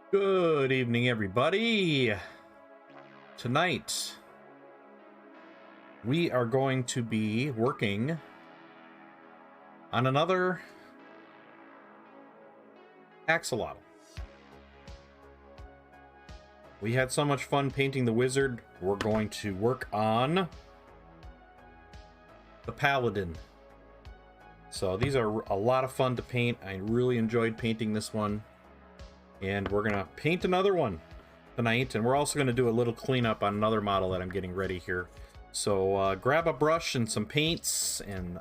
Good evening, everybody. Tonight, we are going to be working on another Axolotl. We had so much fun painting the wizard. We're going to work on the Paladin. So these are a lot of fun to paint. I really enjoyed painting this one. And we're gonna paint another one tonight, and we're also gonna do a little cleanup on another model that I'm getting ready here. So grab a brush and some paints and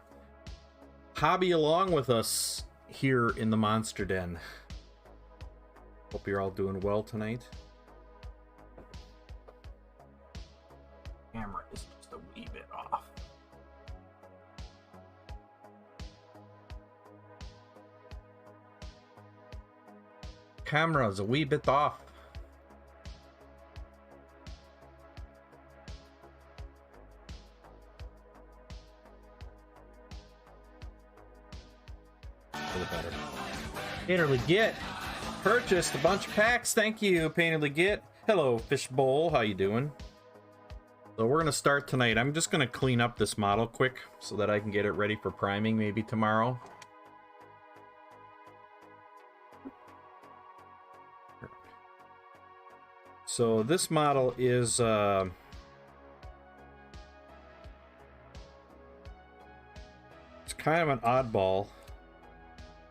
hobby along with us here in the Monster Den. Hope you're all doing well tonight. Camera is just a wee bit off. Camera's a wee bit off. A little better. Painterly Git purchased a bunch of packs. Thank you, Painterly Git. Hello, Fishbowl. How you doing? So we're gonna start tonight. I'm just gonna clean up this model quick so that I can get it ready for priming maybe tomorrow. So this model is it's kind of an oddball.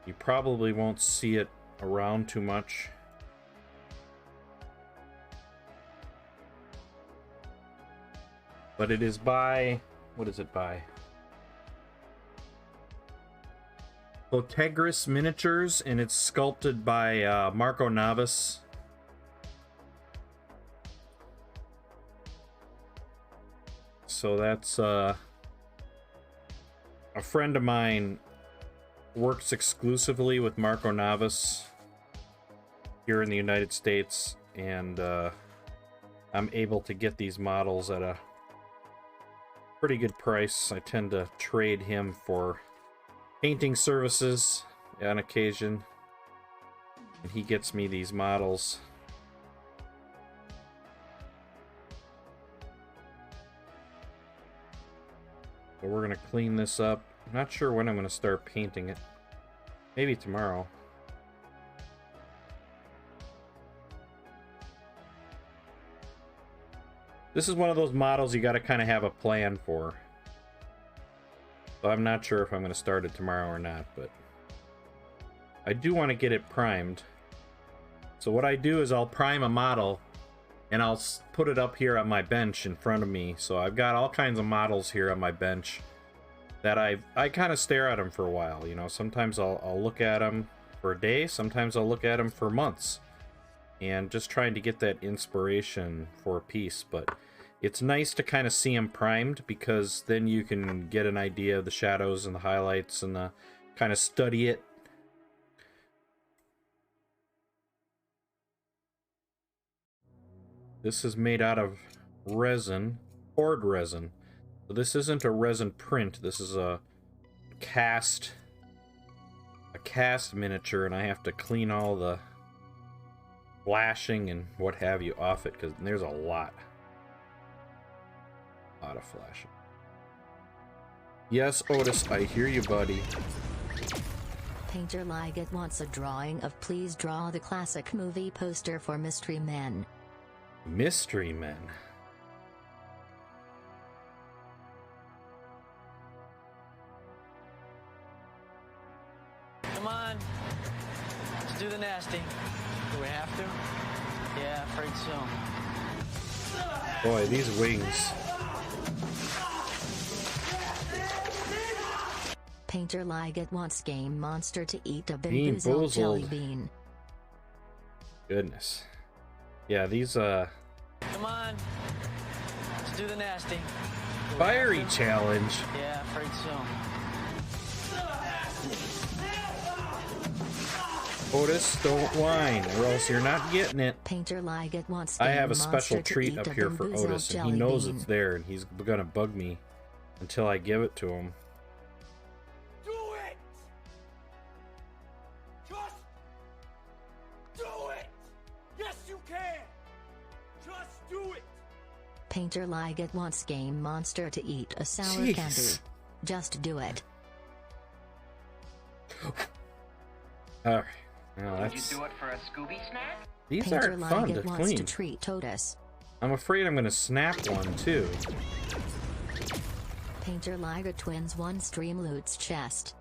You probably won't see it around too much. But it is by, what is it by? Otegris Miniatures, and it's sculpted by Marco Navas. So that's a friend of mine works exclusively with Marco Navas here in the United States, and I'm able to get these models at a pretty good price. I tend to trade him for painting services on occasion, and he gets me these models. So we're gonna clean this up. I'm not sure when I'm gonna start painting it. Maybe tomorrow. This is one of those models you gotta kind of have a plan for. So I'm not sure if I'm gonna start it tomorrow or not, but I do want to get it primed. So what I do is I'll prime a model and I'll put it up here on my bench in front of me. So I've got all kinds of models here on my bench that I kind of stare at them for a while. You know, sometimes I'll look at them for a day, sometimes I'll look at them for months, and just trying to get that inspiration for a piece. But it's nice to kind of see them primed, because then you can get an idea of the shadows and the highlights and the kind of study it. This is made out of resin, poured resin. So this isn't a resin print. This is a cast miniature, and I have to clean all the flashing and what have you off it, because there's a lot of flashing. Yes, Otis, I hear you, buddy. Painter Liget wants a drawing of Please Draw the Classic Movie poster for Mystery Men. Mystery Men. Come on. Let's do the nasty. Do we have to? Yeah, afraid so. Boy, these wings. Painter Liget wants Game Monster to eat a Bean bamboozled jelly boozled. bean. Goodness. Yeah, these Come on. Let's do the nasty. Do we fiery have to? challenge. Yeah, afraid so. Otis, don't whine, or else you're not getting it. Painter Liget wants I Game have a special Monster to treat eat up a here for bamboozled Otis, and he jelly knows bean. it's there, and he's gonna bug me until I give it to him. Do it! Just do it! Painter Liget wants Game Monster to eat a sour Jeez. candy. Just do it. Alright. Now Would you that's... do it for a Scooby snack? These Painter aren't fun to Liget wants to clean. treat Totus. I'm afraid I'm gonna snap one too. Painter Liget twins one stream loot's chest.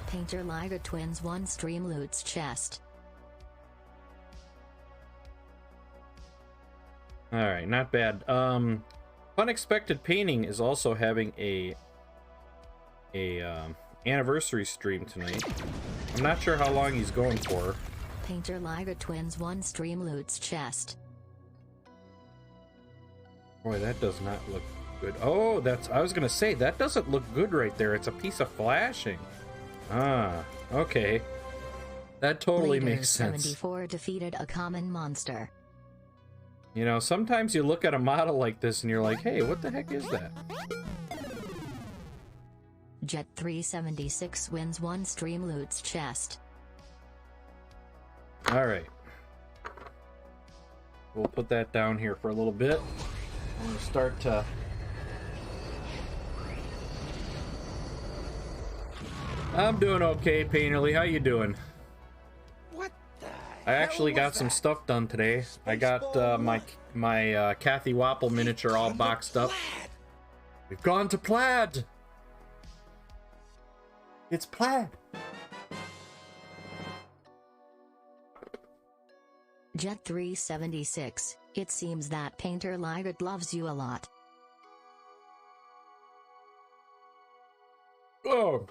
Painter Liget twins one stream loot's chest. Alright, not bad. Unexpected Painting is also having a anniversary stream tonight. I'm not sure how long he's going for. Painter Liget twins one stream loot's chest. Boy, that does not look good. Oh, I was gonna say, that doesn't look good right there. It's a piece of flashing. Ah, okay. That totally Later, makes sense. 74 defeated a common monster. You know, sometimes you look at a model like this and you're like, hey, what the heck is that? Jet 376 wins one stream loot's chest. Alright. We'll put that down here for a little bit. I'm gonna start to... I'm doing okay, Painterly. How you doing? What the I actually hell was got some that? stuff done today. I got my Kathy Wapple miniature all boxed up. Plaid. We've gone to Plaid. It's Plaid. Jet 376, it seems that Painter Liget loves you a lot. Oh.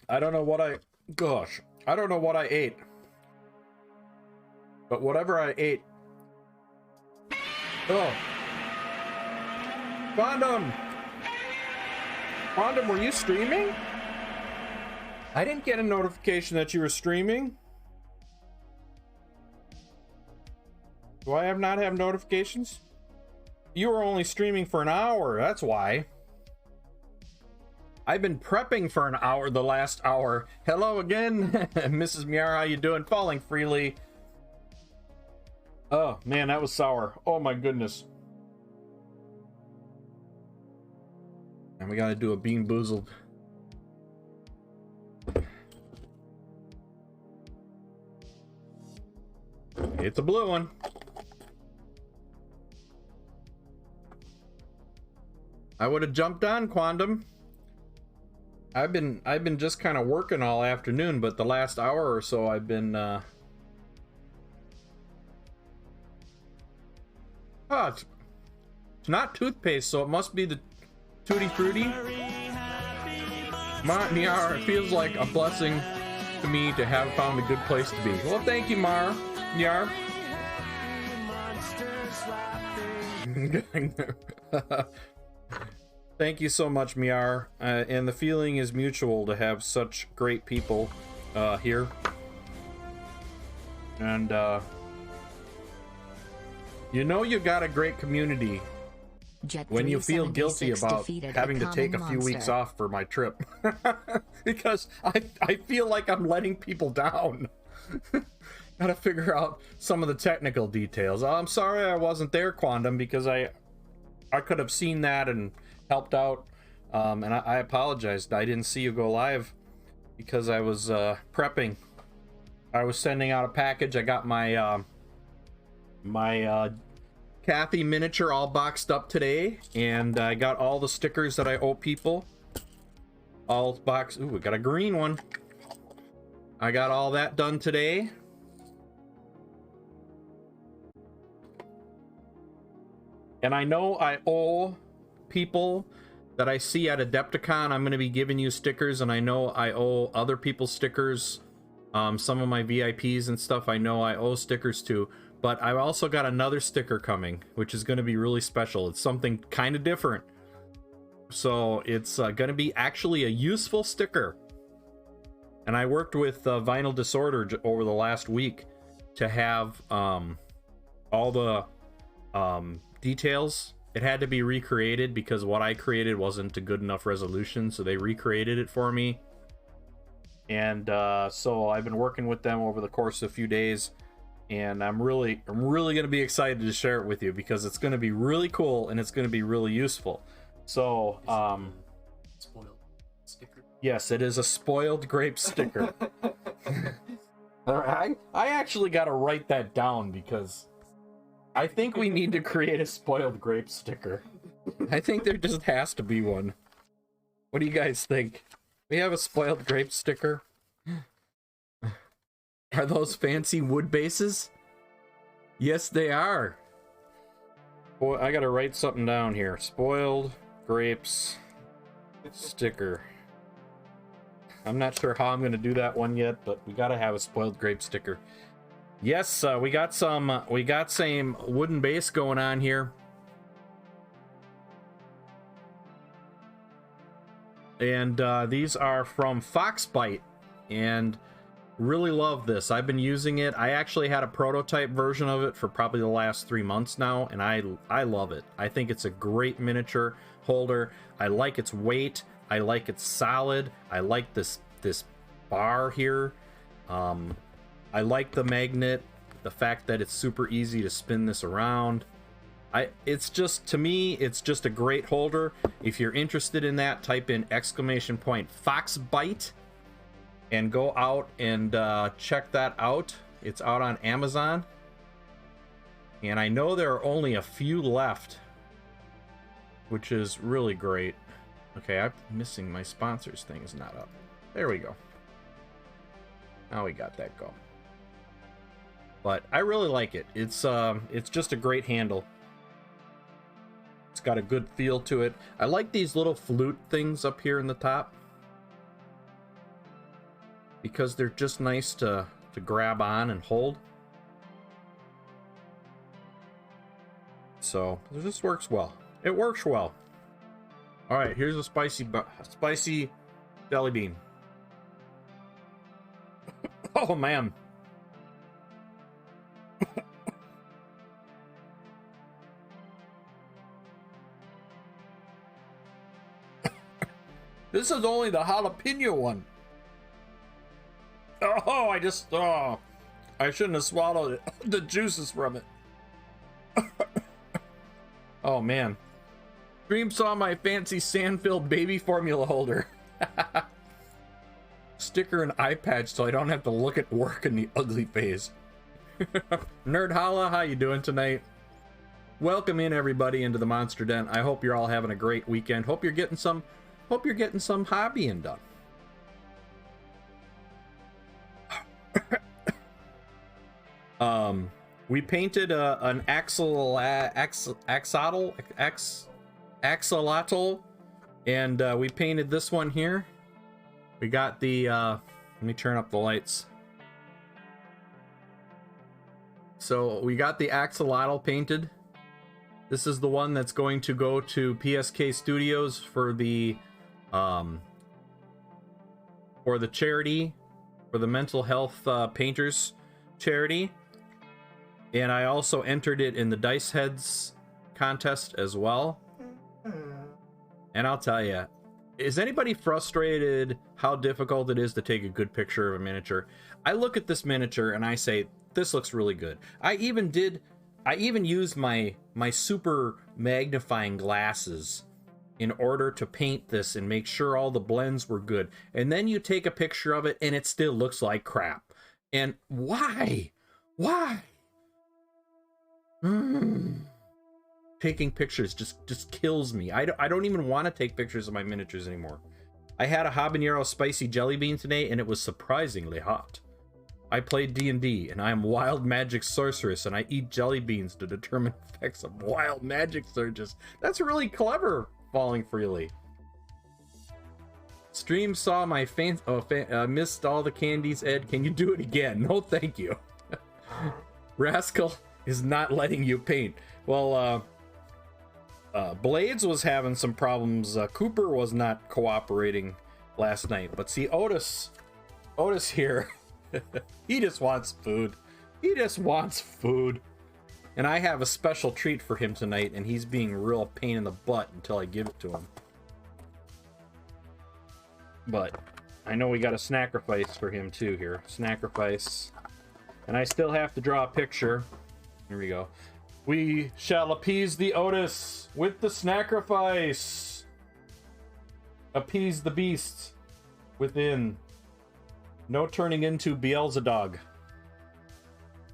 I don't know what I don't know what I ate. But whatever I ate. Oh. Quandom! Quandom, were you streaming? I didn't get a notification that you were streaming. Do I not have notifications? You were only streaming for an hour, that's why. I've been prepping for an hour the last hour. Hello again, Mrs. Miara, how you doing? Falling freely. Oh, man, that was sour. Oh, my goodness. And we gotta do a Bean Boozled. It's a blue one. I would have jumped on, Quandom. I've been just kind of working all afternoon, but the last hour or so I've been oh, it's not toothpaste, so it must be the Tutti Frutti. Miara, it feels like a blessing to me to have found a good place to be. Well, thank you, Miara. Thank you so much, Miar. And the feeling is mutual to have such great people here. And you know you got a great community Jet when you feel guilty 376 about defeated having to take a common few weeks monster. off for my trip. Because I feel like I'm letting people down. Gotta figure out some of the technical details. I'm sorry I wasn't there, Quandom, because I could have seen that and helped out. And I apologized. I didn't see you go live because I was prepping. I was sending out a package. I got my my Kathy miniature all boxed up today, and I got all the stickers that I owe people. All boxed. Ooh, we got a green one. I got all that done today. And I know I owe people that I see at Adepticon, I'm going to be giving you stickers, and I know I owe other people stickers. Some of my VIPs and stuff, I know I owe stickers to. But I've also got another sticker coming, which is going to be really special. It's something kind of different. So it's going to be actually a useful sticker. And I worked with Vinyl Disorder over the last week to have all the details. It had to be recreated because what I created wasn't a good enough resolution, so they recreated it for me. And so I've been working with them over the course of a few days, and I'm really going to be excited to share it with you because it's going to be really cool and it's going to be really useful. So Spoiled sticker. yes, it is a spoiled grape sticker. I actually got to write that down because I think we need to create a spoiled grape sticker. I think there just has to be one. What do you guys think? We have a spoiled grape sticker? Are those fancy wood bases? Yes, they are. Boy, I gotta write something down here. Spoiled grapes sticker. I'm not sure how I'm gonna do that one yet, but we gotta have a spoiled grape sticker. Yes, we got some wooden base going on here. And these are from Foxbite, and really love this. I've been using it. I actually had a prototype version of it for probably the last 3 months now, and I love it. I think it's a great miniature holder. I like its weight. I like it's solid. I like this bar here. I like the magnet, the fact that it's super easy to spin this around. It's just, to me, it's just a great holder. If you're interested in that, type in !Foxbite and go out and check that out. It's out on Amazon. And I know there are only a few left, which is really great. Okay, I'm missing my sponsors thing is not up. There we go. Now we got that go. But I really like it. It's just a great handle. It's got a good feel to it. I like these little flute things up here in the top because they're just nice to grab on and hold. So this works well. It works well. All right, here's a spicy jelly bean. Oh man. This is only the jalapeno one. Oh, I shouldn't have swallowed it. The juices from it. Oh man. Dream saw my fancy sand-filled baby formula holder. Sticker and eye patch so I don't have to look at work in the ugly phase. Nerd Holla, how you doing tonight? Welcome in everybody into the Monster Den. I hope you're all having a great weekend. Hope you're getting some hobbying done. We painted an Axolotl, and we painted this one here. We got the let me turn up the lights. So we got the Axolotl painted. This is the one that's going to go to PSK Studios for the charity, for the mental health painters charity. And I also entered it in the Dice Heads contest as well. And I'll tell you, is anybody frustrated how difficult it is to take a good picture of a miniature? I look at this miniature and I say, this looks really good. I even used my super magnifying glasses in order to paint this and make sure all the blends were good. And then you take a picture of it and it still looks like crap. And why? Why? Taking pictures just kills me. I don't even want to take pictures of my miniatures anymore. I had a habanero spicy jelly bean today and it was surprisingly hot. I played D&D and I am wild magic sorceress and I eat jelly beans to determine effects of wild magic surges. That's really clever, Falling Freely. Stream saw my missed all the candies, Ed. Can you do it again? No, thank you. Rascal is not letting you paint. Well, Blades was having some problems. Cooper was not cooperating last night. But see, Otis here, he just wants food. He just wants food. And I have a special treat for him tonight, and he's being a real pain in the butt until I give it to him. But I know we got a sacrifice for him too here. Sacrifice. And I still have to draw a picture. Here we go. We shall appease the Otis with the sacrifice. Appease the beasts within. No turning into Beelzebub.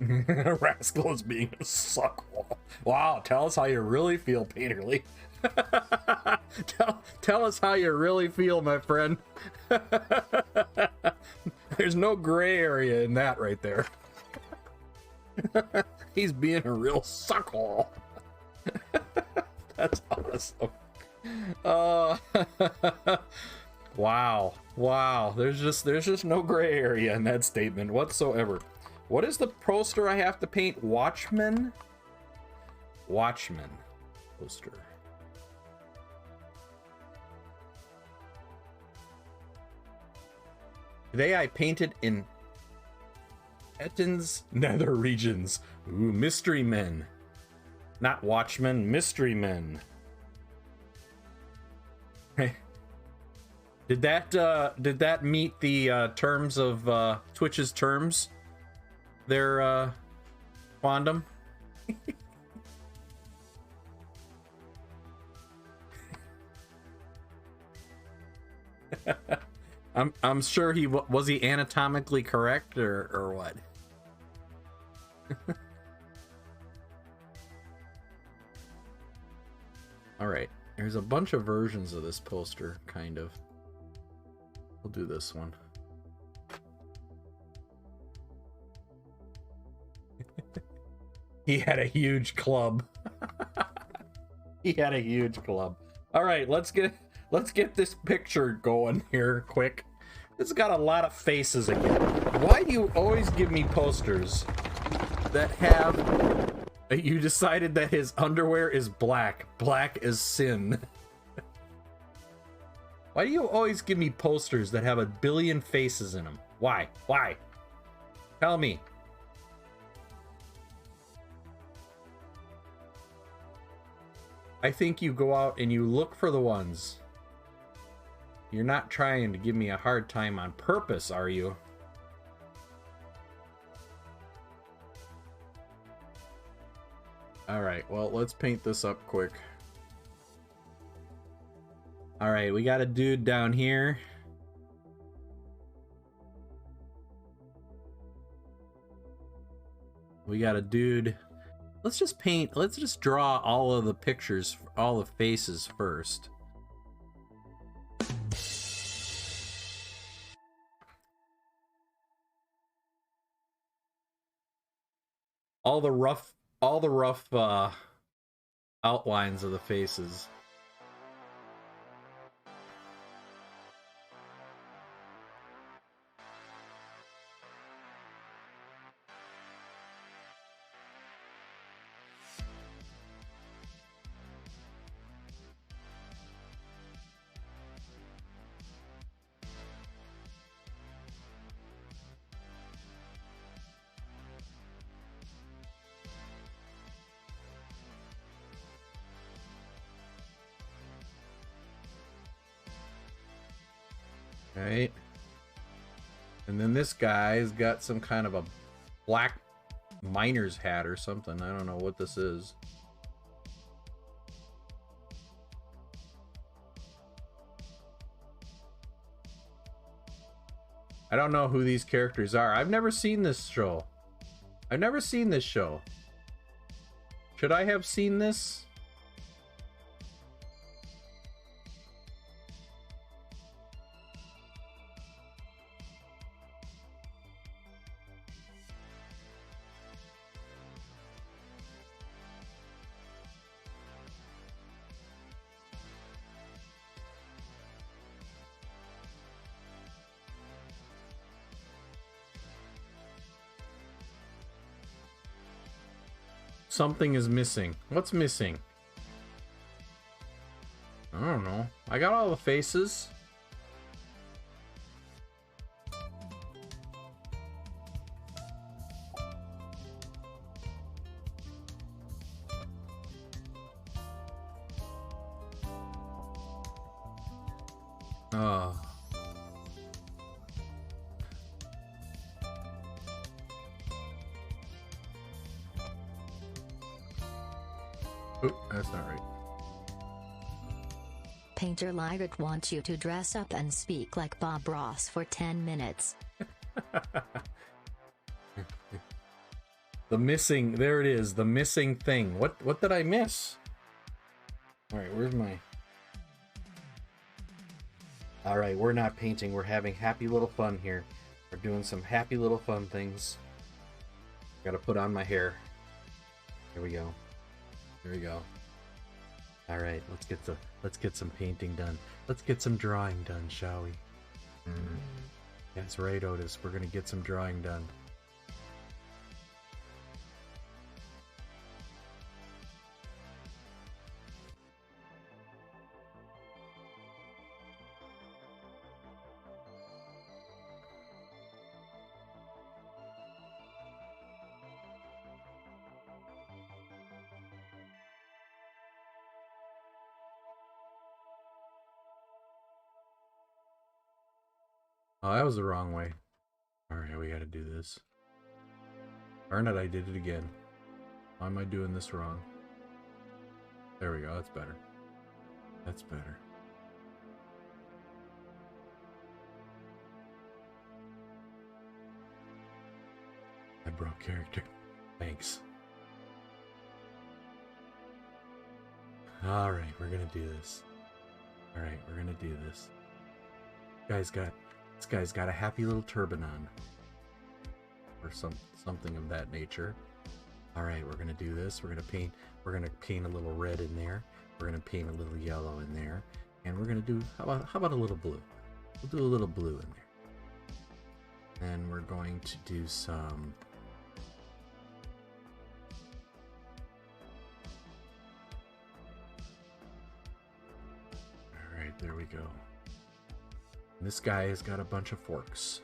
Rascal is being a suckhole. Wow, tell us how you really feel, Peterly. tell us how you really feel, my friend. There's no gray area in that right there. He's being a real suckhole. That's awesome. Wow. There's just no gray area in that statement whatsoever. What is the poster I have to paint? Watchmen poster. Today I painted in Eton's nether regions. Ooh, mystery men. Not watchmen, mystery men. Did that meet the terms of Twitch's terms? Their quantum? I'm sure he was he anatomically correct or what? All right, there's a bunch of versions of this poster, kind of. We'll do this one. He had a huge club. He had a huge club. All right, let's get this picture going here quick. It's got a lot of faces again. Why do you always give me posters that have... You decided that his underwear is black. Black is sin. Why do you always give me posters that have a billion faces in them? Why? Why? Tell me. I think you go out and you look for the ones. You're not trying to give me a hard time on purpose, are you? Alright, well, let's paint this up quick. Alright, we got a dude down here. We got a dude. Let's just draw all of the pictures, all the faces first. All the rough outlines of the faces. Right, and then this guy's got some kind of a black miner's hat or something. I don't know what this is. I don't know who these characters are. I've never seen this show. Should I have seen this? Something is missing. What's missing? I don't know. I got all the faces. Oh. Oh, that's not right. Painter Lyric wants you to dress up and speak like Bob Ross for 10 minutes. The missing, there it is, the missing thing. What did I miss? All right, where's my... All right, we're not painting. We're having happy little fun here. We're doing some happy little fun things. Got to put on my hair. Here we go. Here we go. All right, let's get some painting done. Let's get some drawing done, shall we? That's right, Otis. We're gonna get some drawing done. Oh, that was the wrong way. Alright, we gotta do this. Darn it, I did it again. Why am I doing this wrong? There we go, that's better. That's better. I broke character. Thanks. Alright, we're gonna do this. Alright, we're gonna do this. This guy's got a happy little turban on. Or something of that nature. Alright, we're gonna do this. We're gonna paint a little red in there. We're gonna paint a little yellow in there. And we're gonna do, how about a little blue? We'll do a little blue in there. And we're going to do some... Alright, there we go. And this guy has got a bunch of forks.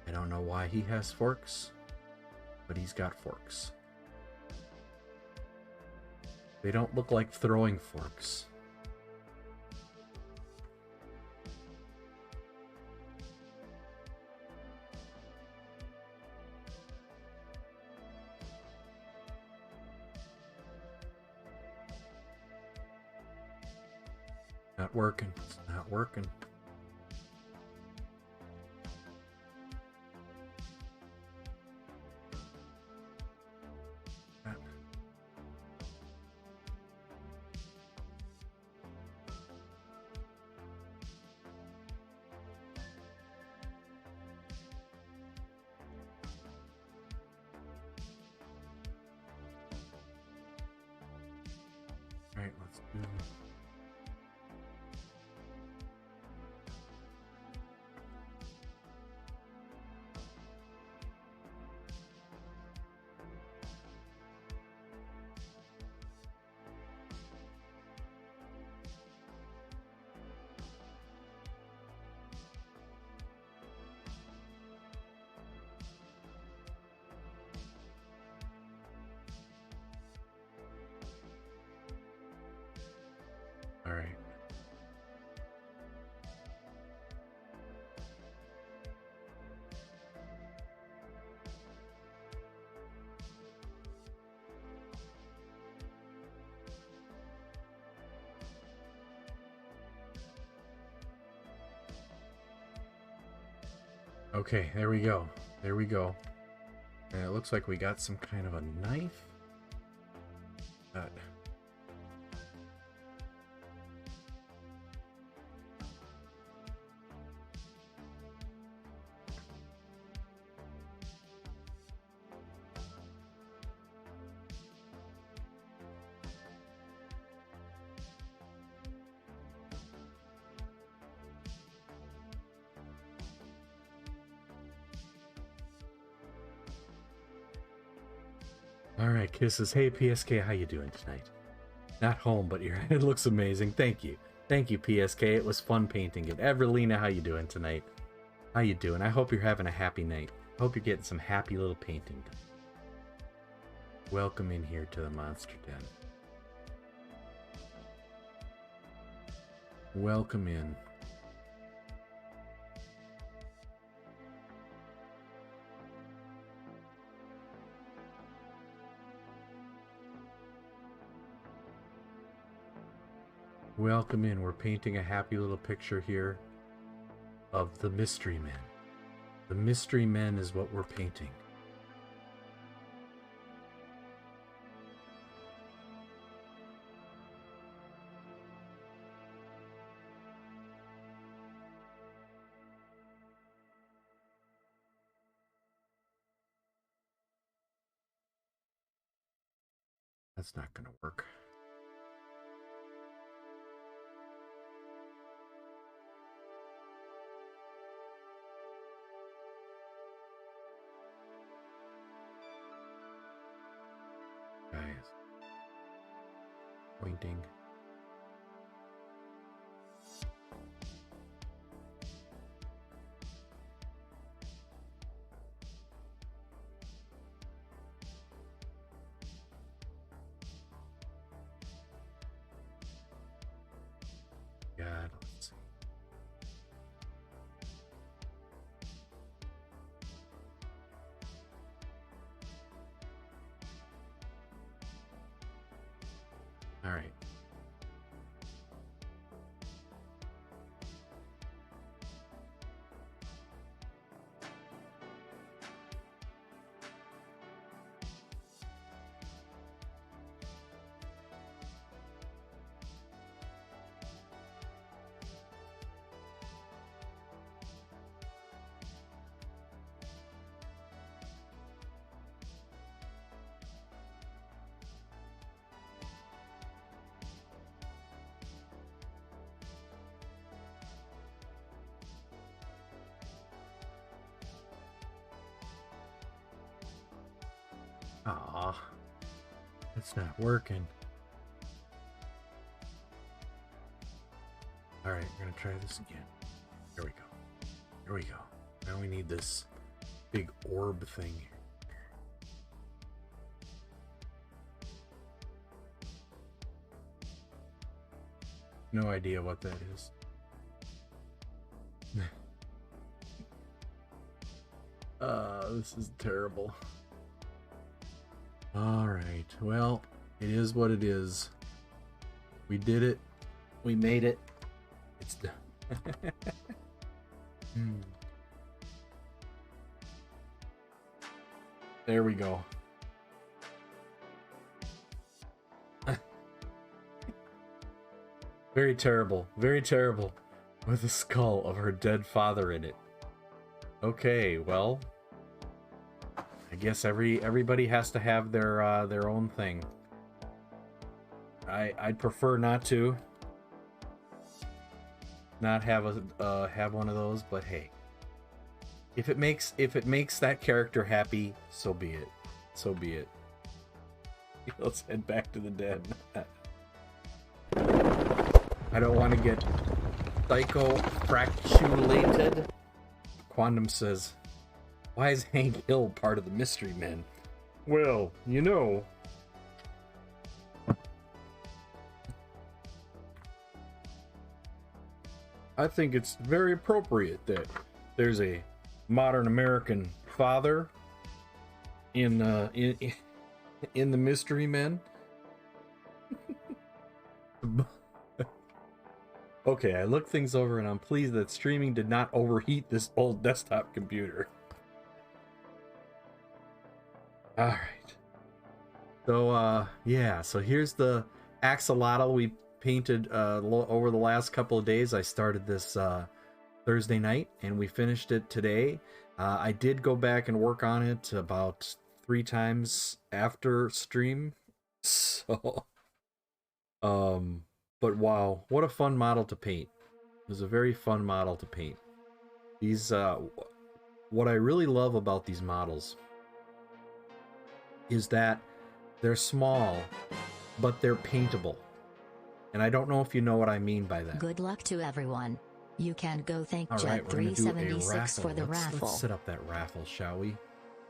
I don't know why he has forks, but he's got forks. They don't look like throwing forks. Not working. It's not working. Alright, let's do this. All right. Okay, there we go. There we go. And it looks like we got some kind of a knife. All right, kisses. Hey, PSK, how you doing tonight? Not home, but your head looks amazing. Thank you. Thank you, PSK. It was fun painting it. Evelina, how you doing tonight? How you doing? I hope you're having a happy night. I hope you're getting some happy little painting done. Welcome in here to the Monster Den. Welcome in. Welcome in. We're painting a happy little picture here of the Mystery Men. The Mystery Men is what we're painting. That's not going to work. Guys. Pointing. God, let's see. All right. Aw, it's not working. All right, we're gonna try this again. Here we go. Here we go. Now we need this big orb thing. No idea what that is. This is terrible. All right, well, it is what it is. We did it. We made it. It's done. There we go. Very terrible. Very terrible. With the skull of her dead father in it. Okay, well, I guess everybody has to have their own thing. I'd prefer not to have one of those, but hey, if it makes that character happy, so be it. So be it. Let's head back to the den. I don't want to get psycho-fractulated. Quantum says, why is Hank Hill part of the Mystery Men? Well, you know. I think it's very appropriate that there's a modern American father in the Mystery Men. Okay, I looked things over and I'm pleased that streaming did not overheat this old desktop computer. Alright. So, yeah, so here's the axolotl we painted over the last couple of days. I started this Thursday night and we finished it today. I did go back and work on it about 3 times after stream. So, but wow, what a fun model to paint. It was a very fun model to paint. These, what I really love about these models is that they're small, but they're paintable. And I don't know if you know what I mean by that. Good luck to everyone. You can go thank All right, Jet376 for the raffle. Let's set up that raffle, shall we? In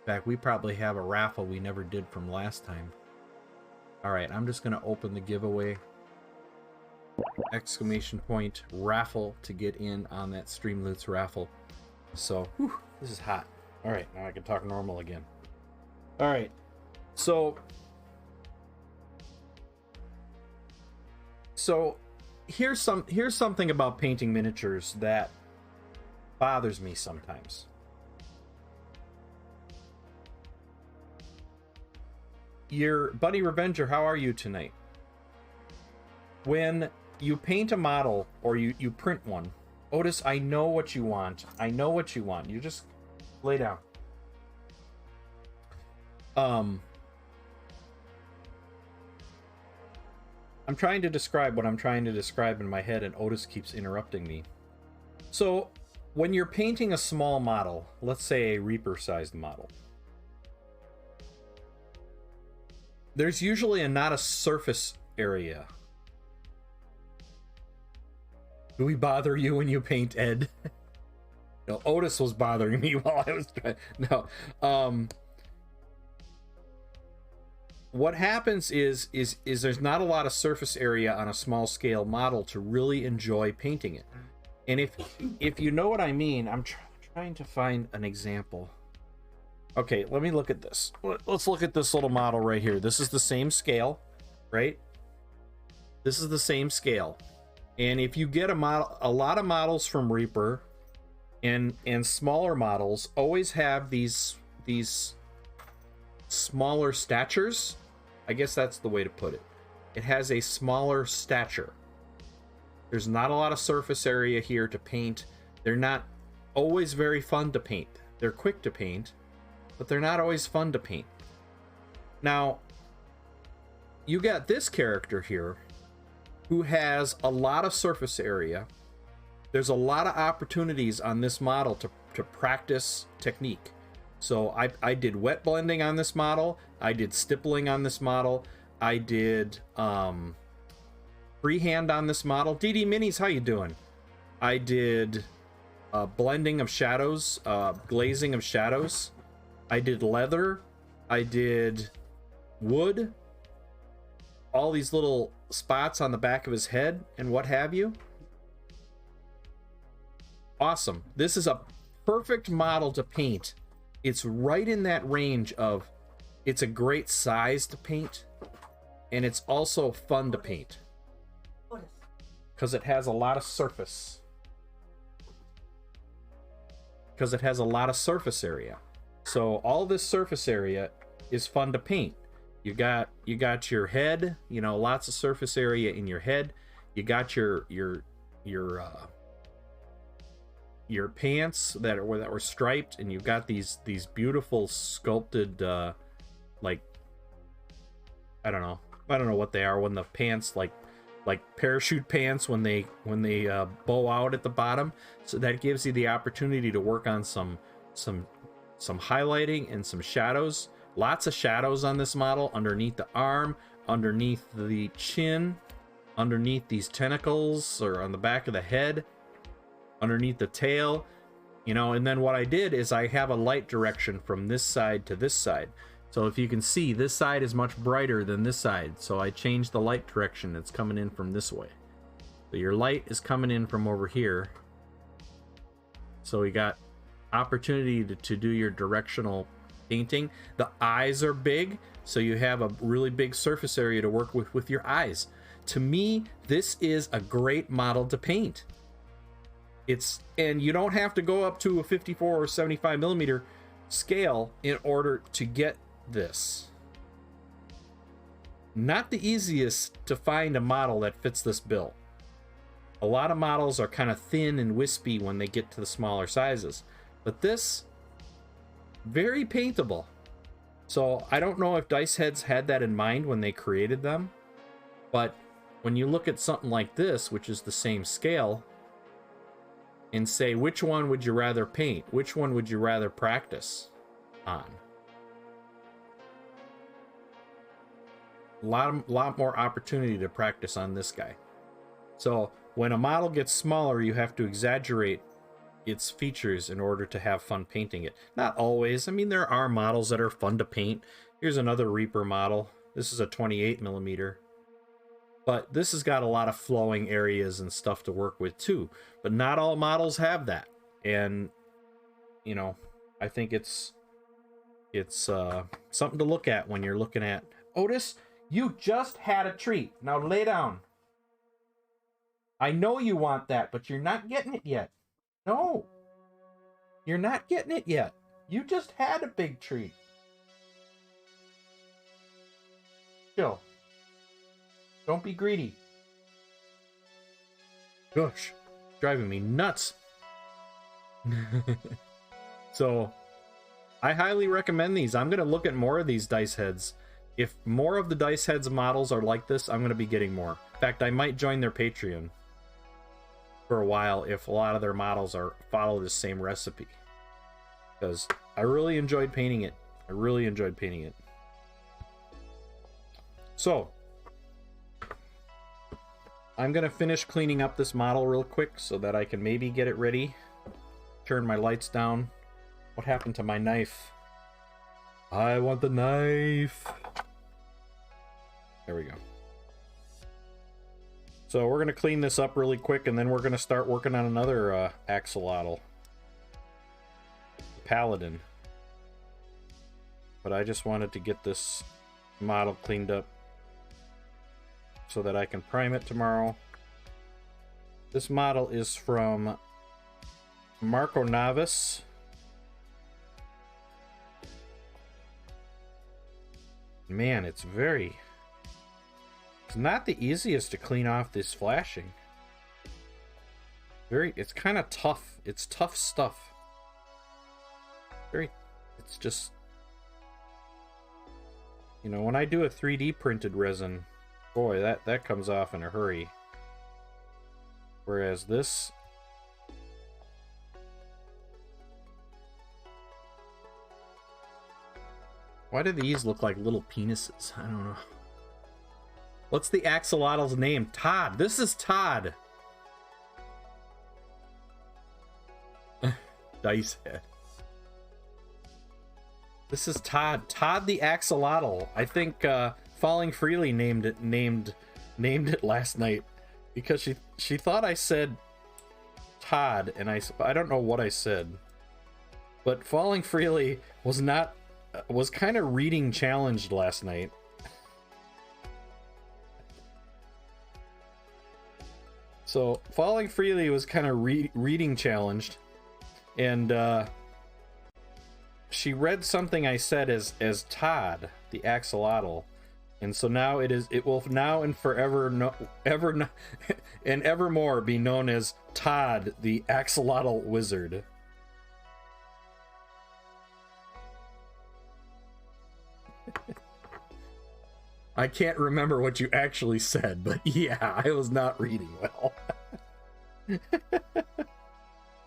fact, we probably have a raffle we never did from last time. All right, I'm just going to open the giveaway. Exclamation point raffle to get in on that Streamloots raffle. So, whew, this is hot. All right, now I can talk normal again. All right, so here's something about painting miniatures that bothers me sometimes. Your Buddy Revenger, how are you tonight? When you paint a model or you print one, Otis, I know what you want. I know what you want. You just lay down. I'm trying to describe what I'm trying to describe in my head, and Otis keeps interrupting me. So, when you're painting a small model, let's say a Reaper-sized model, there's usually not a surface area. Do we bother you when you paint Ed? No, Otis was bothering me while I was trying. No. What happens is there's not a lot of surface area on a small scale model to really enjoy painting it. And if you know what I mean, I'm trying to find an example. Okay, let me look at this. Let's look at this little model right here. This is the same scale, right? This is the same scale. And if you get a lot of models from Reaper and smaller models always have these smaller statures. I guess that's the way to put it. It has a smaller stature. There's not a lot of surface area here to paint. They're not always very fun to paint. They're quick to paint, but they're not always fun to paint. Now, you got this character here who has a lot of surface area. There's a lot of opportunities on this model to practice technique. So I did wet blending on this model. I did stippling on this model. I did freehand on this model. DD Minis, how you doing? I did blending of shadows, glazing of shadows. I did leather. I did wood. All these little spots on the back of his head and what have you. Awesome. This is a perfect model to paint. It's right in that range of, it's a great size to paint, and it's also fun to paint because it has a lot of surface. Because it has a lot of surface area. So all this surface area is fun to paint. You got your head, you know, lots of surface area in your head. You got your pants that were striped, and you've got these beautiful sculpted like I don't know what they are, when the pants like parachute pants when they bow out at the bottom. So that gives you the opportunity to work on some highlighting and some shadows. Lots of shadows on this model, underneath the arm, underneath the chin, underneath these tentacles, or on the back of the head, underneath the tail, you know. And then what I did is I have a light direction from this side to this side. So if you can see, this side is much brighter than this side. So I changed the light direction. It's coming in from this way. So your light is coming in from over here. So we got opportunity to do your directional painting. The eyes are big, so you have a really big surface area to work with your eyes. To me, this is a great model to paint. And you don't have to go up to a 54 or 75 millimeter scale in order to get this. Not the easiest to find a model that fits this bill. A lot of models are kind of thin and wispy when they get to the smaller sizes, but this, very paintable. So I don't know if Dice Heads had that in mind when they created them, but when you look at something like this, which is the same scale, and say, which one would you rather paint? Which one would you rather practice on? A lot more opportunity to practice on this guy. So when a model gets smaller, you have to exaggerate its features in order to have fun painting it. Not always. I mean, there are models that are fun to paint. Here's another Reaper model. This is a 28 millimeter. But this has got a lot of flowing areas and stuff to work with too. But not all models have that. And, you know, I think it's something to look at when you're looking at... Otis, you just had a treat. Now lay down. I know you want that, but you're not getting it yet. No. You're not getting it yet. You just had a big treat. Chill. Don't be greedy. Gosh, driving me nuts. So, I highly recommend these. I'm going to look at more of these dice heads. If more of the dice heads models are like this, I'm going to be getting more. In fact, I might join their Patreon for a while if a lot of their models follow the same recipe. Because I really enjoyed painting it. I really enjoyed painting it. So, I'm going to finish cleaning up this model real quick so that I can maybe get it ready. Turn my lights down. What happened to my knife? I want the knife. There we go. So we're going to clean this up really quick, and then we're going to start working on another Axolotl. Paladin. But I just wanted to get this model cleaned up so that I can prime it tomorrow. This model is from Marco Navis. Man, it's not the easiest to clean off this flashing. It's kind of tough. It's tough stuff. It's just, you know, when I do a 3D printed resin, boy, that comes off in a hurry. Whereas this, why do these look like little penises? I don't know. What's the axolotl's name? Todd. This is Todd. Dice head. This is Todd. Todd the axolotl. I think Falling Freely named it last night because she thought I said Todd, and I don't know what I said. But Falling Freely was kind of reading challenged last night. So Falling Freely was kind of reading challenged, and she read something I said as Todd the axolotl, and so now it will now and forever and evermore be known as Todd the axolotl wizard. I can't remember what you actually said, but yeah, I was not reading well.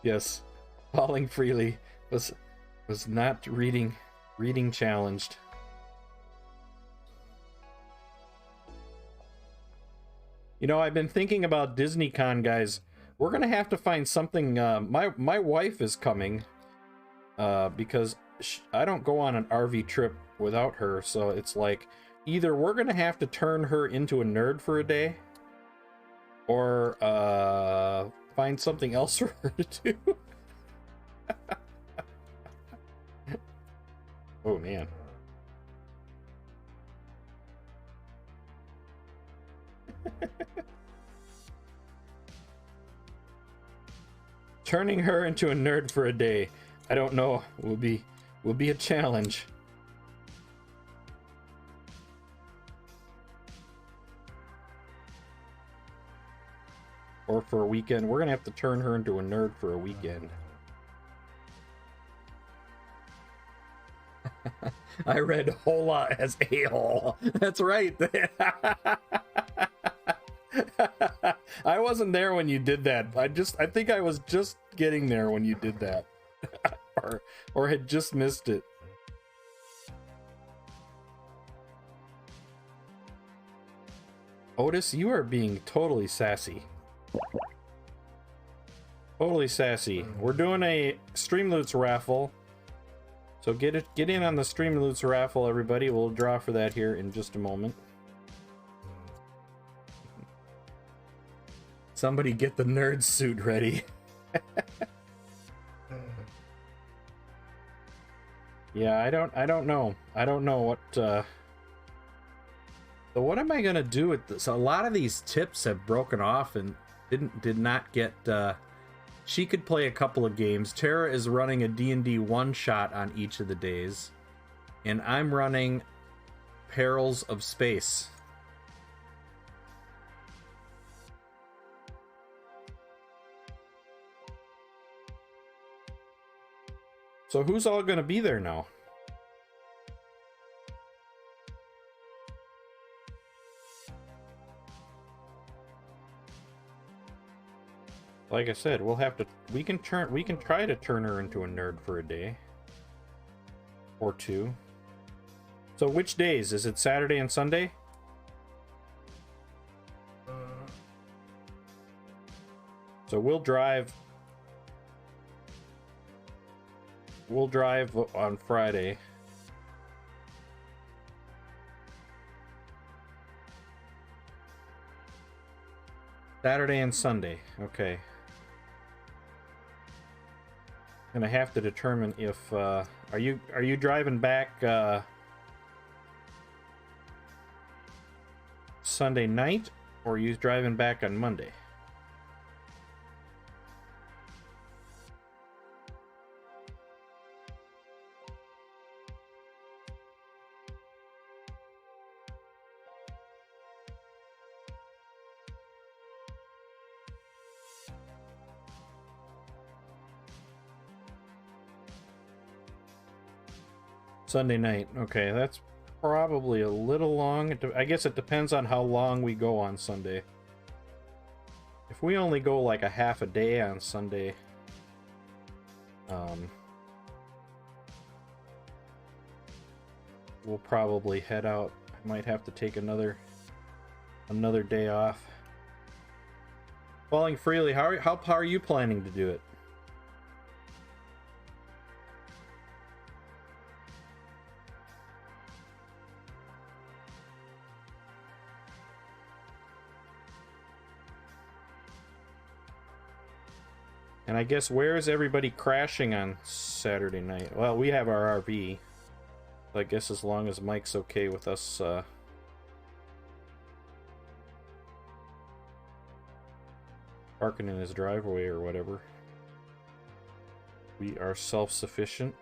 Yes, Falling Freely was not reading challenged. You know, I've been thinking about DisneyCon, guys. We're gonna have to find something. My wife is coming because I don't go on an RV trip without her, so it's like either we're gonna have to turn her into a nerd for a day, or find something else for her to do. Oh man. Turning her into a nerd for a day, I don't know, will be a challenge. Or for a weekend. We're gonna have to turn her into a nerd for a weekend. I read hola as a-hole. That's right. I wasn't there when you did that. I think I was just getting there when you did that. or had just missed it. Otis, you are being totally sassy. Totally sassy. We're doing a Streamloots raffle. So get in on the Streamloots raffle, everybody. We'll draw for that here in just a moment. Somebody get the nerd suit ready. Yeah, I don't know. I don't know what so what am I gonna do with this? A lot of these tips have broken off, and Did not get she could play a couple of games. Tara is running a D&D one shot on each of the days, and I'm running Perils of Space. So who's all going to be there now? Like I said, we'll have to we can try to turn her into a nerd for a day or two. So which days? Is it Saturday and Sunday? So we'll drive on Friday. Saturday and Sunday. Okay. Gonna have to determine if are you driving back Sunday night, or are you driving back on Monday? Sunday night. Okay, that's probably a little long. I guess it depends on how long we go on Sunday. If we only go like a half a day on Sunday, we'll probably head out. I might have to take another day off. Falling Freely, how are you planning to do it? And I guess, where is everybody crashing on Saturday night? Well, we have our RV. So I guess as long as Mike's okay with us parking in his driveway or whatever, we are self-sufficient.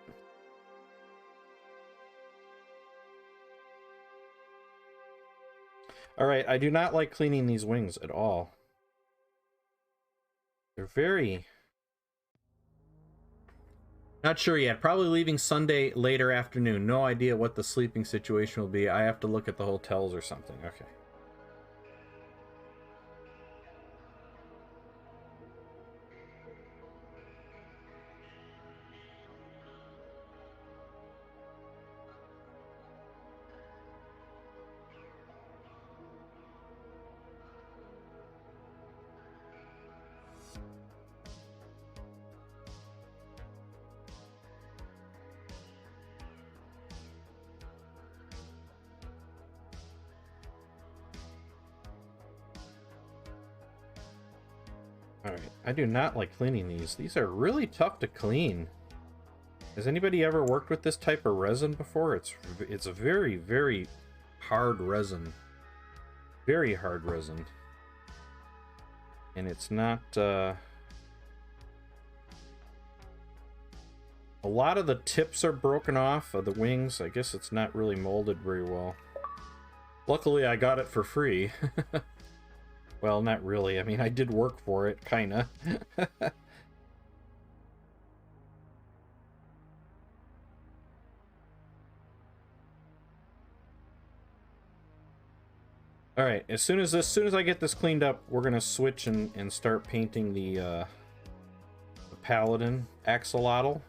Alright, I do not like cleaning these wings at all. They're very... Not sure yet. Probably leaving Sunday later afternoon. No idea what the sleeping situation will be. I have to look at the hotels or something. Okay. Alright, I do not like cleaning these. These are really tough to clean. Has anybody ever worked with this type of resin before? It's a very, very hard resin. Very hard resin. And it's not... A lot of the tips are broken off of the wings. I guess it's not really molded very well. Luckily, I got it for free. Well, not really. I mean, I did work for it, kinda. Alright, as soon as I get this cleaned up, we're gonna switch and start painting the Paladin Axolotl.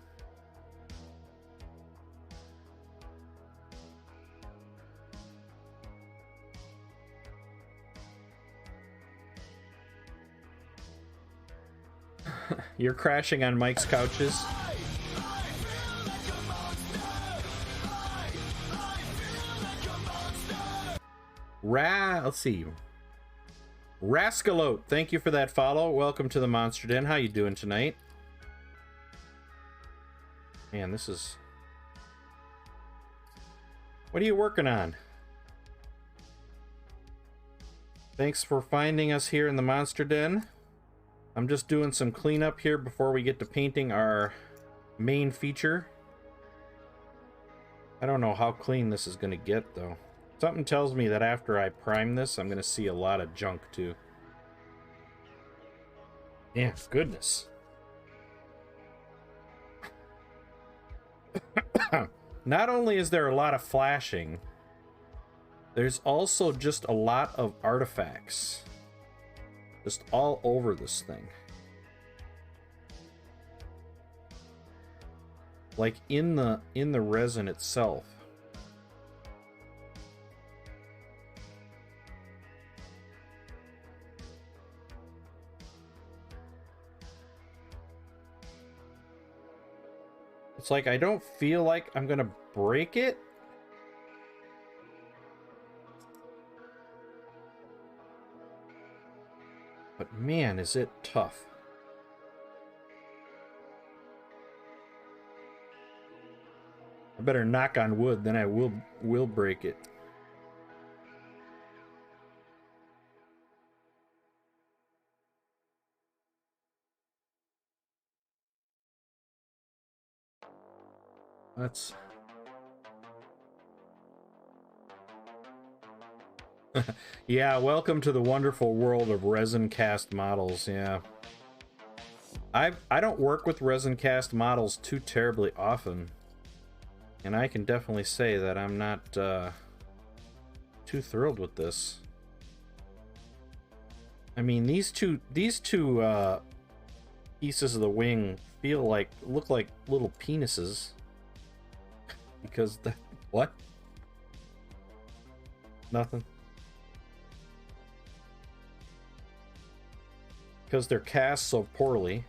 You're crashing on Mike's couches. Let's see. Axolotl, thank you for that follow. Welcome to the Monster Den. How you doing tonight? Man, this is... What are you working on? Thanks for finding us here in the Monster Den. I'm just doing some cleanup here before we get to painting our main feature. I don't know how clean this is going to get, though. Something tells me that after I prime this, I'm going to see a lot of junk, too. Yeah, goodness. Not only is there a lot of flashing, there's also just a lot of artifacts. Just all over this thing. Like in the resin itself. It's like I don't feel like I'm gonna break it. But man, is it tough. I better knock on wood, then I will break it. That's... Yeah, welcome to the wonderful world of resin cast models. Yeah, I don't work with resin cast models too terribly often, and I can definitely say that I'm not too thrilled with this. I mean, these two pieces of the wing look like little penises. Because the what? Nothing. Because they're cast so poorly.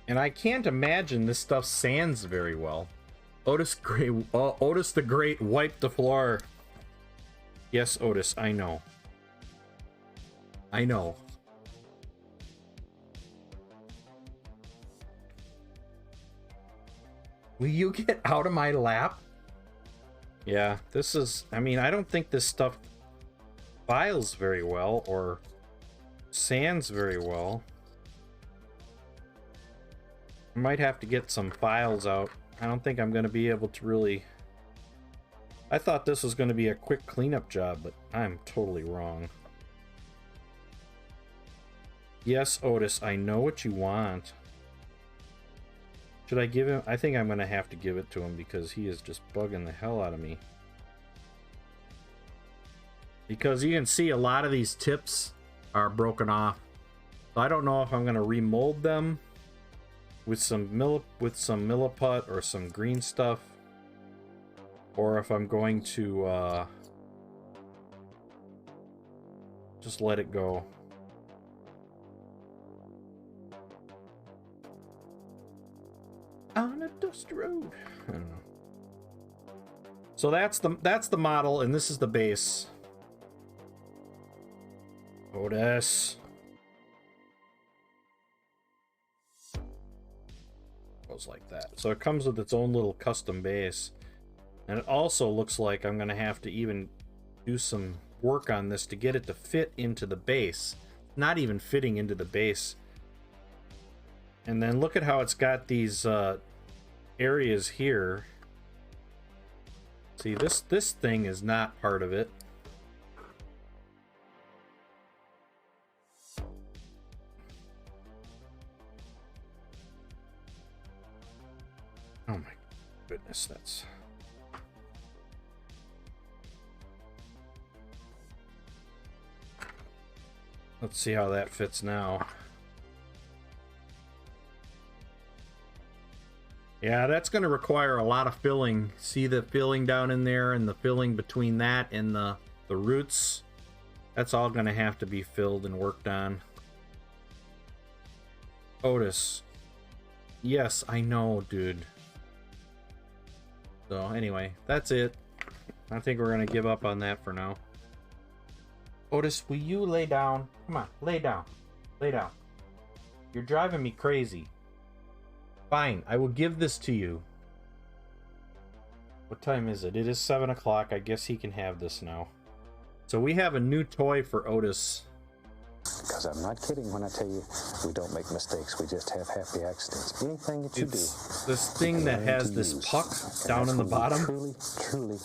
And I can't imagine this stuff sands very well. Otis the Great wiped the floor. Yes, Otis, I know. I know. Will you get out of my lap? Yeah, this is... I mean, I don't think this stuff files very well or sands very well. I might have to get some files out. I don't think I'm going to be able to really... I thought this was going to be a quick cleanup job, but I'm totally wrong. Yes, Otis, I know what you want. Should I give him... I think I'm going to have to give it to him because he is just bugging the hell out of me. Because you can see a lot of these tips are broken off. So I don't know if I'm going to remold them with some milliput or some green stuff. Or if I'm going to just let it go. On a dusty road. I don't know. So that's the model, and this is the base. Otis. Goes like that. So it comes with its own little custom base. And it also looks like I'm going to have to even do some work on this to get it to fit into the base. Not even fitting into the base. And then look at how it's got these areas here. See, this thing is not part of it. Oh my goodness, that's... Let's see how that fits now. Yeah, that's going to require a lot of filling. See the filling down in there and the filling between that and the roots? That's all going to have to be filled and worked on. Otis. Yes, I know, dude. So anyway, that's it. I think we're going to give up on that for now. Otis, will you lay down? Come on, lay down. Lay down. You're driving me crazy. Fine, I will give this to you. What time is it? It is 7 o'clock. I guess he can have this now. So we have a new toy for Otis. Because I'm not kidding when I tell you we don't make mistakes. We just have happy accidents. Anything that you It's do, this thing that has this puck down in the bottom. Truly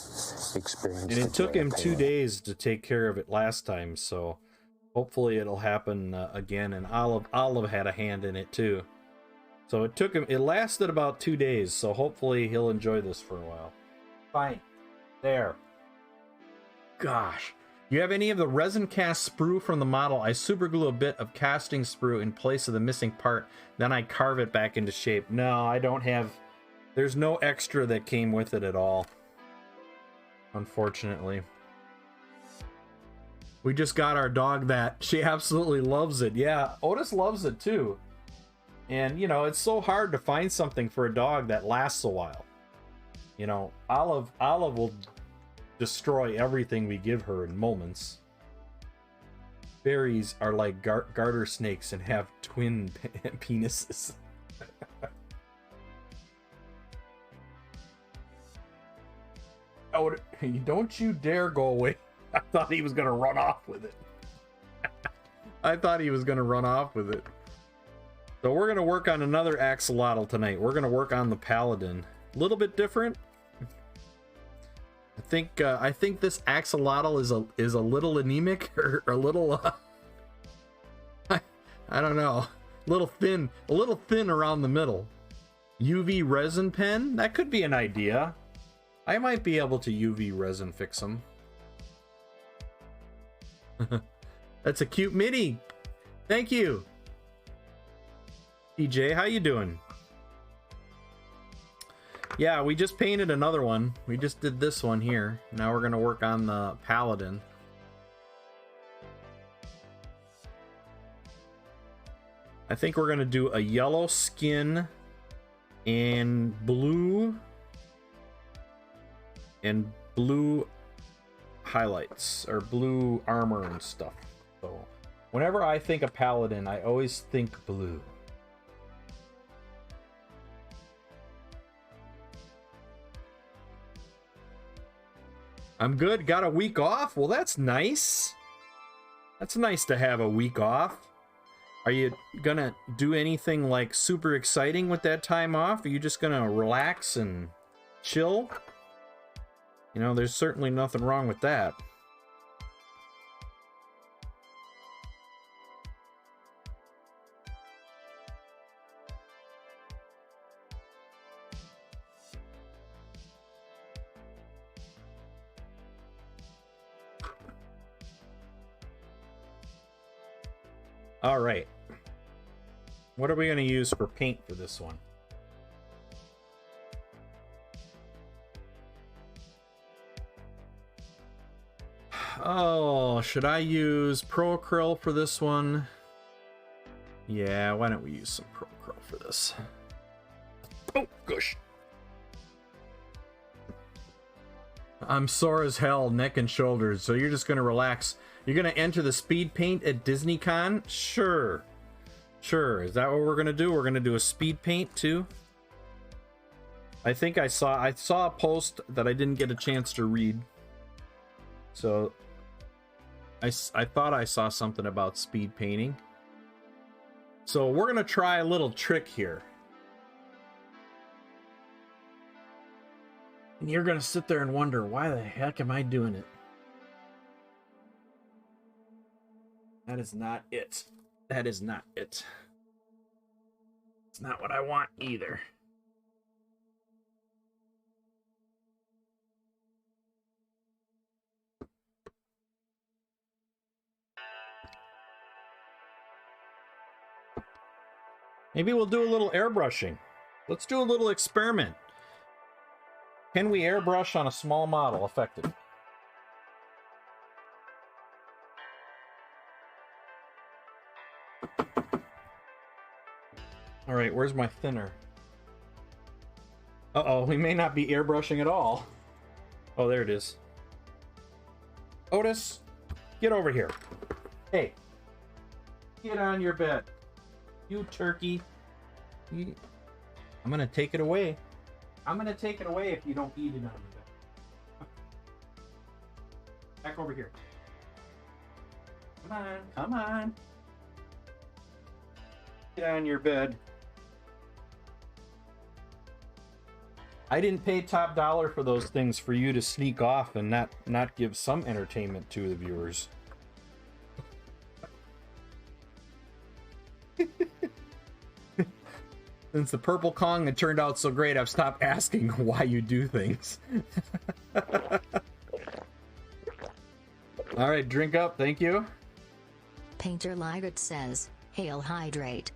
experience. And it took him 2 days to take care of it last time, so hopefully it'll happen again. And Olive had a hand in it too. So it lasted about 2 days, so hopefully he'll enjoy this for a while. Fine. There. Gosh. You have any of the resin cast sprue from the model? I super glue a bit of casting sprue in place of the missing part, then I carve it back into shape. No, I don't have... There's no extra that came with it at all. Unfortunately. We just got our dog that. She absolutely loves it. Yeah, Otis loves it too. And, you know, it's so hard to find something for a dog that lasts a while. You know, Olive will destroy everything we give her in moments. Berries are like garter snakes and have twin penises. Oh, don't you dare go away. I thought he was going to run off with it. I thought he was going to run off with it. So we're going to work on another axolotl tonight. We're going to work on the Paladin. A little bit different. I think this axolotl is a little anemic or a little I don't know, a little thin around the middle. UV resin pen, that could be an idea. I might be able to UV resin fix them. That's a cute mini. Thank you. DJ, how you doing? Yeah, we just painted another one. We just did this one here. Now we're going to work on the Paladin. I think we're going to do a yellow skin and blue highlights or blue armor and stuff. So whenever I think of Paladin, I always think blue. I'm good. Got a week off? Well, that's nice. That's nice to have a week off. Are you gonna do anything like super exciting with that time off? Are you just gonna relax and chill? You know, there's certainly nothing wrong with that. All right. What are we going to use for paint for this one? Oh, should I use Pro Acryl for this one? Yeah, why don't we use some Pro Acryl for this? Oh, gosh. I'm sore as hell, neck and shoulders, so you're just going to relax. You're going to enter the speed paint at DisneyCon? Sure. Sure. Is that what we're going to do? We're going to do a speed paint too? I think I saw a post that I didn't get a chance to read. So I thought I saw something about speed painting. So we're going to try a little trick here. And you're going to sit there and wonder, why the heck am I doing it? That is not it. That is not it. It's not what I want either. Maybe we'll do a little airbrushing. Let's do a little experiment. Can we airbrush on a small model effectively? All right, where's my thinner? Uh-oh, we may not be airbrushing at all. Oh, there it is. Otis, get over here. Hey, get on your bed. You turkey. I'm gonna take it away. I'm gonna take it away if you don't eat it on your bed. Back over here. Come on, come on. Get on your bed. I didn't pay top dollar for those things for you to sneak off and not give some entertainment to the viewers. Since the Purple Kong had turned out so great, I've stopped asking why you do things. All right, drink up. Thank you. Painter Lygot says, "Hail hydrate."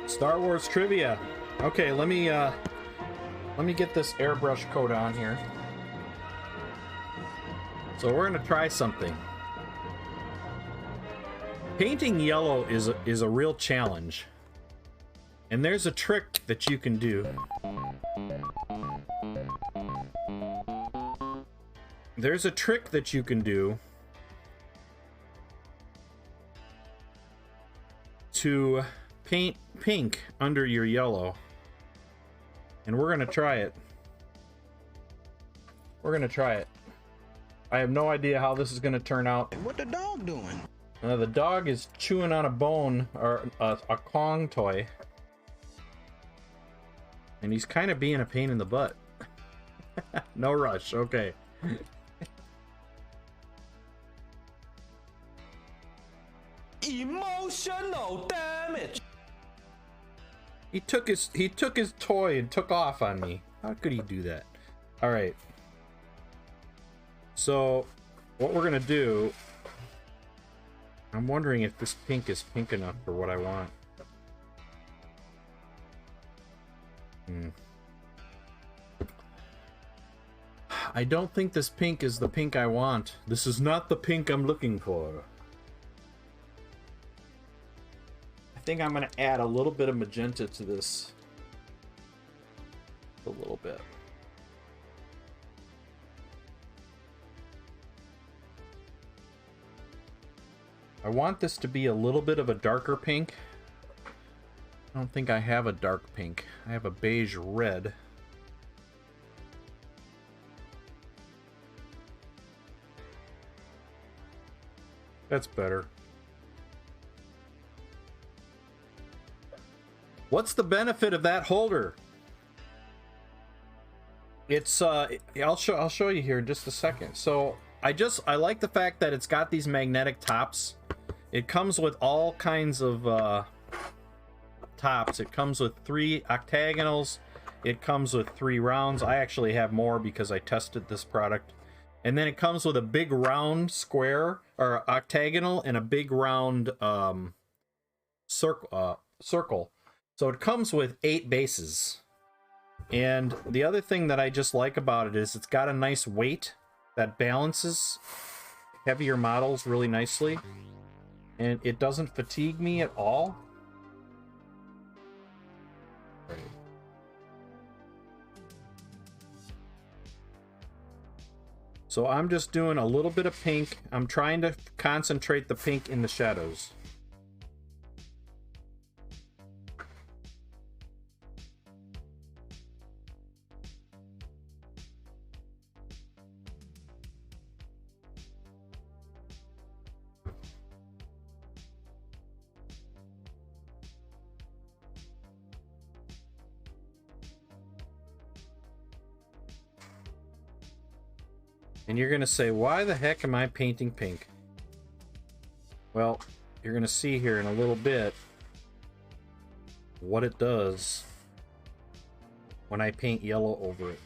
Star Wars trivia. Okay, let me get this airbrush coat on here. So we're gonna try something. Painting yellow is a real challenge. And there's a trick that you can do. There's a trick that you can do to paint pink under your yellow. And we're gonna try it. We're gonna try it. I have no idea how this is gonna turn out. What the dog doing? The dog is chewing on a bone, or a Kong toy. And he's kind of being a pain in the butt. No rush, okay. Emotional damage. He took his toy and took off on me. How could he do that? All right. So, what we're gonna do? I'm wondering if this pink is pink enough for what I want. I don't think this pink is the pink I want. This is not the pink I'm looking for. I think I'm gonna add a little bit of magenta to this. A little bit. I want this to be a little bit of a darker pink. I don't think I have a dark pink. I have a beige red. That's better. What's the benefit of that holder? It's I'll show you here in just a second. So I like the fact that it's got these magnetic tops. It comes with all kinds of tops. It comes with 3 octagonals. It comes with 3 rounds. I actually have more because I tested this product. And then it comes with a big round square or octagonal and a big round circle. So it comes with 8 bases. And the other thing that I just like about it is it's got a nice weight that balances heavier models really nicely. And it doesn't fatigue me at all. So I'm just doing a little bit of pink. I'm trying to concentrate the pink in the shadows. And you're going to say, why the heck am I painting pink? Well, you're going to see here in a little bit what it does when I paint yellow over it.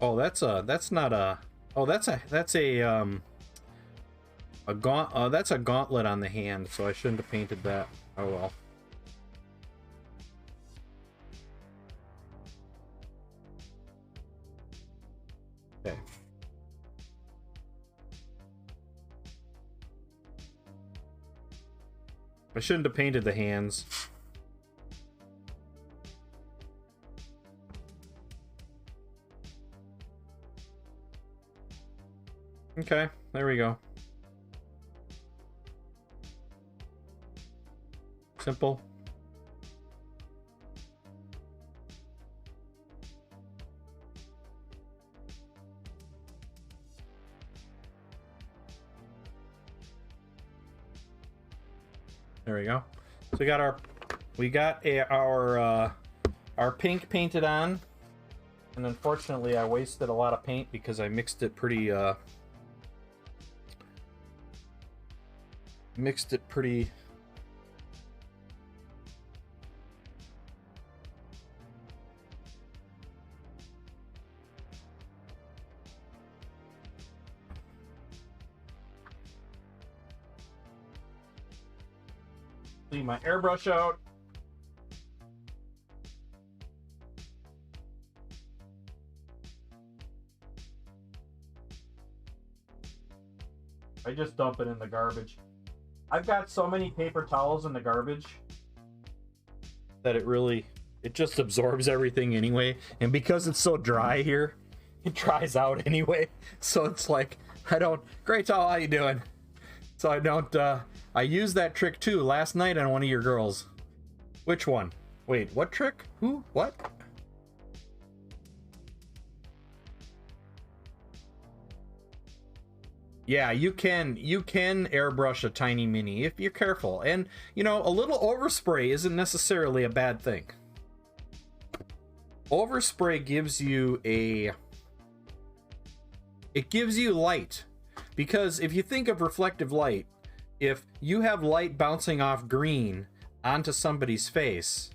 Oh, that's a gauntlet on the hand, so I shouldn't have painted that. Oh well. Okay. I shouldn't have painted the hands. Okay, there we go. Simple. There we go. So we got our pink painted on, and unfortunately I wasted a lot of paint because I mixed it pretty leave my airbrush out. I just dump it in the garbage. I've got so many paper towels in the garbage that it just absorbs everything anyway. And because it's so dry here, it dries out anyway. So it's like, great towel, how you doing? So I used that trick too last night on one of your girls. Which one? Wait, what trick? Who? What? Yeah, you can airbrush a tiny mini if you're careful. And, you know, a little overspray isn't necessarily a bad thing. Overspray gives you it gives you light. Because if you think of reflective light, if you have light bouncing off green onto somebody's face,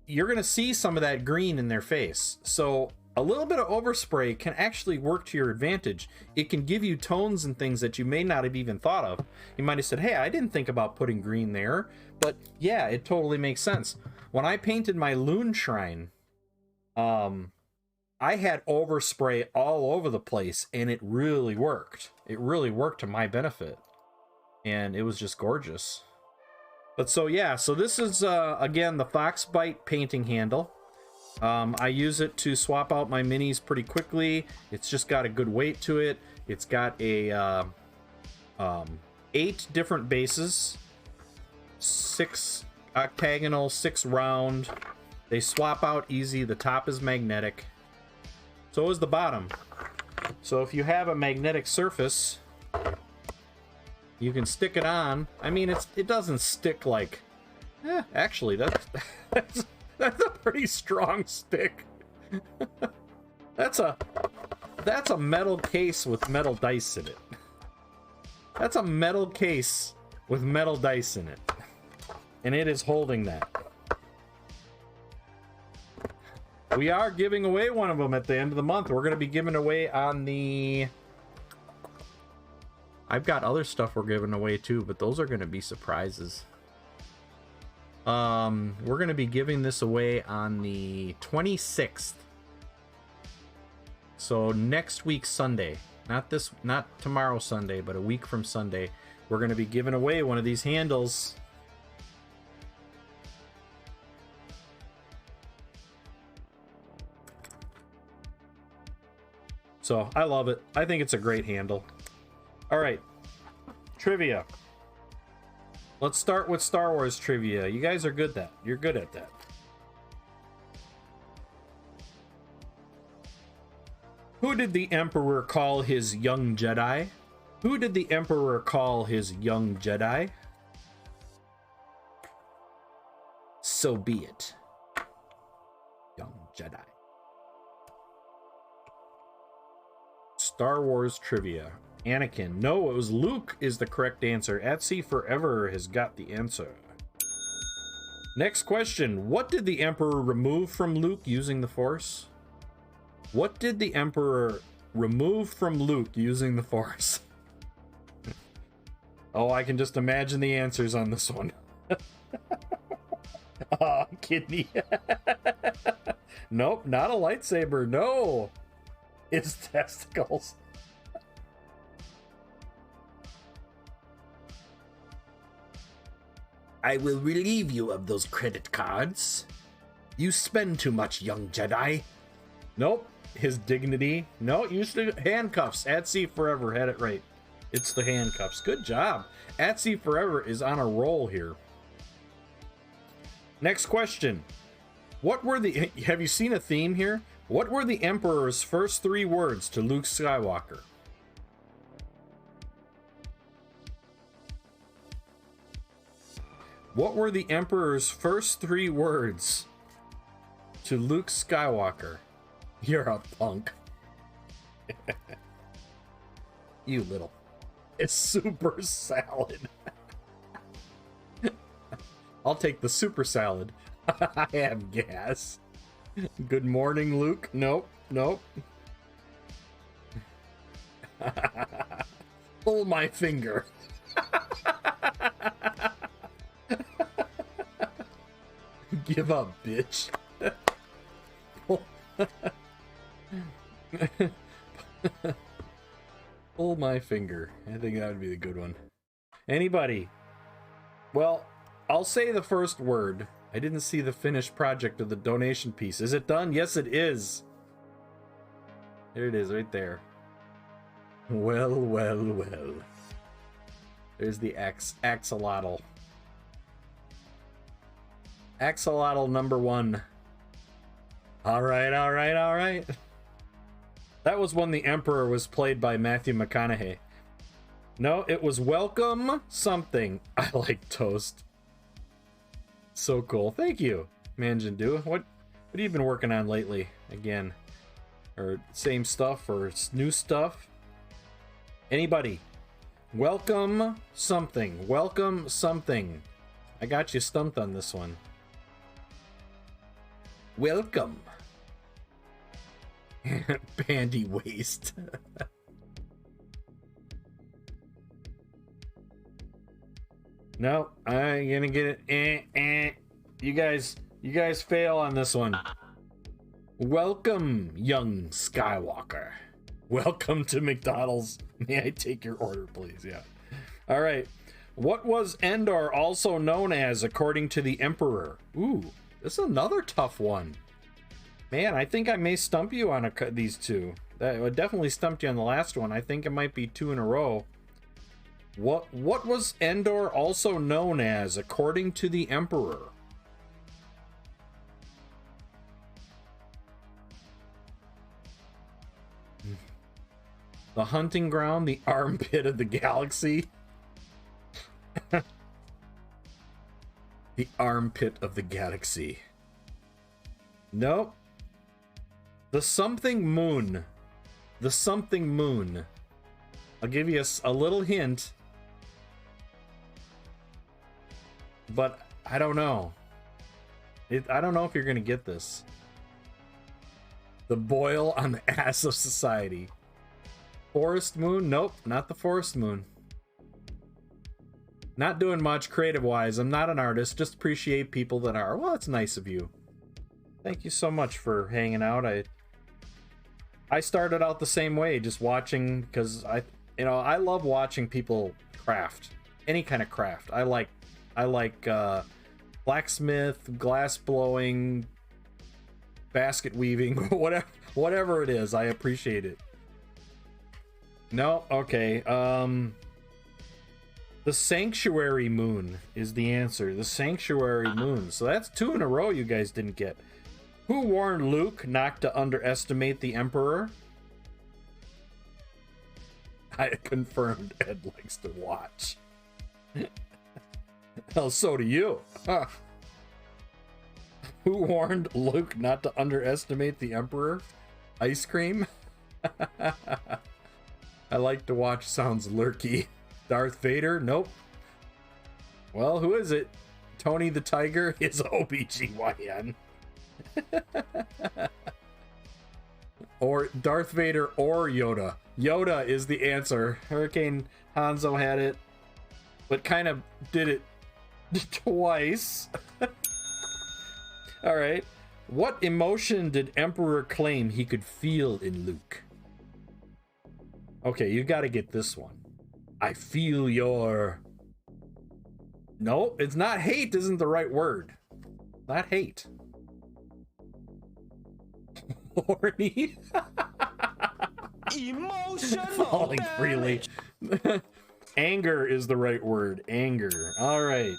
you're going to see some of that green in their face. So a little bit of overspray can actually work to your advantage. It can give you tones and things that you may not have even thought of. You might have said, hey, I didn't think about putting green there. But yeah, it totally makes sense. When I painted my Loon Shrine, I had overspray all over the place, and it really worked. It really worked to my benefit. And it was just gorgeous. But so yeah, so this is, again, the Foxbite painting handle. I use it to swap out my minis pretty quickly. It's just got a good weight to it. It's got a 8 different bases, 6 octagonal, 6 round. They swap out easy. The top is magnetic. So is the bottom. So if you have a magnetic surface, you can stick it on. I mean, it doesn't stick like... actually, that's a pretty strong stick. That's a metal case with metal dice in it. That's a metal case with metal dice in it. And it is holding that. We are giving away one of them at the end of the month. We're going to be giving away on the... I've got other stuff we're giving away too, but those are going to be surprises. We're going to be giving this away on the 26th. So next week Sunday. Not tomorrow Sunday, but a week from Sunday. We're going to be giving away one of these handles. So I love it. I think it's a great handle. All right, trivia. Let's start with Star Wars trivia. You guys are good at that. You're good at that. Who did the Emperor call his young Jedi? Who did the Emperor call his young Jedi? So be it. Young Jedi. Star Wars trivia. Anakin. No, it was Luke is the correct answer. Etsy Forever has got the answer. Next question. What did the Emperor remove from Luke using the Force? What did the Emperor remove from Luke using the Force? Oh, I can just imagine the answers on this one. Oh, kidney. Nope, not a lightsaber. No. It's testicles. I will relieve you of those credit cards. You spend too much, young Jedi. Nope. His dignity. No, use the handcuffs. At sea forever had it right. It's the handcuffs. Good job. At sea forever is on a roll here. Next question. What were the... Have you seen a theme here? What were the Emperor's first 3 words to Luke Skywalker? What were the Emperor's first 3 words to Luke Skywalker? You're a punk. You little... It's super salad. I'll take the super salad. I have gas. Good morning, Luke. Nope, nope. Pull my finger. Give up, bitch. Pull my finger. I think that would be the good one. Anybody? Well, I'll say the first word. I didn't see the finished project of the donation piece. Is it done? Yes, it is. There it is, right there. Well, well, well. There's the Axolotl. Axolotl number 1. All right, all right, all right. That was when the Emperor was played by Matthew McConaughey. No, it was Welcome Something. I like toast. So cool. Thank you, Manjindu. What have you been working on lately? Again, or same stuff or new stuff? Anybody? Welcome Something. Welcome Something. I got you stumped on this one. Welcome. Bandy waist. No, I ain't gonna get it. You guys fail on this one. Welcome, young Skywalker. Welcome to McDonald's. May I take your order, please? Yeah. All right. What was Endor also known as, according to the Emperor? Ooh, this is another tough one. Man, I think I may stump you on these two. That definitely stumped you on the last one. I think it might be 2 in a row. What was Endor also known as, according to the Emperor? The hunting ground, the armpit of the galaxy. The armpit of the galaxy. Nope. The something moon. The something moon. I'll give you a little hint. But I don't know. I don't know if you're going to get this. The boil on the ass of society. Forest moon? Nope, not the forest moon. Not doing much creative-wise. I'm not an artist. Just appreciate people that are. Well, that's nice of you. Thank you so much for hanging out. I started out the same way, just watching, because I love watching people craft. Any kind of craft. I like blacksmith, glass blowing, basket weaving, whatever it is. I appreciate it. No, okay. The Sanctuary Moon is the answer. The Sanctuary Moon. So that's 2 in a row you guys didn't get. Who warned Luke not to underestimate the Emperor? I confirmed Ed likes to watch. Well, so do you. Huh. Who warned Luke not to underestimate the Emperor? Ice cream? I like to watch sounds lurky. Darth Vader? Nope. Well, who is it? Tony the Tiger is OBGYN. Or Darth Vader or Yoda. Yoda is the answer. Hurricane Hanzo had it, but kind of did it twice. All right. What emotion did Emperor claim he could feel in Luke? Okay, you got to get this one. I feel your... No, it's not. Hate isn't the right word. Not hate. Horny. Emotional Falling freely. Anger is the right word. Anger. All right.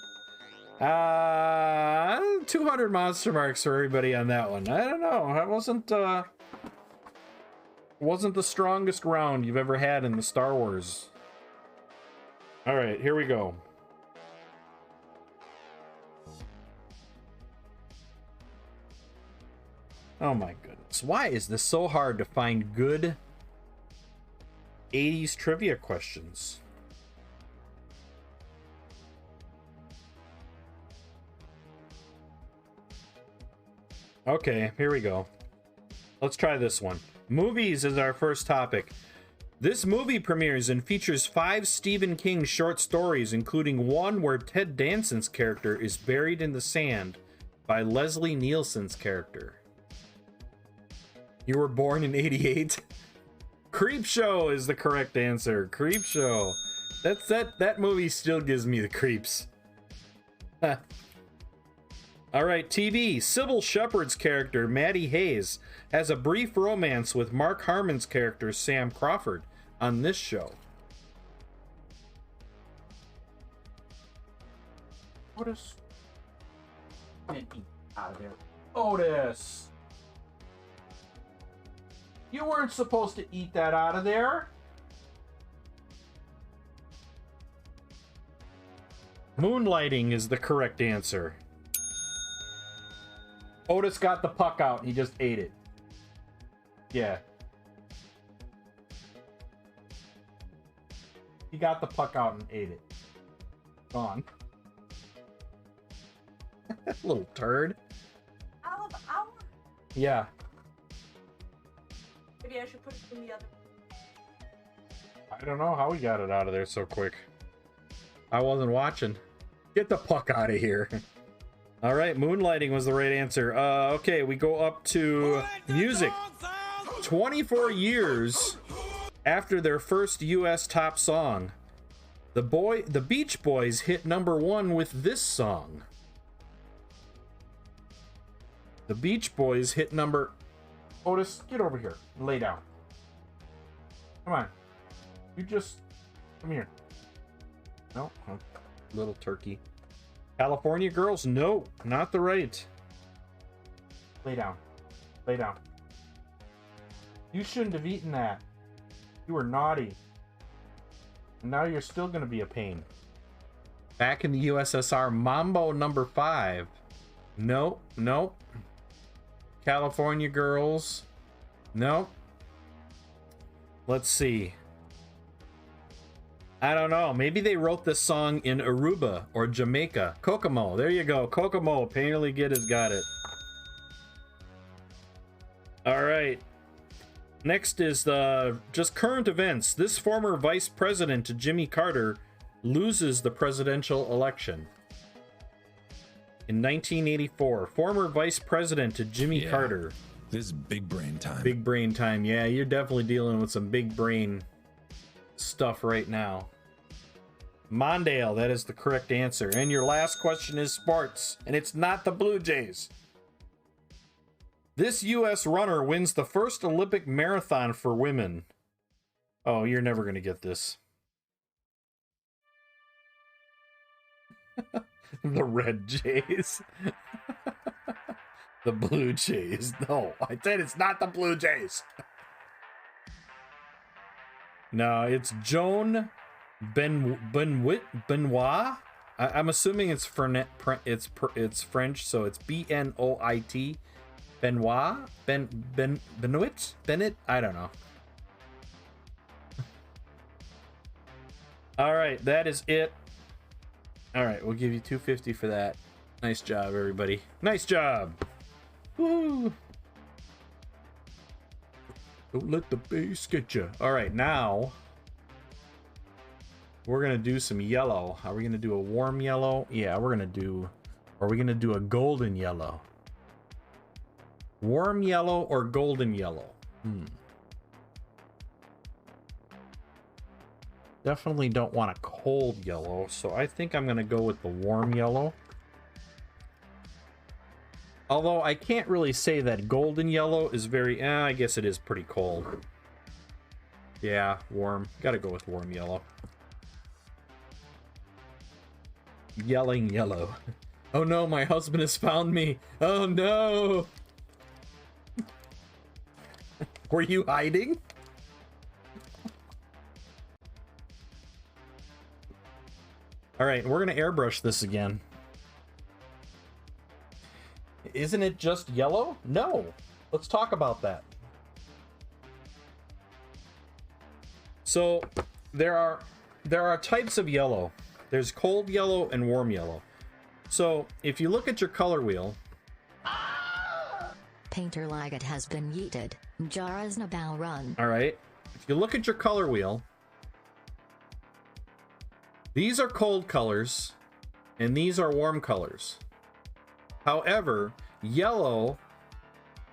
200 monster marks for everybody on that one. I don't know. That wasn't the strongest round you've ever had in the Star Wars. All right, here we go. Oh my goodness. Why is this so hard to find good 80s trivia questions? Okay, here we go. Let's try this one. Movies is our first topic. This movie premieres and features 5 Stephen King short stories, including one where Ted Danson's character is buried in the sand by Leslie Nielsen's character. You were born in 88? Creepshow is the correct answer. Creepshow. That movie still gives me the creeps. All right, TV. Sybil Shepherd's character, Maddie Hayes, has a brief romance with Mark Harmon's character, Sam Crawford, on this show. Otis. Get out of there. Otis. You weren't supposed to eat that out of there. Moonlighting is the correct answer. Otis got the puck out and he just ate it. Yeah. He got the puck out and ate it. Gone. Little turd. Olive hour? Yeah. Maybe I should put it in the other. I don't know how he got it out of there so quick. I wasn't watching. Get the puck out of here. All right, Moonlighting was the right answer. Okay, we go up to music. 24 years after their first U.S. top song, the Beach Boys hit #1 with this song. The Beach Boys hit number... Otis, get over here and lay down. Come on. You just... Come here. No? Oh, little turkey. California Girls? No, not the right. Lay down. Lay down. You shouldn't have eaten that. You were naughty. And now you're still going to be a pain. Back in the USSR, Mambo #5. Nope, nope. California Girls? Nope. Let's see. I don't know. Maybe they wrote this song in Aruba or Jamaica. Kokomo. There you go. Kokomo. Apparently Gid has got it. All right. Next is just current events. This former vice president, Jimmy Carter, loses the presidential election. In 1984, former vice president Jimmy Carter. This is big brain time. Big brain time. Yeah, you're definitely dealing with some big brain stuff right now. Mondale, that is the correct answer. And your last question is sports, and it's not the Blue Jays. This U.S. runner wins the first Olympic marathon for women. Oh, you're never going to get this. The Red Jays. The Blue Jays. No, I said it's not the Blue Jays. No, it's Joan Benoit. I'm assuming it's French, so it's Benoit. Benoit. I don't know. All right, that is it. All right, we'll give you $250 for that. Nice job, everybody. Nice job. Woo. Don't let the bass get you. All right, now we're gonna do some yellow. Are we gonna do a warm yellow? Yeah, we're gonna do. Or are we gonna do a golden yellow? Warm yellow or golden yellow? definitely don't want a cold yellow, so I think I'm going to go with the warm yellow. Although I can't really say that golden yellow is very... I guess it is pretty cold. Yeah, warm. Gotta go with warm yellow. Yelling yellow. Oh no, my husband has found me. Oh no! Were you hiding? Alright, we're gonna airbrush this again. Isn't it just yellow? No. Let's talk about that. So, there are types of yellow. There's cold yellow and warm yellow. So, if you look at your color wheel... Painter Liget has been yeeted. Jara's Nabal run. Alright. If you look at your color wheel, these are cold colors, and these are warm colors. However, yellow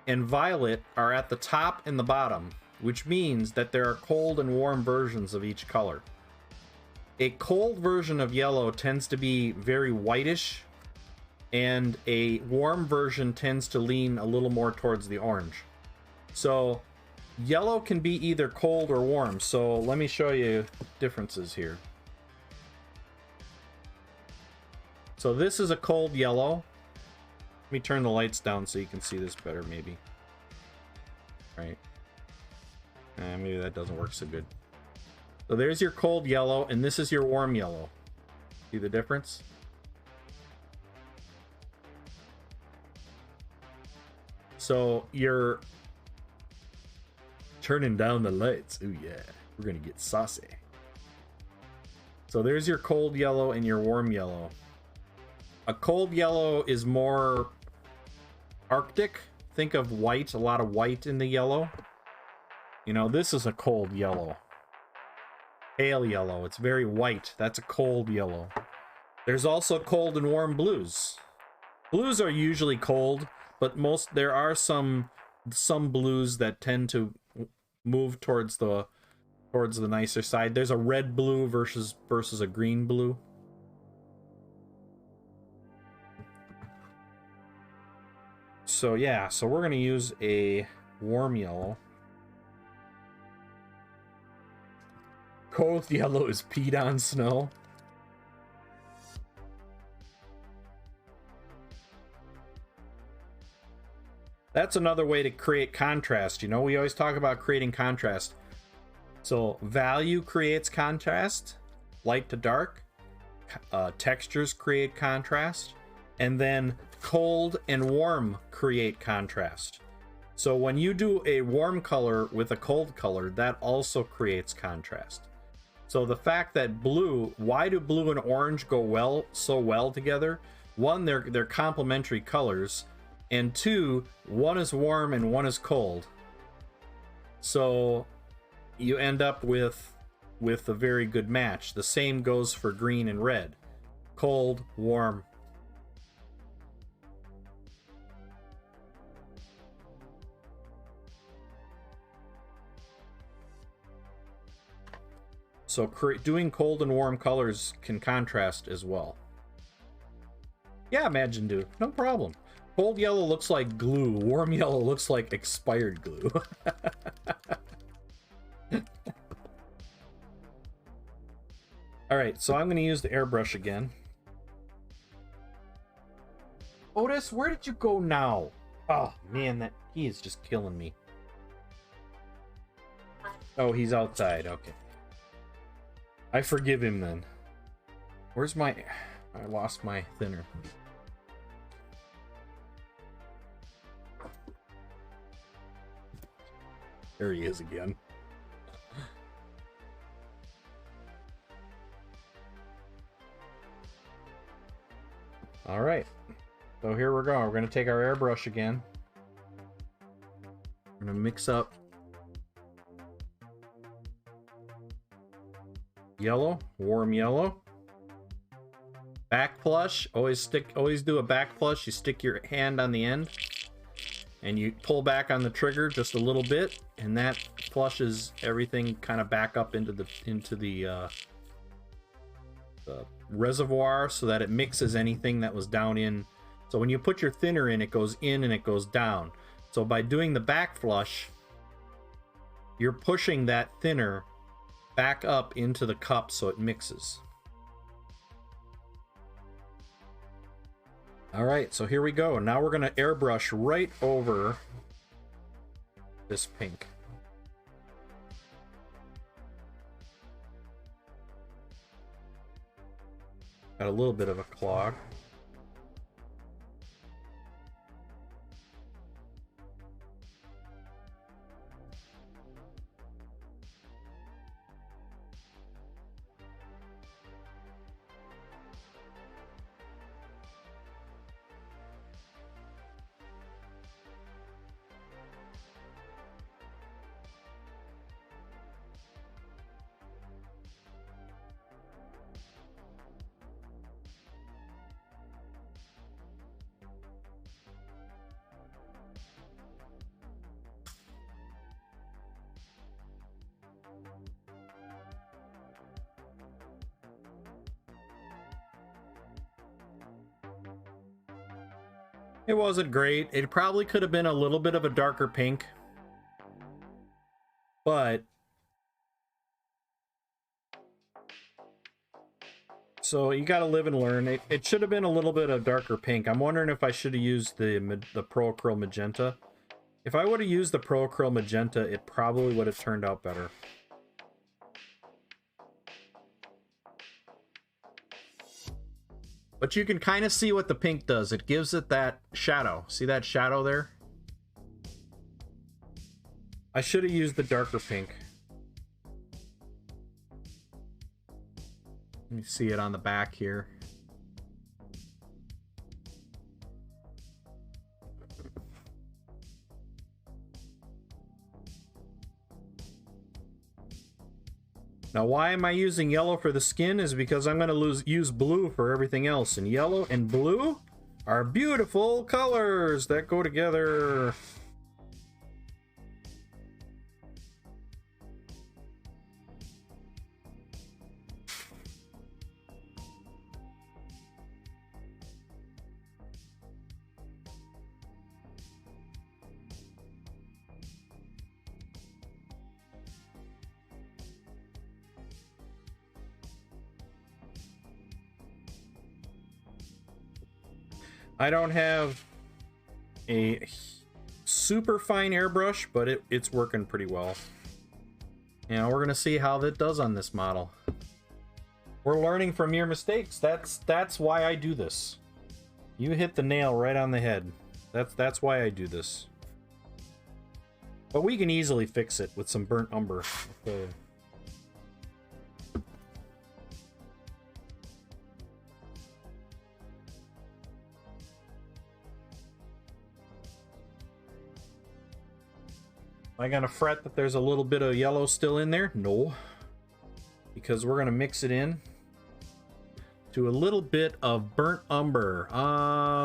and violet are at the top and the bottom, which means that there are cold and warm versions of each color. A cold version of yellow tends to be very whitish, and a warm version tends to lean a little more towards the orange. So, yellow can be either cold or warm. So, let me show you differences here. So, this is a cold yellow. Let me turn the lights down so you can see this better, maybe. Right. Maybe that doesn't work so good. So there's your cold yellow, and this is your warm yellow. See the difference? So you're turning down the lights. Ooh yeah, we're gonna get saucy. So there's your cold yellow and your warm yellow. A cold yellow is more Arctic. Think of white, a lot of white in the yellow. You know, this is a cold yellow. Pale yellow, it's very white. That's a cold yellow. There's also cold and warm blues. Blues are usually cold, but there are some blues that tend to move towards the nicer side. There's a red blue versus a green blue. So yeah, so we're gonna use a warm yellow. Cold yellow is peed on snow. That's another way to create contrast. You know, we always talk about creating contrast. So value creates contrast, light to dark. Textures create contrast, and then cold and warm create contrast. So when you do a warm color with a cold color, that also creates contrast. So the fact that blue, why do blue and orange go so well together? One, they're complementary colors, and two, one is warm and one is cold. So you end up with a very good match. The same goes for green and red. Cold, warm. So doing cold and warm colors can contrast as well. Yeah, Imagine Do. No problem. Cold yellow looks like glue. Warm yellow looks like expired glue. Alright, so I'm going to use the airbrush again. Otis, where did you go now? Oh, man, he is just killing me. Oh, he's outside. Okay. I forgive him then. Where's I lost my thinner. There he is again. All right. So here we're going. We're going to take our airbrush again. We're going to mix up yellow, warm yellow. Back flush. Always do a back flush. You stick your hand on the end and you pull back on the trigger just a little bit, and that flushes everything kind of back up into the reservoir so that it mixes anything that was down in. So when you put your thinner in, it goes in and it goes down. So by doing the back flush, you're pushing that thinner back up into the cup so it mixes. All right, so here we go. Now we're going to airbrush right over this pink. Got a little bit of a clog. It wasn't great. It probably could have been a little bit of a darker pink. But so you got to live and learn. It should have been a little bit of darker pink. I'm wondering if I should have used the Pro Acryl Magenta. If I would have used the Pro Acryl Magenta, it probably would have turned out better. But you can kind of see what the pink does. It gives it that shadow. See that shadow there? I should have used the darker pink. Let me see it on the back here. Now, why am I using yellow for the skin is because I'm going to use blue for everything else. And yellow and blue are beautiful colors that go together. I don't have a super fine airbrush, but it's working pretty well. And we're gonna see how that does on this model. We're learning from your mistakes. That's why I do this. You hit the nail right on the head. That's why I do this. But we can easily fix it with some burnt umber. Okay. Am I gonna fret that there's a little bit of yellow still in there? No. Because we're gonna mix it in to a little bit of burnt umber.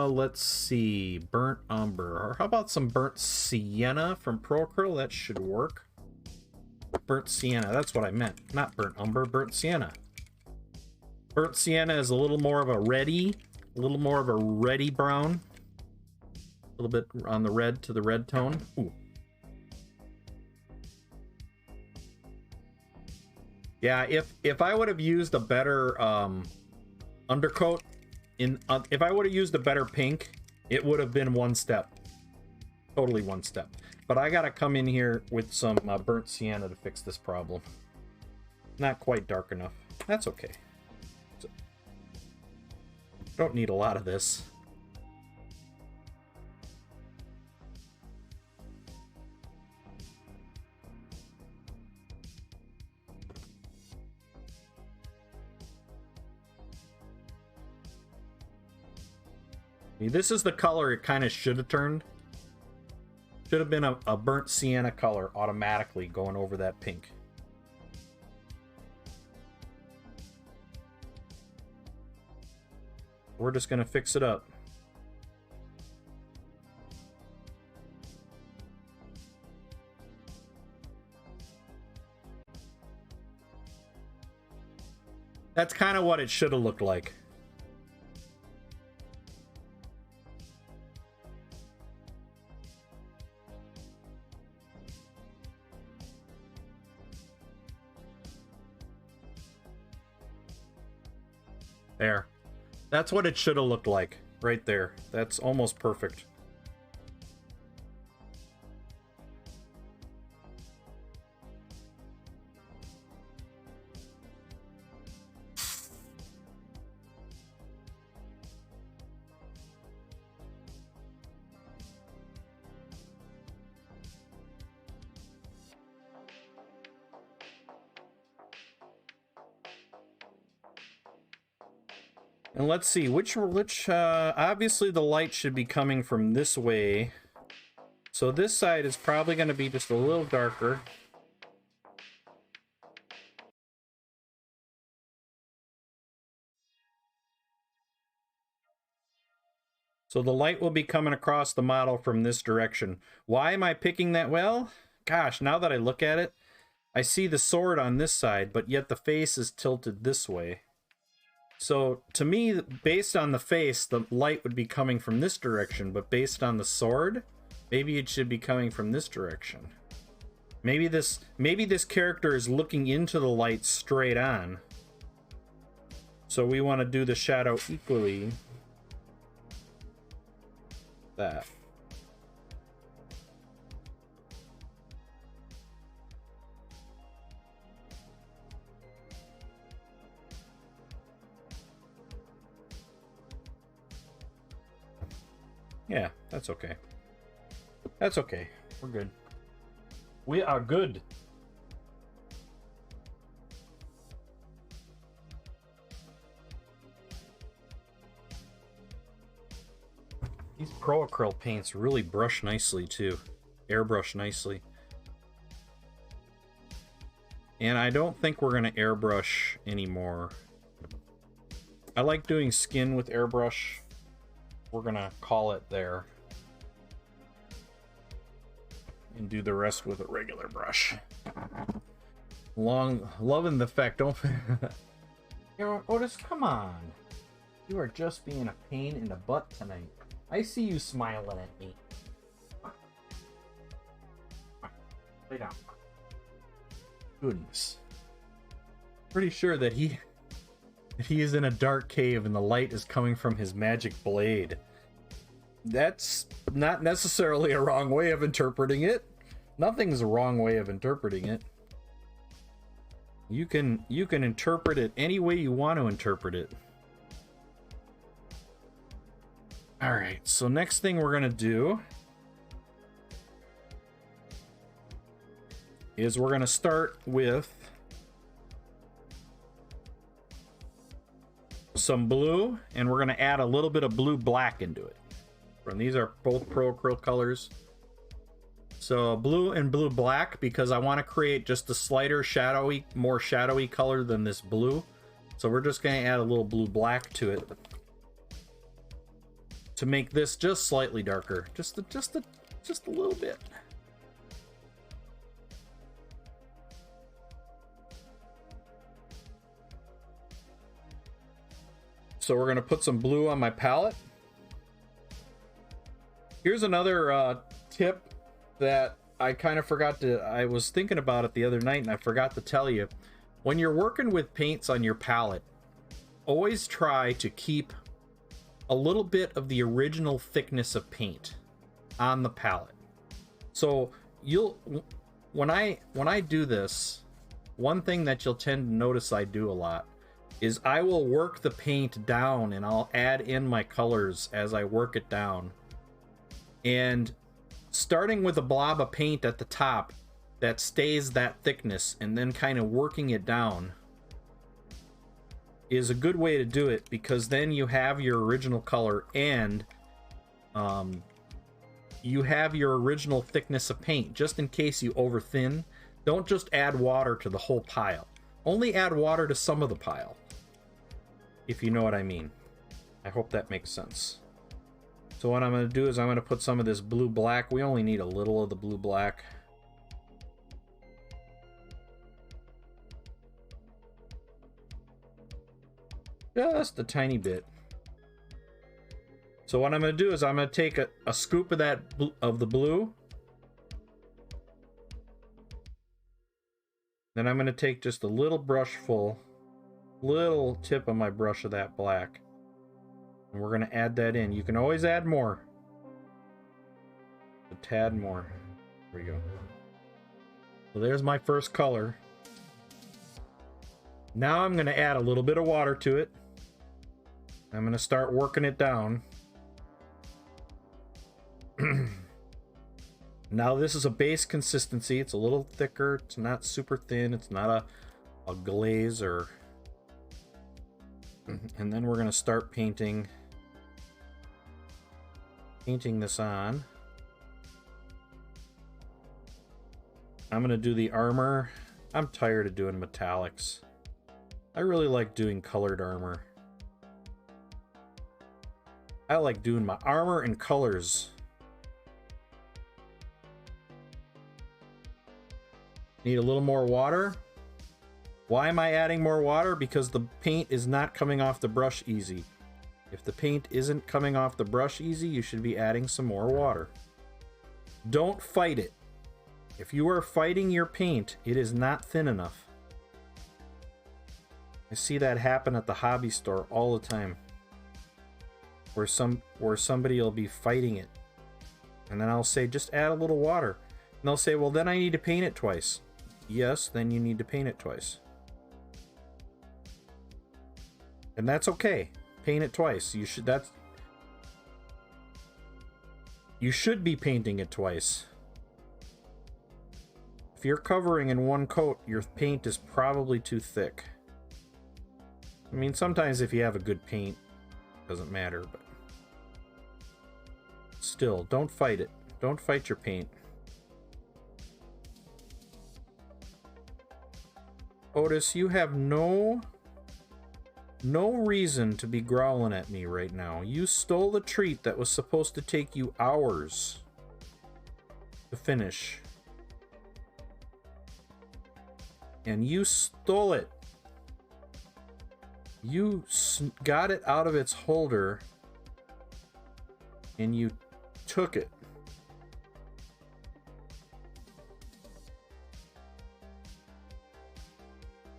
Let's see. Burnt umber. Or how about some burnt sienna from Pro Acryl? That should work. Burnt sienna. That's what I meant. Not burnt umber, burnt sienna. Burnt sienna is a little more of a reddy brown. A little bit on the red to the red tone. Ooh. Yeah, if I would have used a better undercoat, if I would have used a better pink, it would have been one step. Totally one step. But I gotta come in here with some burnt sienna to fix this problem. Not quite dark enough. That's okay. So, don't need a lot of this. This is the color it kind of should have turned. Should have been a burnt sienna color automatically going over that pink. We're just going to fix it up. That's kind of what it should have looked like. There. That's what it should have looked like. Right there. That's almost perfect. And let's see, which obviously the light should be coming from this way. So this side is probably going to be just a little darker. So the light will be coming across the model from this direction. Why am I picking that? Well, gosh, now that I look at it, I see the sword on this side, but yet the face is tilted this way. So, to me, based on the face, the light would be coming from this direction, but based on the sword, maybe it should be coming from this direction. Maybe this character is looking into the light straight on. So we want to do the shadow equally. That. Yeah, that's okay. That's okay. We're good. We are good. These Pro Acryl paints really brush nicely too. Airbrush nicely. And I don't think we're going to airbrush anymore. I like doing skin with airbrush. We're gonna call it there and do the rest with a regular brush. Loving the fact, don't Otis, come on. You are just being a pain in the butt tonight. I see you smiling at me. Lay down. Goodness. Pretty sure that he is in a dark cave and the light is coming from his magic blade. That's not necessarily a wrong way of interpreting it. Nothing's a wrong way of interpreting it. You can interpret it any way you want to interpret it. All right, so next thing we're gonna do is we're gonna start with some blue, and we're going to add a little bit of blue black into it. And these are both Pro Acryl colors. So blue and blue black, because I want to create just a slighter shadowy, more shadowy color than this blue. So we're just going to add a little blue black to it to make this just slightly darker, just a little bit. So we're going to put some blue on my palette. Here's another tip that I kind of forgot to, I was thinking about it the other night and I forgot to tell you. When you're working with paints on your palette, always try to keep a little bit of the original thickness of paint on the palette. So when I do this, one thing that you'll tend to notice I do a lot is I will work the paint down and I'll add in my colors as I work it down. And starting with a blob of paint at the top that stays that thickness and then kind of working it down is a good way to do it, because then you have your original color and you have your original thickness of paint. Just in case you over thin, don't just add water to the whole pile. Only add water to some of the pile, if you know what I mean. I hope that makes sense. So what I'm going to do is I'm going to put some of this blue black. We only need a little of the blue black. Just a tiny bit. So what I'm going to do is I'm going to take a scoop of the blue. Then I'm going to take just a little brush full, little tip of my brush of that black. And we're going to add that in. You can always add more. A tad more. There we go. So there's my first color. Now I'm going to add a little bit of water to it. I'm going to start working it down. Now this is a base consistency. It's a little thicker. It's not super thin. It's not a glaze or... And then we're going to start painting this on. I'm going to do the armor. I'm tired of doing metallics. I really like doing colored armor. I like doing my armor in colors. Need a little more water. Why am I adding more water? Because the paint is not coming off the brush easy. If the paint isn't coming off the brush easy, you should be adding some more water. Don't fight it. If you are fighting your paint, it is not thin enough. I see that happen at the hobby store all the time. Where somebody will be fighting it. And then I'll say, just add a little water. And they'll say, well, then I need to paint it twice. Yes, then you need to paint it twice. And that's okay. Paint it twice. You should be painting it twice. If you're covering in one coat, your paint is probably too thick. I mean, sometimes if you have a good paint, it doesn't matter, but still, don't fight it. Don't fight your paint. Otis, you have no reason to be growling at me right now. You stole the treat that was supposed to take you hours to finish. And you stole it. You got it out of its holder and you took it.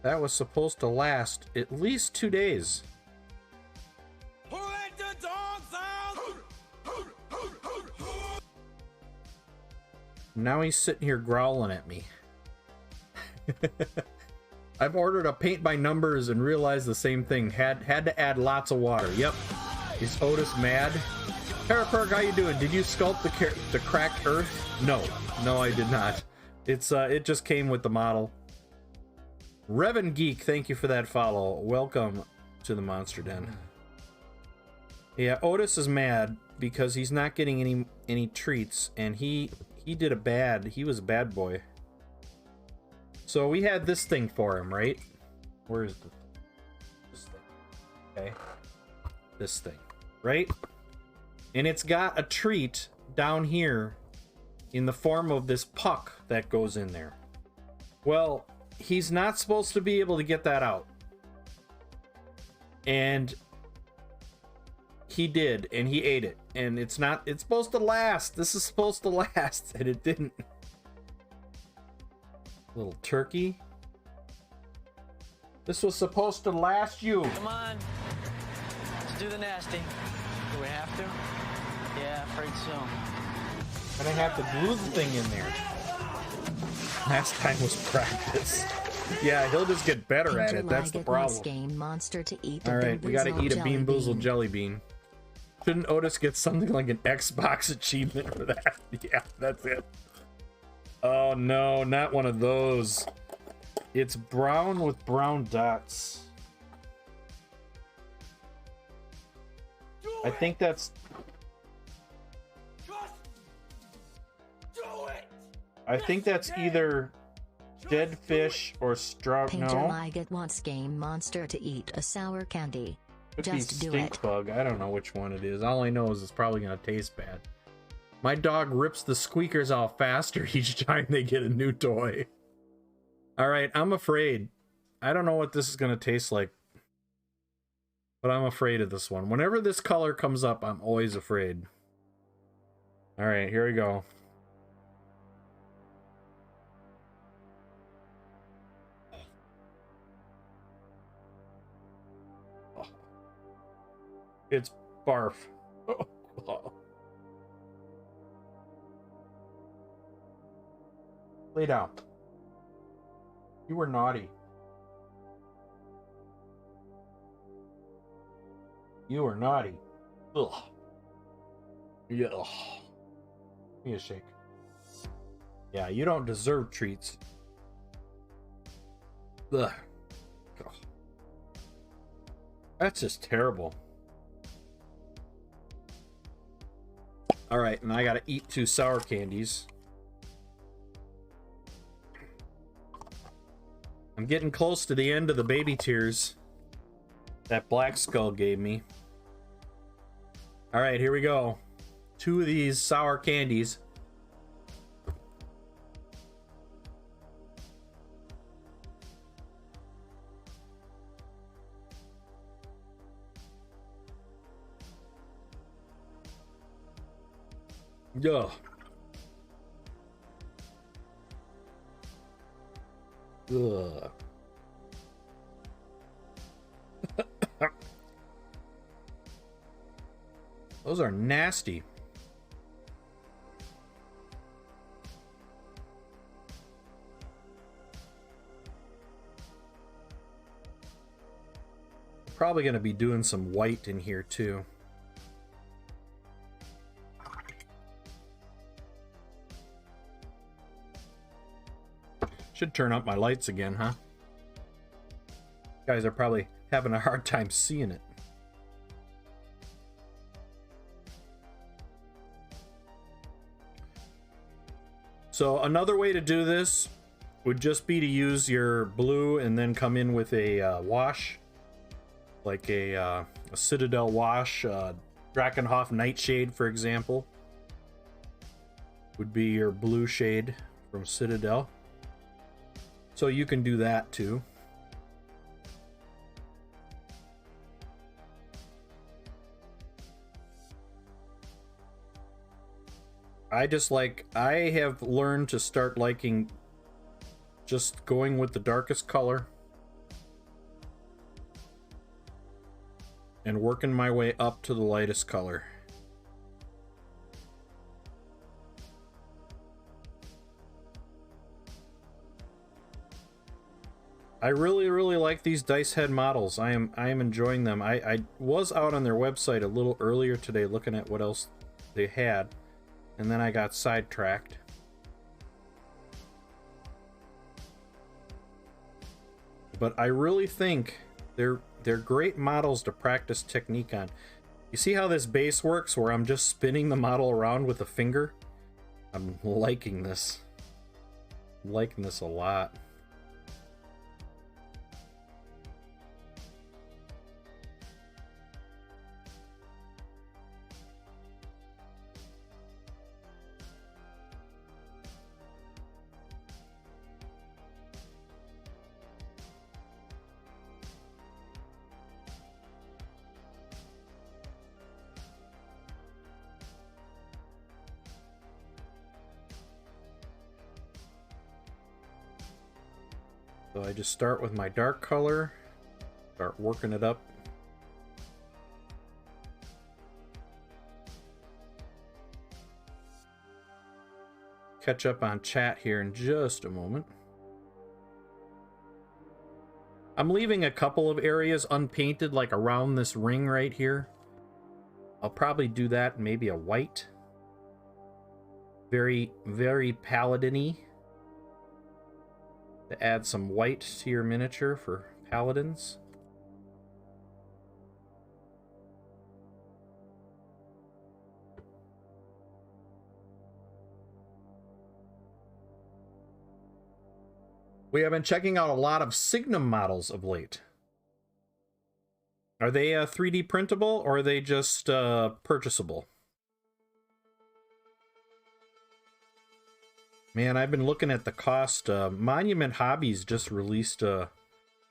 That was supposed to last at least 2 days. Who let the dogs out? Now he's sitting here growling at me. I've ordered a paint by numbers and realized the same thing. Had to add lots of water. Yep. Is Otis mad? Paraperg, how you doing? Did you sculpt the cracked earth? No, I did not. It just came with the model. Revan Geek, thank you for that follow. Welcome to the Monster Den. Yeah, Otis is mad because he's not getting any treats, and he was a bad boy. So we had this thing for him, right? Where is this thing? Okay. This thing, right? And it's got a treat down here in the form of this puck that goes in there. Well, he's not supposed to be able to get that out. And he did, and he ate it. And it's supposed to last. This is supposed to last, and it didn't. Little turkey. This was supposed to last you. Come on. Let's do the nasty. Do we have to? Yeah, afraid so. And I have to glue the thing in there. Last time was practice. Yeah, he'll just get better at it. That's the problem. Game monster to eat. All right, we gotta eat a Bean Boozled jelly bean. Shouldn't Otis get something like an Xbox achievement for that? Yeah, that's it. Oh no, not one of those. It's brown with brown dots. I think that's... I think that's either dead fish or straw. Painter No, Liget wants Game Monster to eat a sour candy. could Just be do stink it. bug. I don't know which one it is. All I know is it's probably gonna taste bad. My dog rips the squeakers off faster each time they get a new toy. All right, I'm afraid. I don't know what this is gonna taste like. But I'm afraid of this one. Whenever this color comes up, I'm always afraid. All right, here we go. Oh. It's barf. Oh. Lay down. You were naughty. You were naughty. Ugh. Yeah. Give me a shake. Yeah, you don't deserve treats. Ugh. Ugh. That's just terrible. Alright, and I gotta eat 2 sour candies. I'm getting close to the end of the baby tears that Black Skull gave me. Alright, here we go. 2 of these sour candies. Ugh. Ugh. Those are nasty. Probably going to be doing some white in here too. Should turn up my lights again, huh? You guys are probably having a hard time seeing it. So another way to do this would just be to use your blue and then come in with a wash, like a Citadel wash. Drakenhof Nightshade, for example, would be your blue shade from Citadel. So you can do that too. I have learned to start liking just going with the darkest color and working my way up to the lightest color. I really like these dice head models. I am enjoying them. I was out on their website a little earlier today looking at what else they had, and then I got sidetracked. But I really think they're great models to practice technique on. You see how this base works, where I'm just spinning the model around with a finger? I'm liking this. I'm liking this a lot. So I just start with my dark color, start working it up. Catch up on chat here in just a moment. I'm leaving a couple of areas unpainted, like around this ring right here. I'll probably do that in maybe a white. Very Paladin-y. To add some white to your miniature for Paladins. We have been checking out a lot of Signum models of late. Are they 3D printable, or are they just purchasable? Man, I've been looking at the cost. Monument Hobbies just released a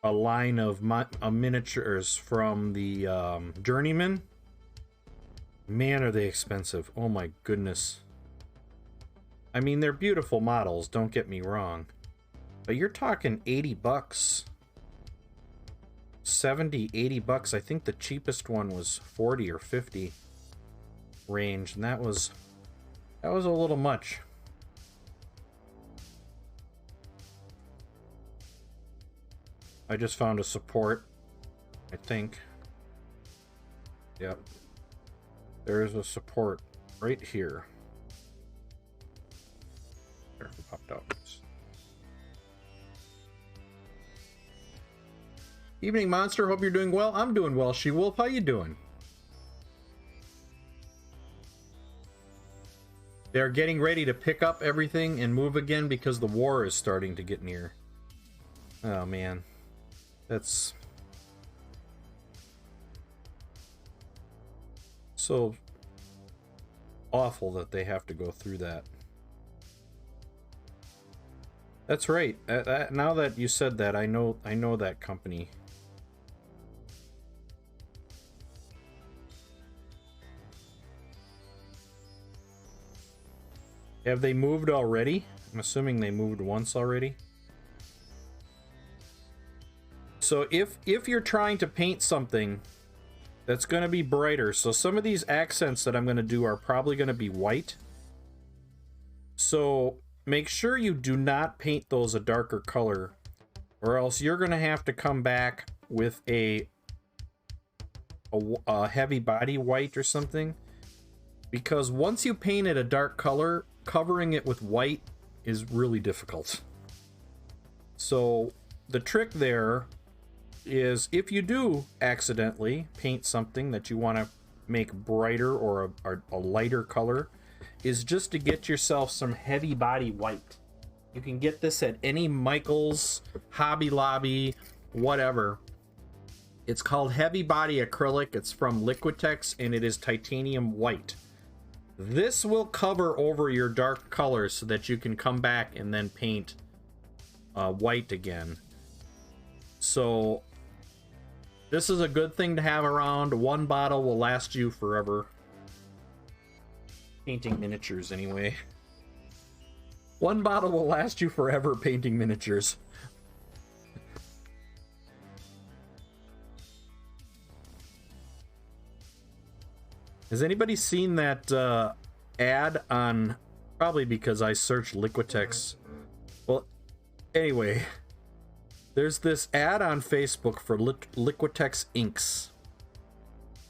a line of miniatures from the Journeyman. Man, are they expensive. Oh my goodness. I mean, they're beautiful models, don't get me wrong. But you're talking 80 bucks. 70, 80 bucks. I think the cheapest one was 40 or 50 range, and that was a little much. I just found a support, I think. Yep. There is a support right here. There, it popped out. Evening, Monster. Hope you're doing well. I'm doing well. She-Wolf, how you doing? They're getting ready to pick up everything and move again because the war is starting to get near. Oh, man. That's so awful that they have to go through that. That's right. Now that you said that, I know that company. Have they moved already? I'm assuming they moved once already. So if you're trying to paint something that's going to be brighter, so some of these accents that I'm going to do are probably going to be white. So make sure you do not paint those a darker color, or else you're going to have to come back with a heavy body white or something. Because once you paint it a dark color, covering it with white is really difficult. So the trick there is, if you do accidentally paint something that you want to make brighter or a lighter color, is just to get yourself some heavy body white. You can get this at any Michael's, Hobby Lobby, whatever. It's called heavy body acrylic. It's from Liquitex and it is titanium white. This will cover over your dark colors so that you can come back and then paint white again. So this is a good thing to have around. One bottle will last you forever. Painting miniatures, anyway. One bottle will last you forever painting miniatures. Has anybody seen that ad on... Probably because I searched Liquitex. Well, anyway... There's this ad on Facebook for Liquitex inks.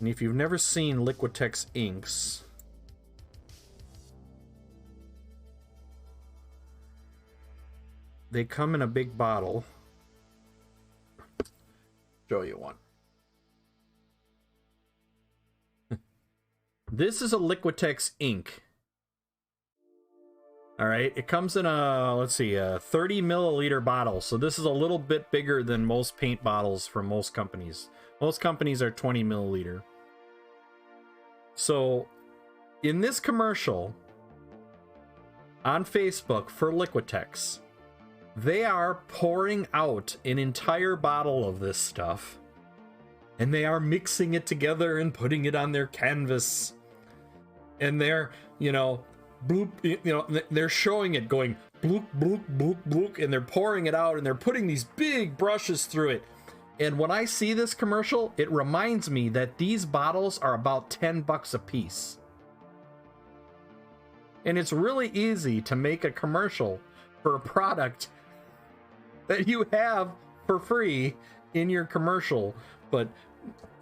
And if you've never seen Liquitex inks... They come in a big bottle. Show you one. This is a Liquitex ink. Alright, it comes in a, let's see, a 30 milliliter bottle. So this is a little bit bigger than most paint bottles from most companies. Most companies are 20 milliliter. So, in this commercial, on Facebook for Liquitex, they are pouring out an entire bottle of this stuff. And they are mixing it together and putting it on their canvas. And they're, you know, bloop, you know, they're showing it going bloop, bloop, bloop, bloop, and they're pouring it out and they're putting these big brushes through it. And when I see this commercial, it reminds me that these bottles are about 10 bucks a piece. And it's really easy to make a commercial for a product that you have for free in your commercial. But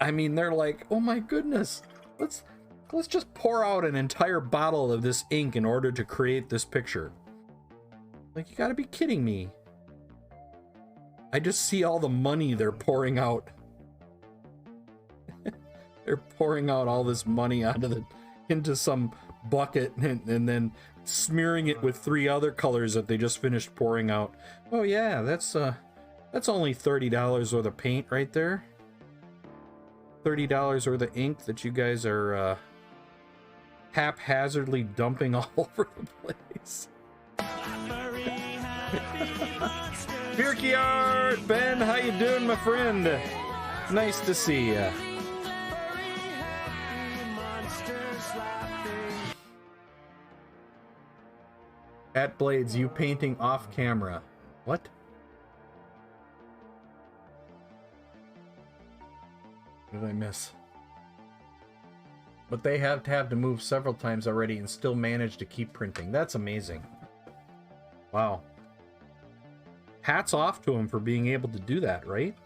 I mean, they're like, oh my goodness, let's just pour out an entire bottle of this ink in order to create this picture. Like, you gotta be kidding me. I just see all the money they're pouring out. They're pouring out all this money into some bucket and then smearing it with 3 other colors that they just finished pouring out. Oh yeah, that's only $30 worth of paint right there. $30 worth of ink that you guys are haphazardly dumping all over the place. Birkyard! Ben, how you doing, my friend? Nice to see ya. At Blades, you painting off camera. What? What did I miss? But they have to move several times already and still manage to keep printing. That's amazing. Wow. Hats off to them for being able to do that, right?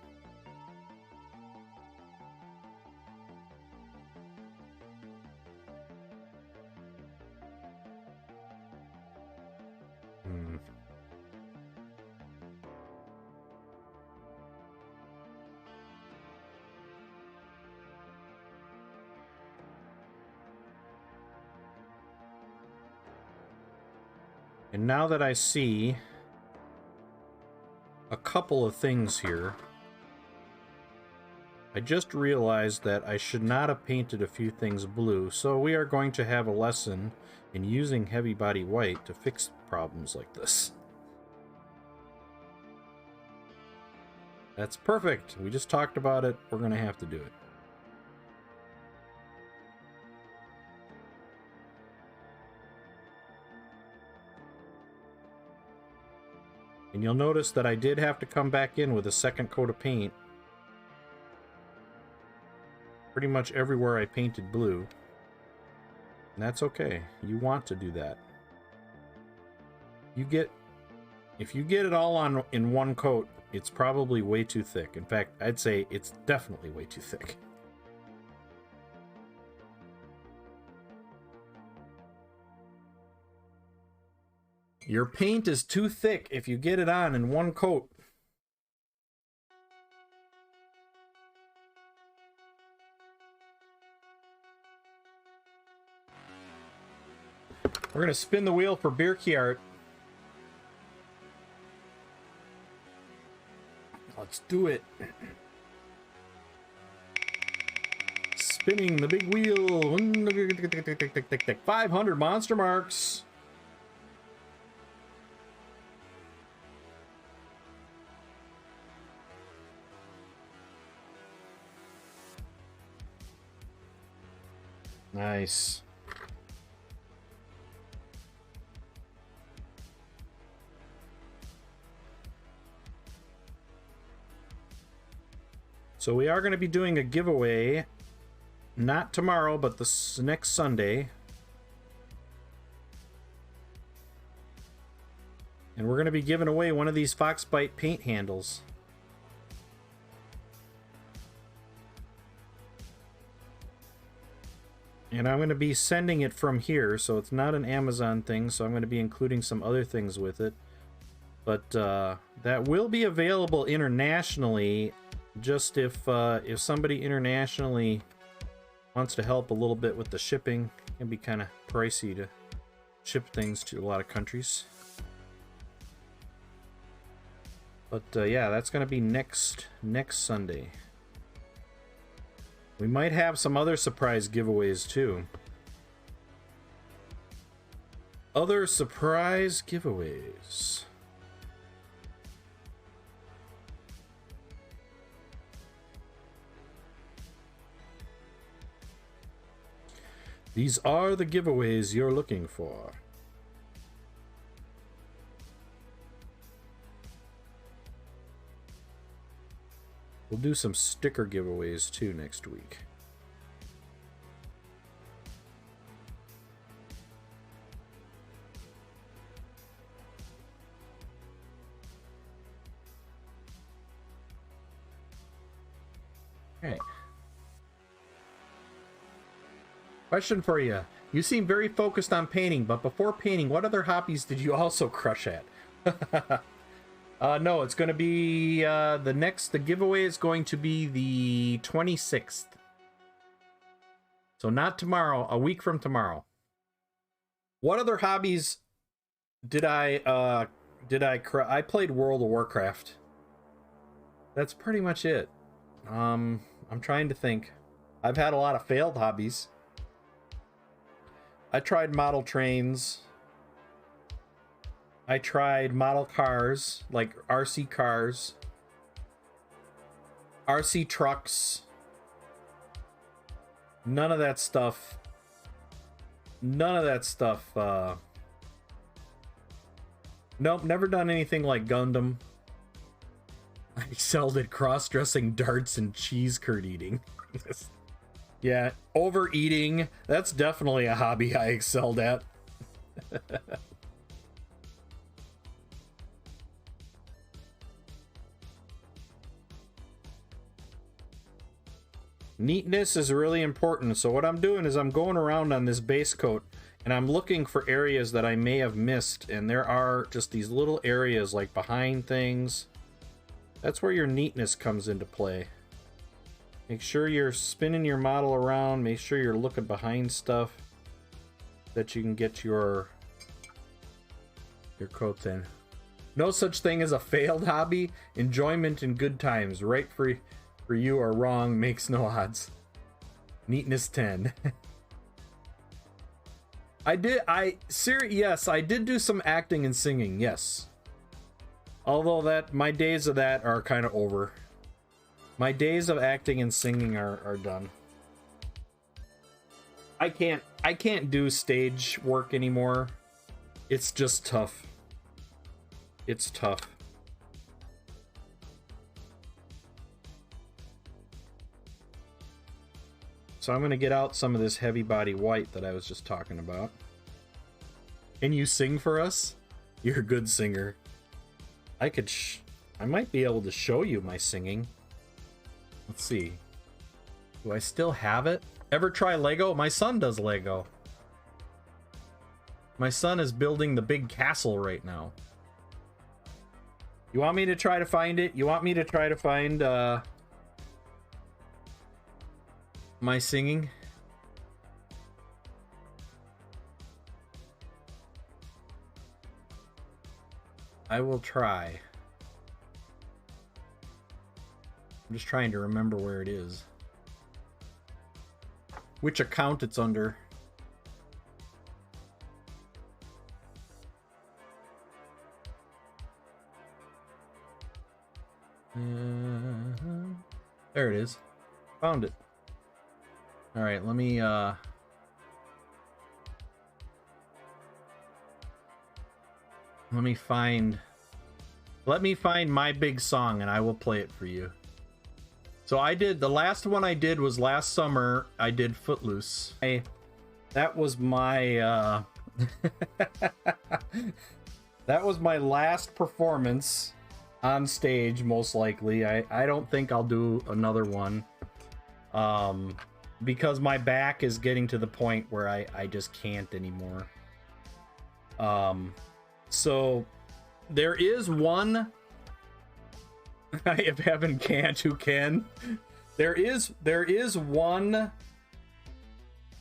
And now that I see a couple of things here, I just realized that I should not have painted a few things blue, so we are going to have a lesson in using heavy body white to fix problems like this. That's perfect. We just talked about it. We're going to have to do it. And you'll notice that I did have to come back in with a second coat of paint. Pretty much everywhere I painted blue. And that's okay. You want to do that. If you get it all on in one coat, it's probably way too thick. In fact, I'd say it's definitely way too thick. Your paint is too thick if you get it on in one coat. We're going to spin the wheel for Birkyard. Let's do it. Spinning the big wheel. 500 monster marks. Nice. So we are going to be doing a giveaway, not tomorrow, but the next Sunday. And we're going to be giving away one of these Foxbite paint handles. And I'm going to be sending it from here, so it's not an Amazon thing, so I'm going to be including some other things with it. But that will be available internationally, just if somebody internationally wants to help a little bit with the shipping. It can be kind of pricey to ship things to a lot of countries. But yeah, that's going to be next Sunday. We might have some other surprise giveaways too. Other surprise giveaways. These are the giveaways you're looking for. We'll do some sticker giveaways too next week. Okay. Question for you. You seem very focused on painting, but before painting, what other hobbies did you also crush at? No, it's going to be the giveaway is going to be the 26th. So not tomorrow, a week from tomorrow. What other hobbies did I played World of Warcraft. That's pretty much it. I'm trying to think. I've had a lot of failed hobbies. I tried model trains. I tried model cars, like RC cars, RC trucks. None of that stuff. Nope, never done anything like Gundam. I excelled at cross-dressing darts and cheese curd eating. Yeah, overeating. That's definitely a hobby I excelled at. Neatness is really important. So what I'm doing is I'm going around on this base coat and I'm looking for areas that I may have missed. And there are just these little areas like behind things. That's where your neatness comes into play. Make sure you're spinning your model around. Make sure you're looking behind stuff that you can get your coats in. No such thing as a failed hobby. Enjoyment and good times. Right for you or wrong makes no odds. Neatness 10. Yes, I did do some acting and singing, yes. Although my days of that are kind of over. My days of acting and singing are done. I can't do stage work anymore. It's just tough. It's tough. So I'm going to get out some of this heavy body white that I was just talking about. Can you sing for us? You're a good singer. I might be able to show you my singing. Let's see. Do I still have it? Ever try Lego? My son does Lego. My son is building the big castle right now. You want me to try to find it? You want me to try to find my singing? I will try. I'm just trying to remember where it is. Which account it's under. There it is. Found it. All right, let me find my big song and I will play it for you. So the last one I did was last summer. I did Footloose. That was my that was my last performance on stage, most likely. I don't think I'll do another one. Because my back is getting to the point where I just can't anymore. So there is one. If heaven can't, who can? There is one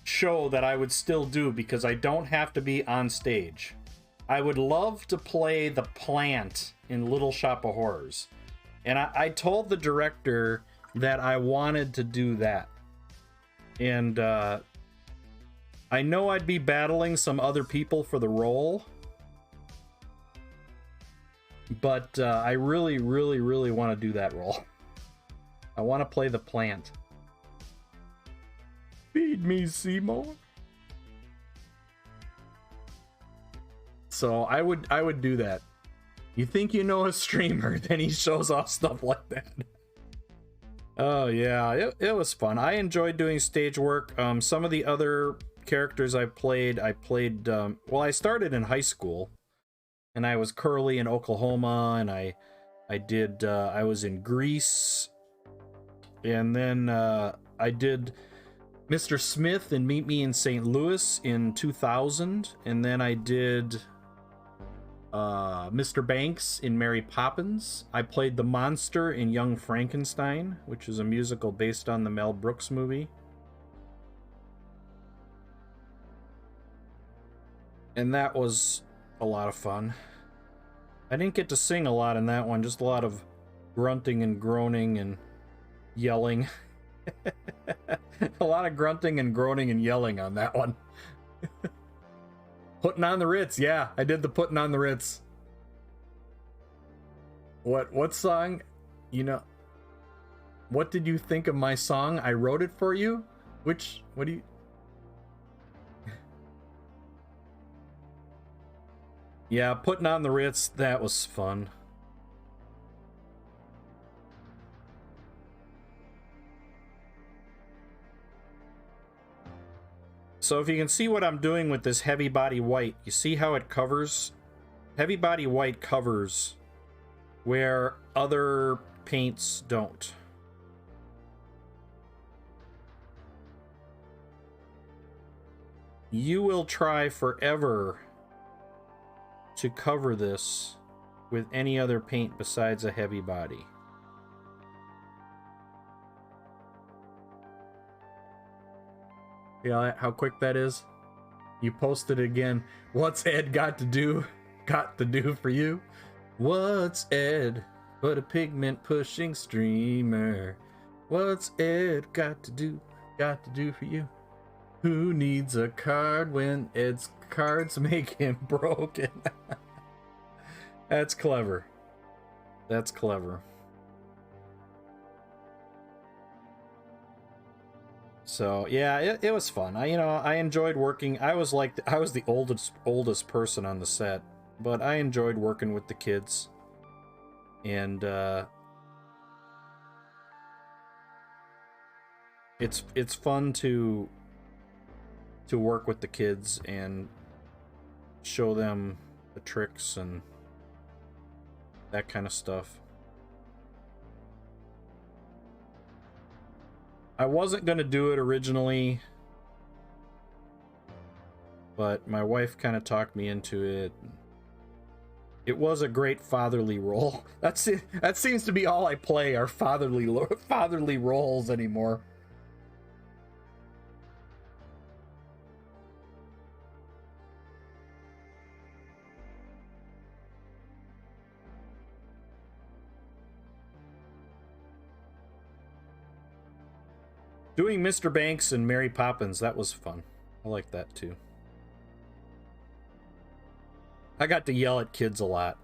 show that I would still do because I don't have to be on stage. I would love to play the plant in Little Shop of Horrors. And I told the director that I wanted to do that. And I know I'd be battling some other people for the role. But I really, really, really want to do that role. I want to play the plant. Feed me, Seymour. So I would do that. You think you know a streamer, then he shows off stuff like that. Oh yeah, it was fun. I enjoyed doing stage work. Some of the other characters I played, well, I started in high school. And I was Curly in Oklahoma, and I was in Greece. And then I did Mr. Smith in Meet Me in St. Louis in 2000. And then I did Mr. Banks in Mary Poppins. I played the monster in Young Frankenstein, which is a musical based on the Mel Brooks movie. And that was a lot of fun. I didn't get to sing a lot in that one, just a lot of grunting and groaning and yelling. A lot of grunting and groaning and yelling on that one. Putting on the Ritz, yeah, I did the putting on the Ritz. What song? You know, what did you think of my song? I wrote it for you? What do you... Yeah, putting on the Ritz, that was fun. So if you can see what I'm doing with this heavy body white, you see how it covers? Heavy body white covers where other paints don't. You will try forever to cover this with any other paint besides a heavy body. Yeah, how quick that is. You posted it again. What's Ed got to do for you? What's Ed but a pigment pushing streamer? What's Ed got to do for you? Who needs a card when Ed's cards make him broken? That's clever. That's clever. So yeah, it was fun. I enjoyed working. I was the oldest person on the set, but I enjoyed working with the kids, and it's fun to work with the kids and show them the tricks and that kind of stuff. I wasn't going to do it originally, but my wife kind of talked me into it. It was a great fatherly role. That's it. That seems to be all I play are fatherly roles anymore. Doing Mr. Banks and Mary Poppins, that was fun. I like that too. I got to yell at kids a lot.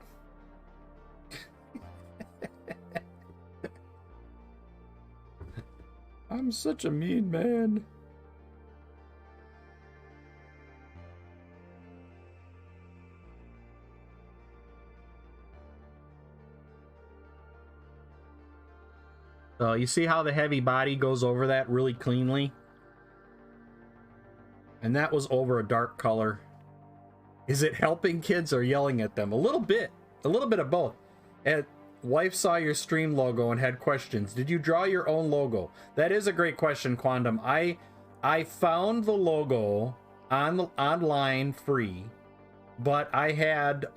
I'm such a mean man. So you see how the heavy body goes over that really cleanly? And that was over a dark color. Is it helping kids or yelling at them? A little bit of both. And wife saw your stream logo and had questions. Did you draw your own logo? That is a great question, Quandam. I found the logo online free, but I had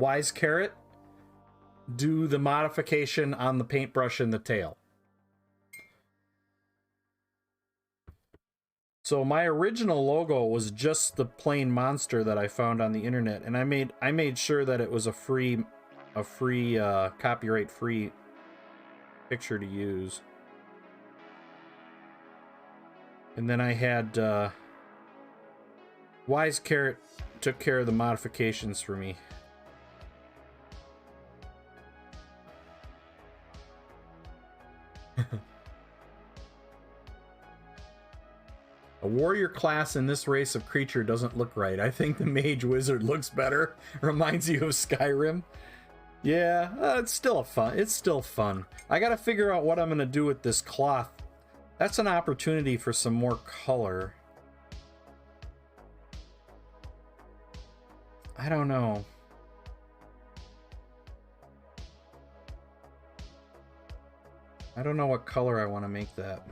Wise Carrot do the modification on the paintbrush and the tail. So my original logo was just the plain monster that I found on the internet, and I made sure that it was a free copyright free picture to use. And then I had Wise Carrot took care of the modifications for me. A warrior class in this race of creature doesn't look right. I think the mage wizard looks better. Reminds you of Skyrim. Yeah, it's still fun. I gotta figure out what I'm gonna do with this cloth. That's an opportunity for some more color. I don't know. I don't know what color I want to make that.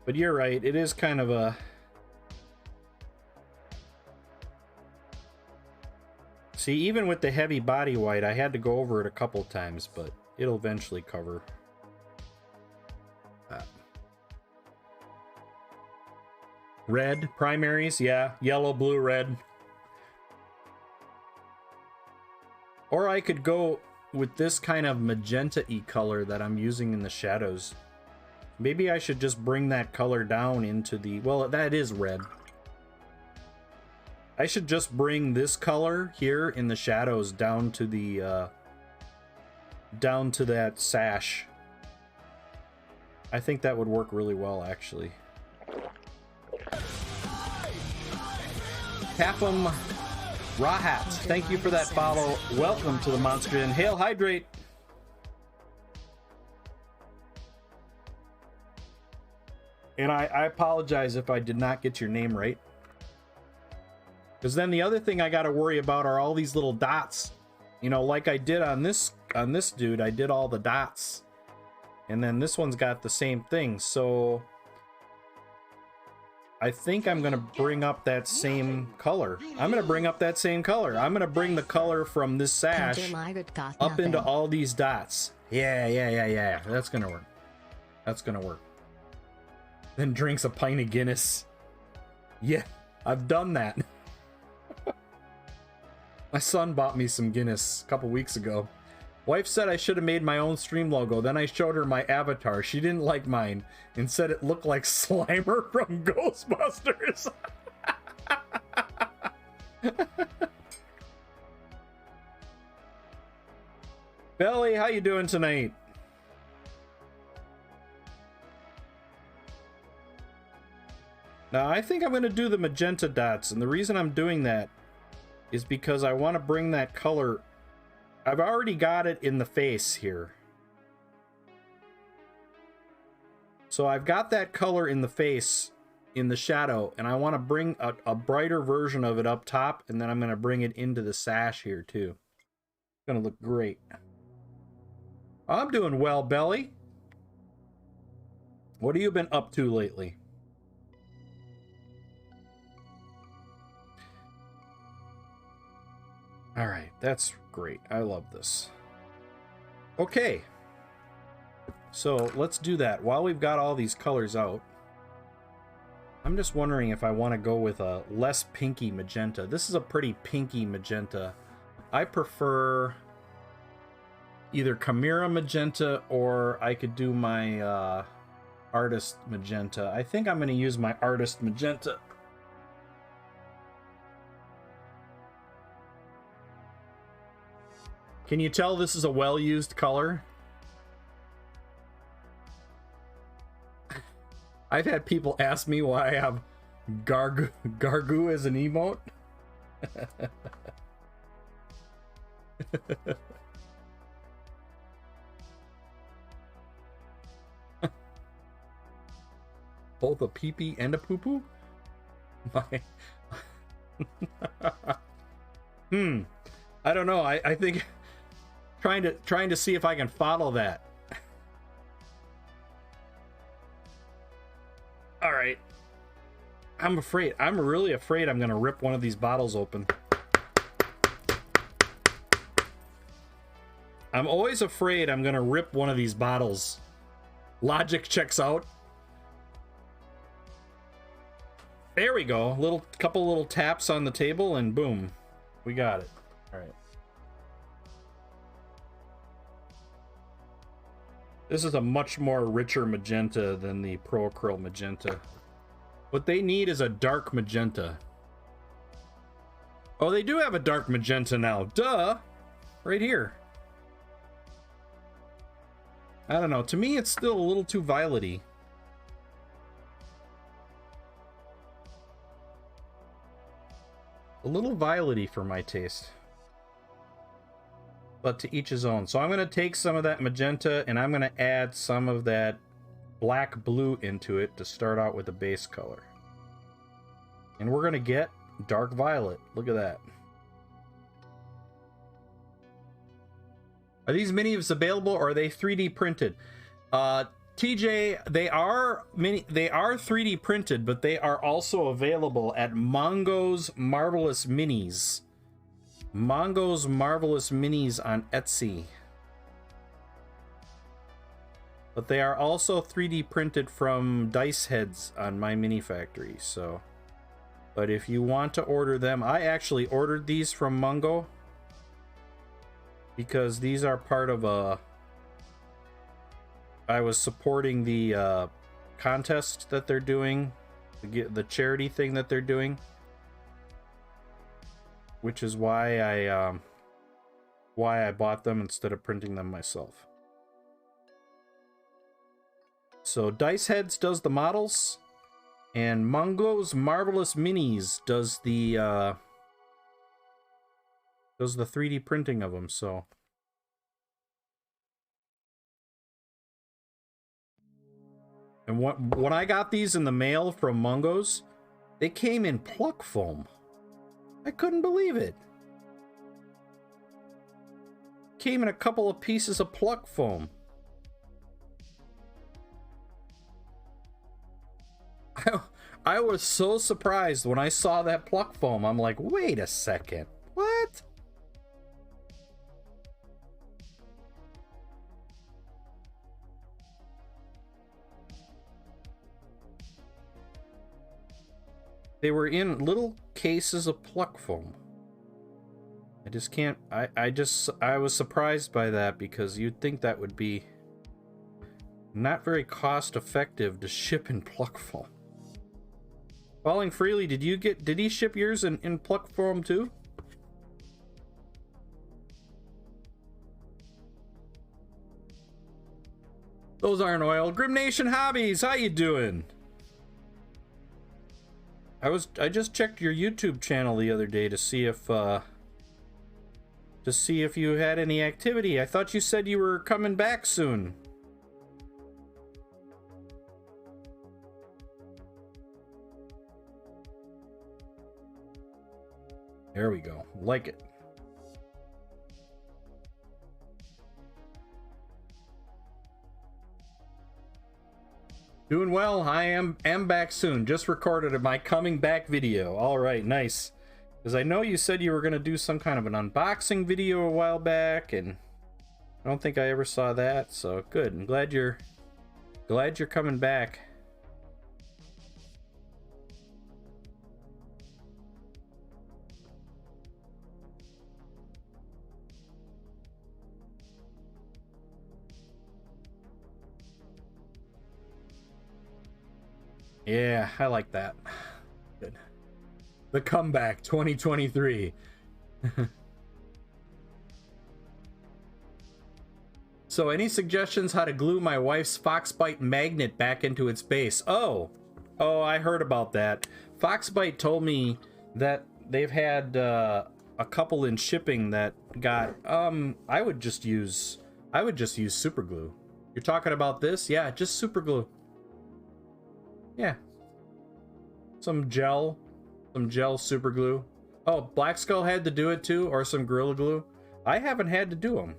But you're right, it is kind of a... See, even with the heavy body white, I had to go over it a couple times, but it'll eventually cover. Red primaries, yeah. Yellow, blue, red. Or I could go with this kind of magenta-y color that I'm using in the shadows, maybe I should just bring that color down into the, well, that is red. I should just bring this color here in the shadows down to the down to that sash. I think that would work really well, actually. Tapham Rahat, thank you for that follow. Welcome to the Monster Inn. Hail Hydrate. And I apologize if I did not get your name right. Because then the other thing I got to worry about are all these little dots. You know, like I did on this dude, I did all the dots. And then this one's got the same thing. So I think I'm going to bring up that same color. I'm going to bring up that same color. I'm going to bring the color from this sash up into all these dots. Yeah. That's going to work. That's going to work. Then drinks a pint of Guinness. Yeah, I've done that. My son bought me some Guinness a couple weeks ago. Wife said I should have made my own stream logo. Then I showed her my avatar. She didn't like mine and said it looked like Slimer from Ghostbusters. Belly, how you doing tonight? Now, I think I'm going to do the magenta dots, and the reason I'm doing that is because I want to bring that color. I've already got it in the face here. So I've got that color in the face, in the shadow, and I want to bring a brighter version of it up top, and then I'm going to bring it into the sash here, too. It's going to look great. I'm doing well, Belly. What have you been up to lately? All right, that's great. I love this. Okay. So let's do that. While we've got all these colors out, I'm just wondering if I want to go with a less pinky magenta. This is a pretty pinky magenta. I prefer either Chimera magenta, or I could do my artist magenta. I think I'm going to use my artist magenta. Can you tell this is a well-used color? I've had people ask me why I have Gargoo as an emote. Both a pee-pee and a poo-poo? I don't know. I think trying to see if I can follow that. All right. I'm afraid. I'm really afraid I'm going to rip one of these bottles open. I'm always afraid I'm going to rip one of these bottles. Logic checks out. There we go. Couple little taps on the table and boom. We got it. All right. This is a much more richer magenta than the Pro Acryl magenta. What they need is a dark magenta. Oh, they do have a dark magenta now. Duh. Right here. I don't know. To me, it's still a little too violet-y. A little violet-y for my taste. But to each his own. So I'm going to take some of that magenta and I'm going to add some of that black blue into it to start out with the base color. And we're going to get dark violet. Look at that. Are these minis available or are they 3D printed? TJ, they are 3D printed, but they are also available at Mongo's Marvelous Minis. Mongo's Marvelous Minis on Etsy. But they are also 3D printed from dice heads on My Mini Factory. So, but if you want to order them, I actually ordered these from Mongo. because these are part of a... I was supporting the contest that they're doing, the charity thing that they're doing, which is why I bought them instead of printing them myself. So Dice Heads does the models, and Mongo's Marvelous Minis does the 3D printing of them. So and when I got these in the mail from Mongo's, they came in pluck foam. I couldn't believe it. Came in a couple of pieces of pluck foam. I was so surprised when I saw that pluck foam. I'm like, wait a second. What? They were in little cases of pluck foam. I just can't... I was surprised by that, because you'd think that would be not very cost effective to ship in pluck foam. Falling Freely, did he ship yours in pluck foam too? Those aren't oil. Grim Nation Hobbies, how you doing? I just checked your YouTube channel the other day to see if you had any activity. I thought you said you were coming back soon. There we go. Like it. Doing well. I am back soon. Just recorded my coming back video. All right, nice. Because I know you said you were going to do some kind of an unboxing video a while back, and I don't think I ever saw that. So good. I'm glad you're coming back. Yeah, I like that. Good. The comeback 2023. So, any suggestions how to glue my wife's Foxbite magnet back into its base? Oh, I heard about that. Foxbite told me that they've had a couple in shipping that got I would just use super glue. You're talking about this? Yeah, just super glue. Yeah. Some gel super glue. Oh, Black Skull had to do it too, or some Gorilla Glue. I haven't had to do them.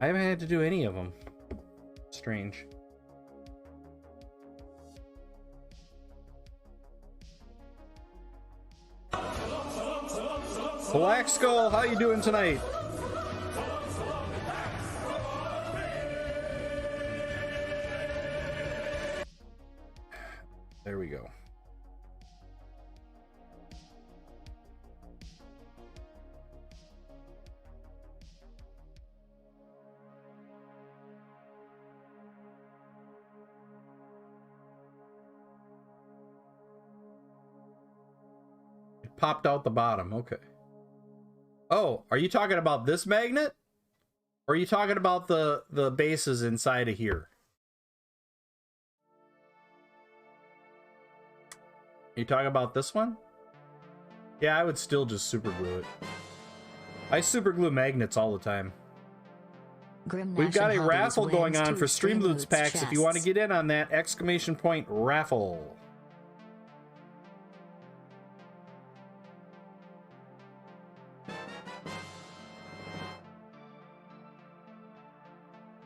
I haven't had to do any of them. Strange. Black Skull, how you doing tonight? There we go. It popped out the bottom. Okay. Oh, are you talking about this magnet? Or are you talking about the bases inside of here? You talking about this one? Yeah, I would still just super glue it. I super glue magnets all the time. We've got a raffle going on for Streamloots packs. Chests. If you want to get in on that, ! Raffle.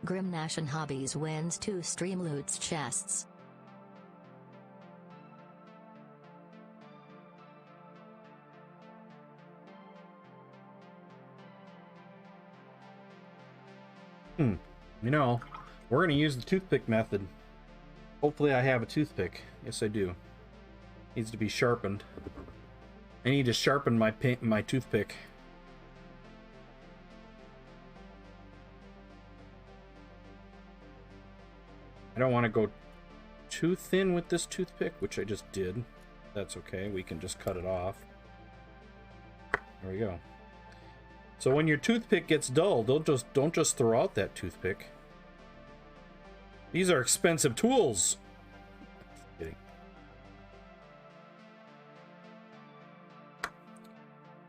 Grim Nation Hobbies wins 2 Streamloots chests. You know, we're going to use the toothpick method. Hopefully I have a toothpick. Yes, I do. Needs to be sharpened. I need to sharpen my toothpick. I don't want to go too thin with this toothpick, which I just did. That's okay. We can just cut it off. There we go. So when your toothpick gets dull, don't just throw out that toothpick. These are expensive tools. Just kidding.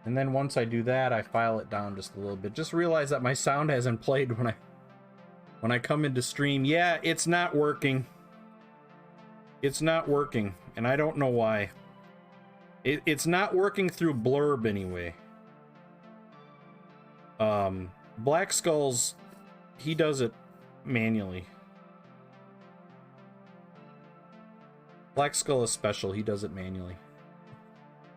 And then once I do that, I file it down just a little bit. Just realize that my sound hasn't played when I come into stream. Yeah, it's not working. It's not working, and I don't know why. It's not working through Blurb anyway. Black Skulls, he does it manually. Black Skull is special, he does it manually.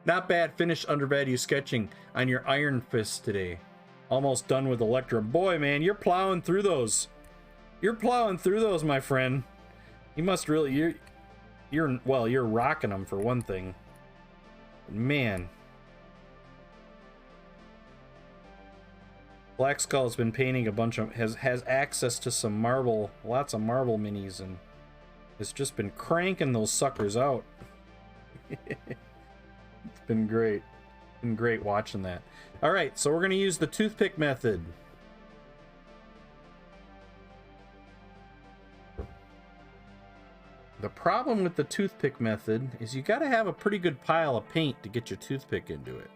Not bad, finished undervalue sketching on your Iron Fist today. Almost done with Electra. Boy, man, you're plowing through those. You're plowing through those, my friend. You must really, you're rocking them for one thing. Man. Black Skull has been painting a bunch of, has access to some marble, lots of marble minis, and has just been cranking those suckers out. It's been great. Been great watching that. All right, so we're going to use the toothpick method. The problem with the toothpick method is you got to have a pretty good pile of paint to get your toothpick into it.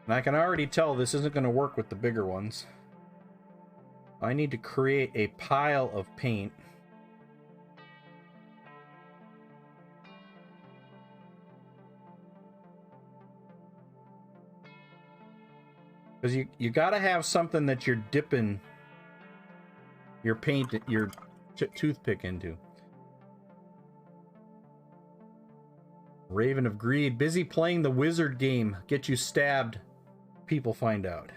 And I can already tell this isn't going to work with the bigger ones. I need to create a pile of paint. Because you got to have something that you're dipping your paint, your toothpick into. Raven of Greed, busy playing the wizard game. Get you stabbed. People find out.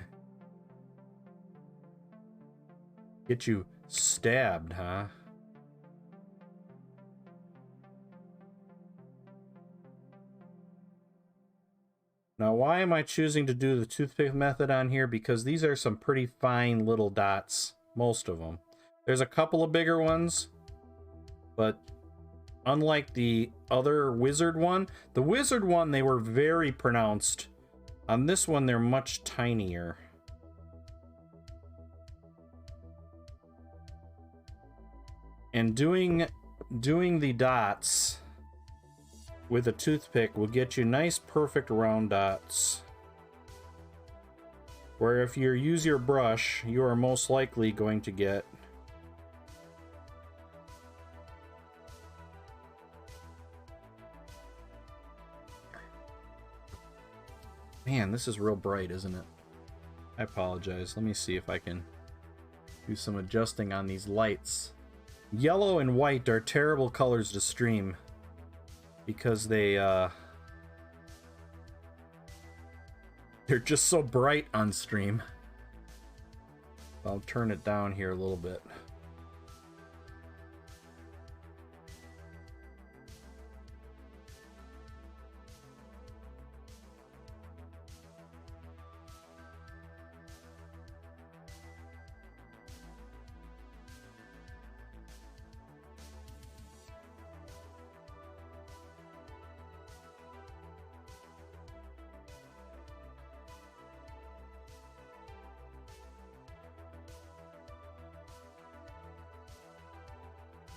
Get you stabbed, huh? Now, why am I choosing to do the toothpick method on here? Because these are some pretty fine little dots, most of them. There's a couple of bigger ones, but unlike the other wizard one, the wizard one, they were very pronounced. On this one, they're much tinier. And doing the dots with a toothpick will get you nice, perfect round dots. Where if you use your brush, you are most likely going to get Man, this is real bright, isn't it? I apologize. Let me see if I can do some adjusting on these lights. Yellow and white are terrible colors to stream because they're just so bright on stream. I'll turn it down here a little bit.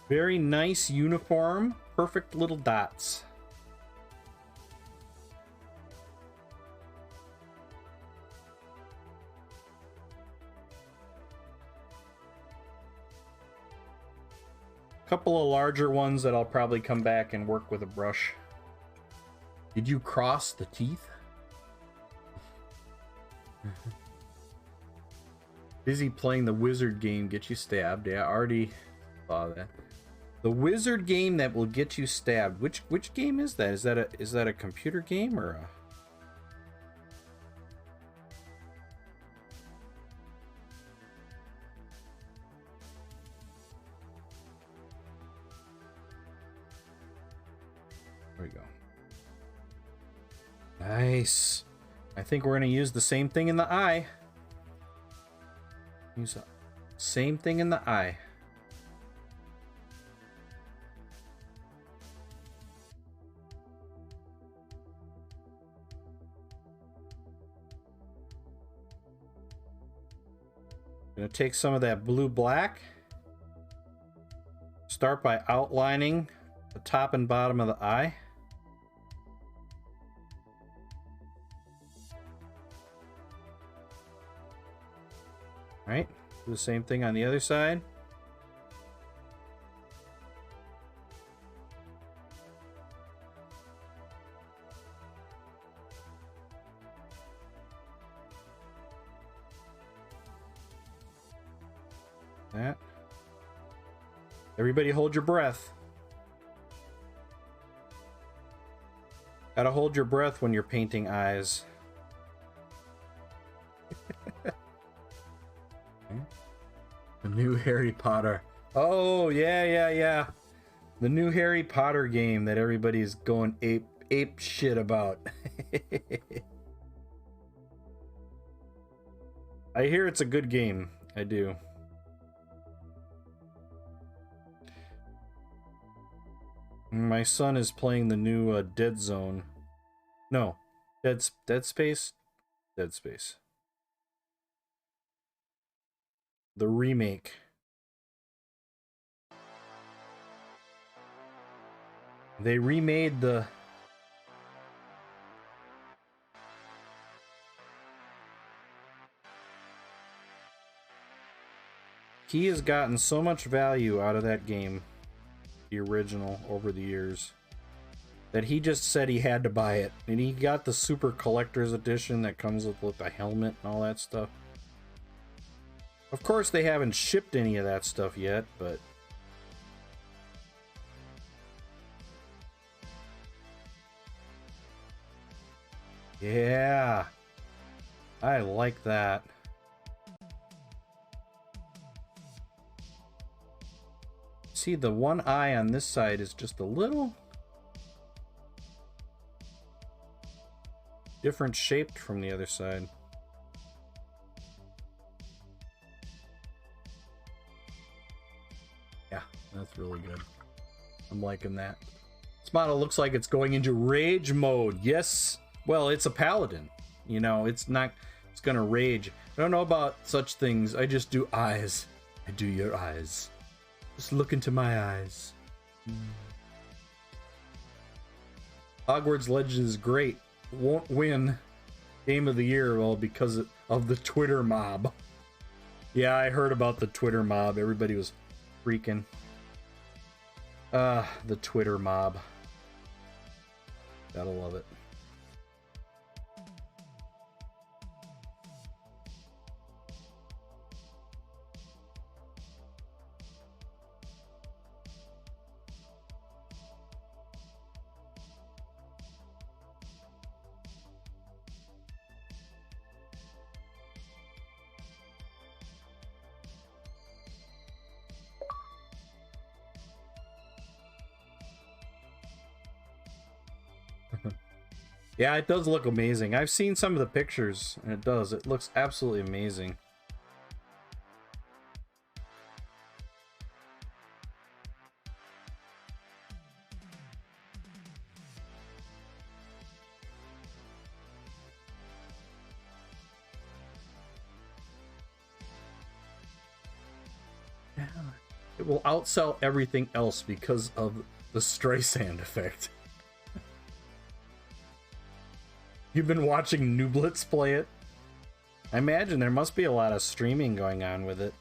Very nice uniform, perfect little dots. Couple of larger ones that I'll probably come back and work with a brush. Did you cross the teeth? Busy playing the wizard game, get you stabbed. Yeah, I already saw that. The wizard game that will get you stabbed. Which game is that? Is that a computer game or a... There we go. Nice. I think we're going to use the same thing in the eye. Use the same thing in the eye. Gonna take some of that blue black. Start by outlining the top and bottom of the eye. All right, do the same thing on the other side. That. Everybody hold your breath. Gotta hold your breath when you're painting eyes. The new Harry Potter. Oh, yeah. The new Harry Potter game that everybody's going ape shit about. I hear it's a good game. I do. My son is playing the new Dead Zone. No, Dead Space? Dead Space. The remake. They remade the... He has gotten so much value out of that game, the original, over the years, that he just said he had to buy it. And he got the super collector's edition that comes with the helmet and all that stuff. Of course, they haven't shipped any of that stuff yet, but... Yeah! I like that. See, the one eye on this side is just a little different shaped from the other side. Yeah, that's really good. I'm liking that. This model looks like it's going into rage mode. Yes. Well, it's a paladin. You know, it's gonna rage. I don't know about such things. I just do eyes. I do your eyes. Just look into my eyes. Hogwarts Legends is great. Won't win Game of the Year, well, because of the Twitter mob. Yeah, I heard about the Twitter mob. Everybody was freaking. The Twitter mob. Gotta love it. Yeah, it does look amazing. I've seen some of the pictures, and it does. It looks absolutely amazing. Yeah. It will outsell everything else because of the Streisand effect. You've been watching Nooblets play it? I imagine there must be a lot of streaming going on with it.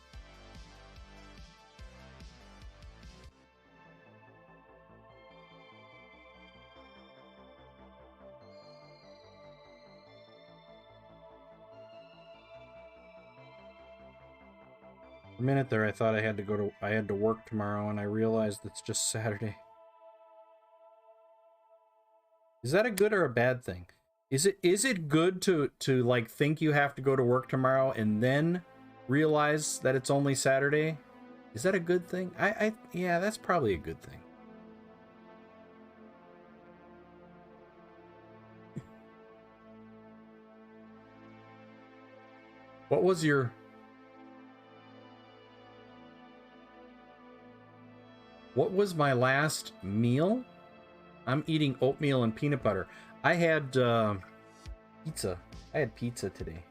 For a minute there, I thought I had to work tomorrow, and I realized it's just Saturday. Is that a good or a bad thing? Is it good to like think you have to go to work tomorrow and then realize that it's only Saturday? Is that a good thing? Yeah, that's probably a good thing. What was your... What was my last meal? I'm eating oatmeal and peanut butter. I had pizza. I had pizza today.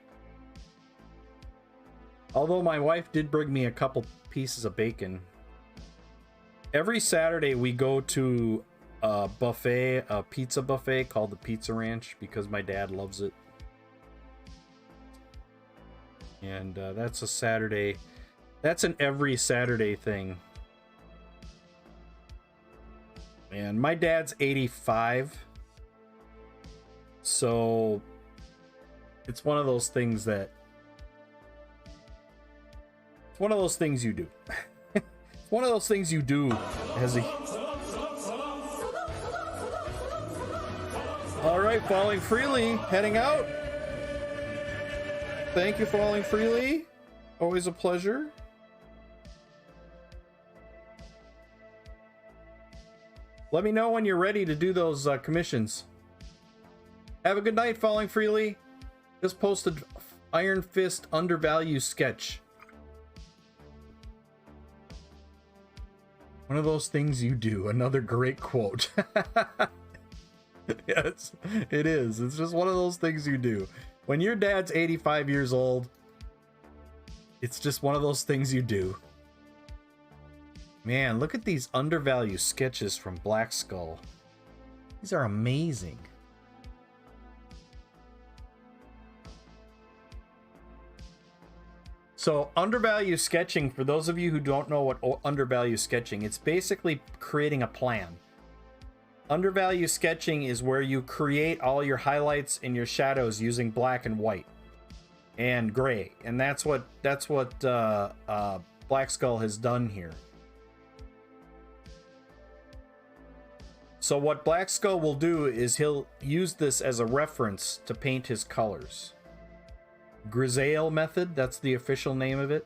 Although my wife did bring me a couple pieces of bacon. Every Saturday we go to a buffet, a pizza buffet called the Pizza Ranch, because my dad loves it. And that's a Saturday. That's an every Saturday thing. And my dad's 85. So it's one of those things that... It's one of those things you do. It's one of those things you do as a... All right, Falling Freely, heading out. Thank you, Falling Freely. Always a pleasure. Let me know when you're ready to do those commissions. Have a good night, Falling Freely. Just posted Iron Fist Undervalue sketch. One of those things you do. Another great quote. Yes, it is. It's just one of those things you do. When your dad's 85 years old, it's just one of those things you do. Man, look at these undervalue sketches from Black Skull. These are amazing. So, undervalue sketching, for those of you who don't know what undervalue sketching, it's basically creating a plan. Undervalue sketching is where you create all your highlights and your shadows using black and white and gray, and that's what Black Skull has done here. So what Black Skull will do is he'll use this as a reference to paint his colors. Grisaille method, that's the official name of it.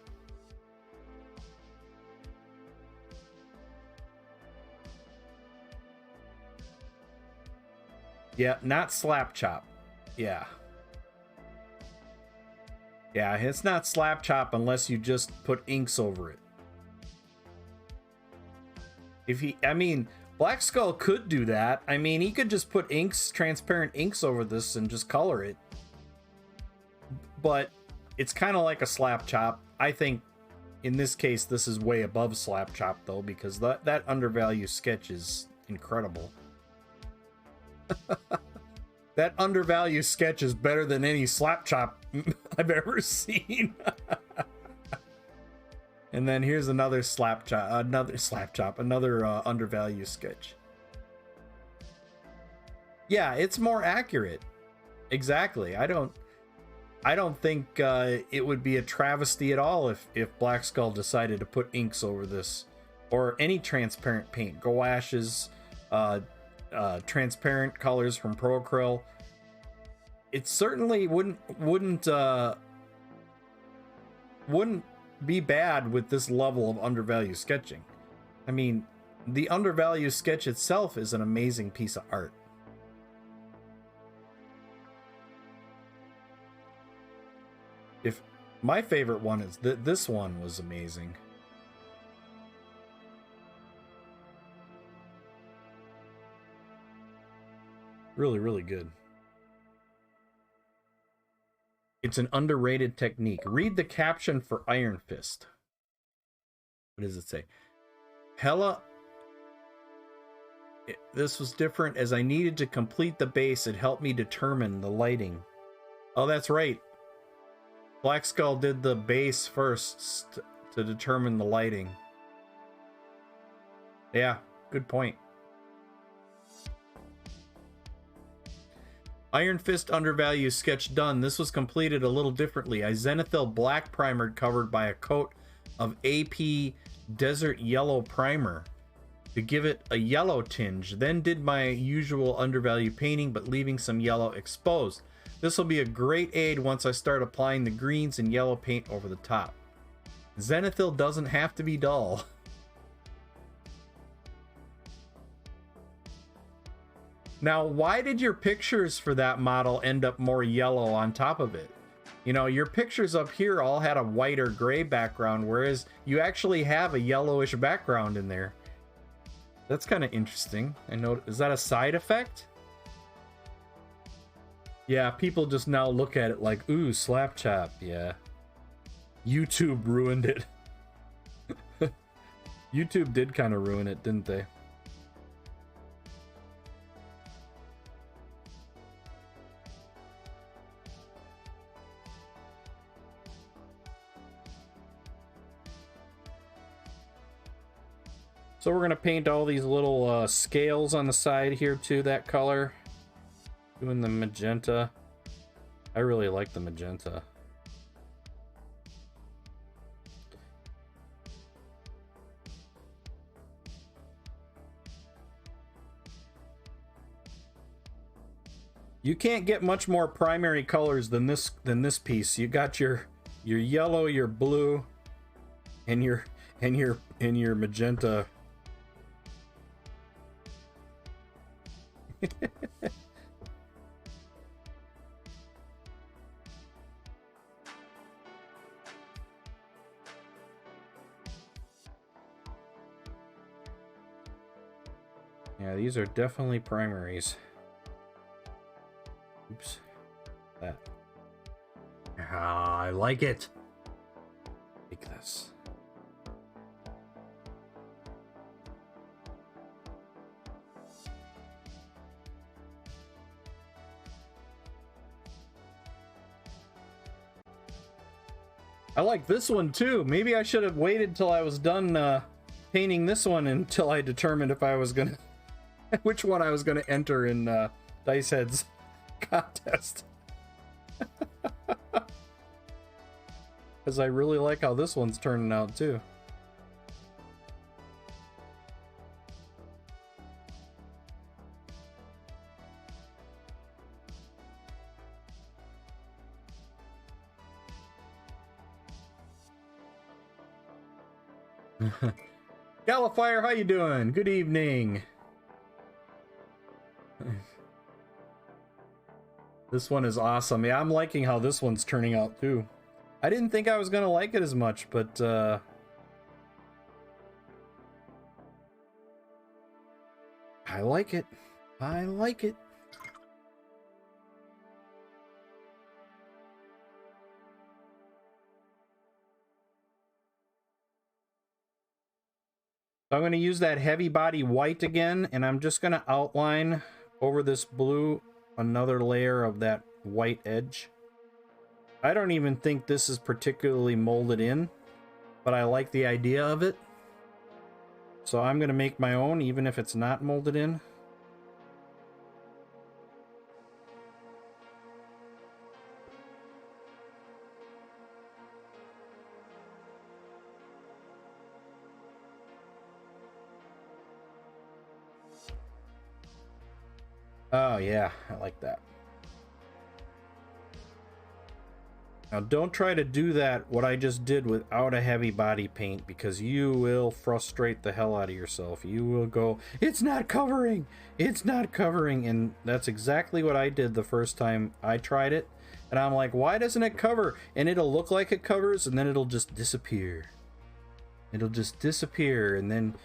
Yeah, not slap chop. Yeah. Yeah, it's not slap chop unless you just put inks over it. I mean, Black Skull could do that. I mean, he could just put inks, transparent inks over this and just color it. But it's kind of like a slap chop. I think in this case, this is way above slap chop though, because that undervalue sketch is incredible. That undervalue sketch is better than any slap chop I've ever seen. And then here's another undervalue sketch. Yeah, it's more accurate. Exactly. I don't think it would be a travesty at all if Black Skull decided to put inks over this, or any transparent paint, gouaches, transparent colors from Procryl. It certainly wouldn't be bad with this level of undervalue sketching. I mean, the undervalue sketch itself is an amazing piece of art. If my favorite one is this one was amazing. Really, really good. It's an underrated technique. Read the caption for Iron Fist. What does it say? Hella... This was different as I needed to complete the base. It helped me determine the lighting. Oh, that's right. Black Skull did the base first to determine the lighting. Yeah, good point. Iron Fist undervalue sketch done. This was completed a little differently. I Zenithal black primered covered by a coat of AP Desert Yellow primer to give it a yellow tinge. Then did my usual undervalue painting, but leaving some yellow exposed. This will be a great aid once I start applying the greens and yellow paint over the top. Zenithal doesn't have to be dull. Now, why did your pictures for that model end up more yellow on top of it? You know, your pictures up here all had a white or gray background, whereas you actually have a yellowish background in there. That's kind of interesting. I know, is that a side effect? Yeah, people just now look at it like, ooh, Slapchop, yeah. YouTube ruined it. YouTube did kind of ruin it, didn't they? So we're going to paint all these little scales on the side here too, that color. Doing the magenta. I really like the magenta. You can't get much more primary colors than this piece. You got your yellow, your blue, and your magenta. Yeah, these are definitely primaries. Oops. That. Ah, I like it. Take this. I like this one too. Maybe I should have waited till I was done painting this one until I determined if I was gonna which one I was gonna enter in Dice Head's contest. Because I really like how this one's turning out too. Galifire, how you doing? Good evening. This one is awesome. Yeah, I'm liking how this one's turning out too. I didn't think I was gonna like it as much, but I like it. I like it. So I'm going to use that heavy body white again, and I'm just going to outline over this blue another layer of that white edge. I don't even think this is particularly molded in, but I like the idea of it. So I'm going to make my own, even if it's not molded in. Oh yeah, I like that. Now don't try to do that, what I just did, without a heavy body paint, because you will frustrate the hell out of yourself. You will go, it's not covering! It's not covering! And that's exactly what I did the first time I tried it. And I'm like, why doesn't it cover? And it'll look like it covers, and then it'll just disappear. It'll just disappear, and then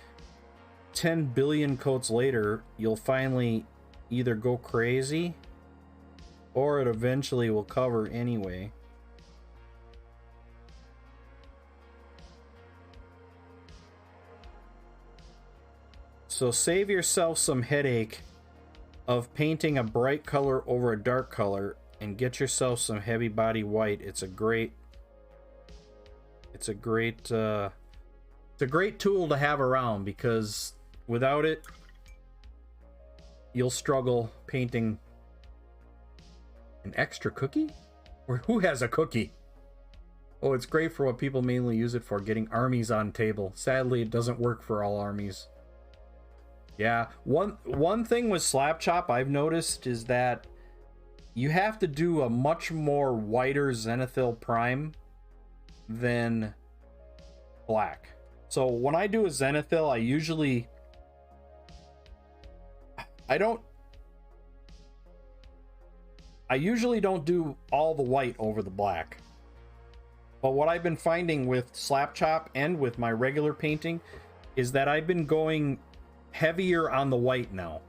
10 billion coats later, you'll finally either go crazy, or it eventually will cover anyway. So save yourself some headache of painting a bright color over a dark color and get yourself some heavy body white. It's a great tool to have around, because without it you'll struggle painting. An extra cookie? Or who has a cookie? Oh, it's great for what people mainly use it for, getting armies on table. Sadly, it doesn't work for all armies. Yeah, one thing with Slapchop I've noticed is that you have to do a much more whiter zenithal prime than black. So when I do a zenithal, I usually don't do all the white over the black. But what I've been finding with Slap Chop and with my regular painting is that I've been going heavier on the white now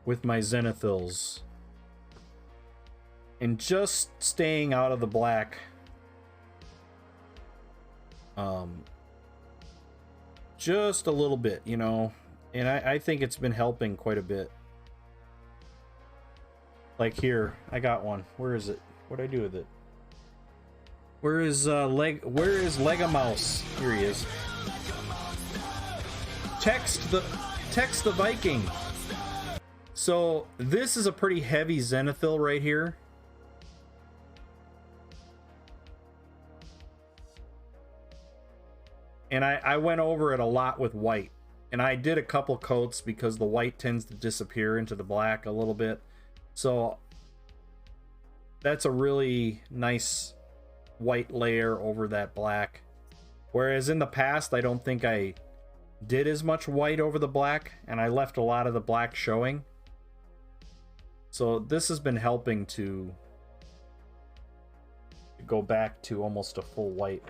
with my Zenithals. And just staying out of the black. Just a little bit, you know. And I think it's been helping quite a bit. Like here, I got one. Where is it? What'd I do with it? Where is Legomouse? Here he is. Text the Viking. So this is a pretty heavy Zenithal right here. And I went over it a lot with white. And I did a couple coats because the white tends to disappear into the black a little bit. So that's a really nice white layer over that black. Whereas in the past, I don't think I did as much white over the black. And I left a lot of the black showing. So this has been helping to go back to almost a full white.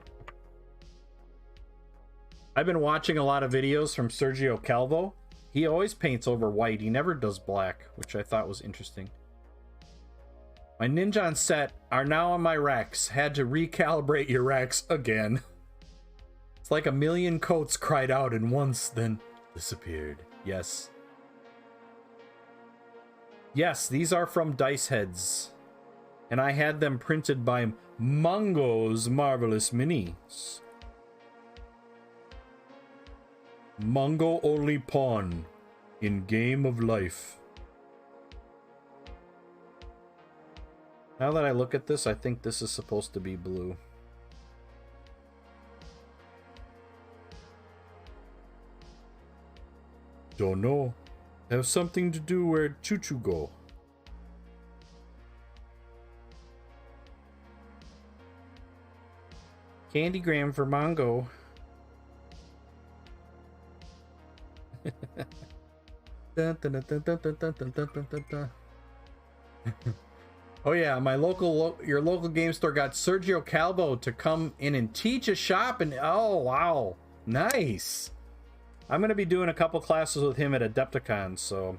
I've been watching a lot of videos from Sergio Calvo. He always paints over white. He never does black, which I thought was interesting. My Ninjon set are now on my racks. Had to recalibrate your racks again. It's like a million coats cried out and once then disappeared. Yes. Yes, these are from Dice Heads. And I had them printed by Mongo's Marvelous Minis. Mongo only pawn in Game of Life. Now that I look at this, I think this is supposed to be blue. Don't know. Have something to do where Choo-Choo go. Candygram for Mongo. Oh yeah, my your local game store got Sergio Calvo to come in and teach a shop, and oh wow, nice. I'm gonna be doing a couple classes with him at Adepticon, so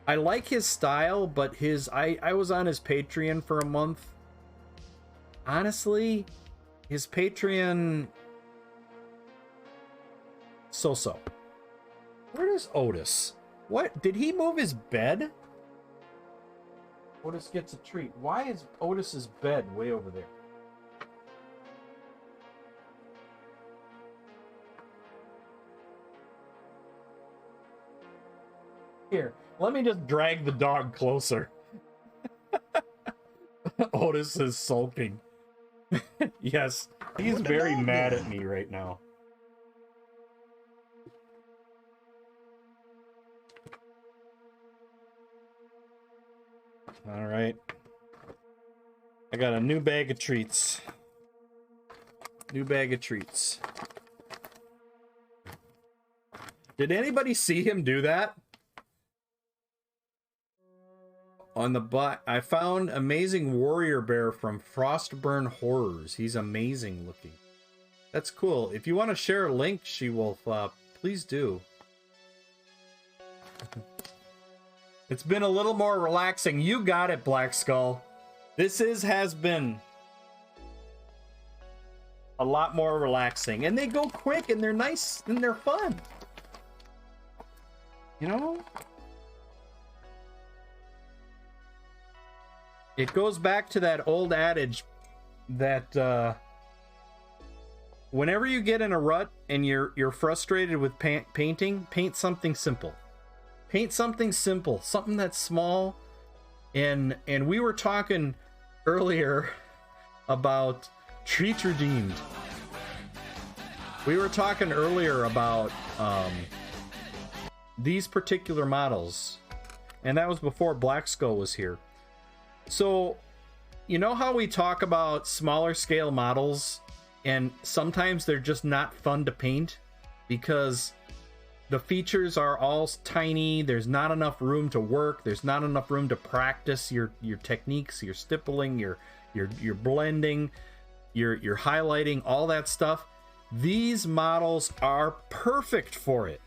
I like his style, but I was on his Patreon for a month. Honestly, his Patreon so-so. Where is Otis? What? Did he move his bed? Otis gets a treat. Why is Otis's bed way over there? Here, let me just drag the dog closer. Otis is sulking. Yes, he's very mad at me right now. All right. I got a new bag of treats. New bag of treats. Did anybody see him do that? On the butt, I found Amazing Warrior Bear from Frostburn Horrors. He's amazing looking. That's cool. If you want to share a link, She-Wolf, please do. It's been a little more relaxing. You got it, Black Skull. This has been a lot more relaxing. And they go quick, and they're nice, and they're fun. You know? It goes back to that old adage that whenever you get in a rut and you're frustrated with painting, paint something simple. Paint something simple, something that's small. And we were talking earlier about Treats Redeemed. We were talking earlier about these particular models. And that was before Black Skull was here. So, you know how we talk about smaller scale models and sometimes they're just not fun to paint because The features are all tiny. There's not enough room to work. There's not enough room to practice your techniques, your stippling, your blending, your highlighting, all that stuff. These models are perfect for it.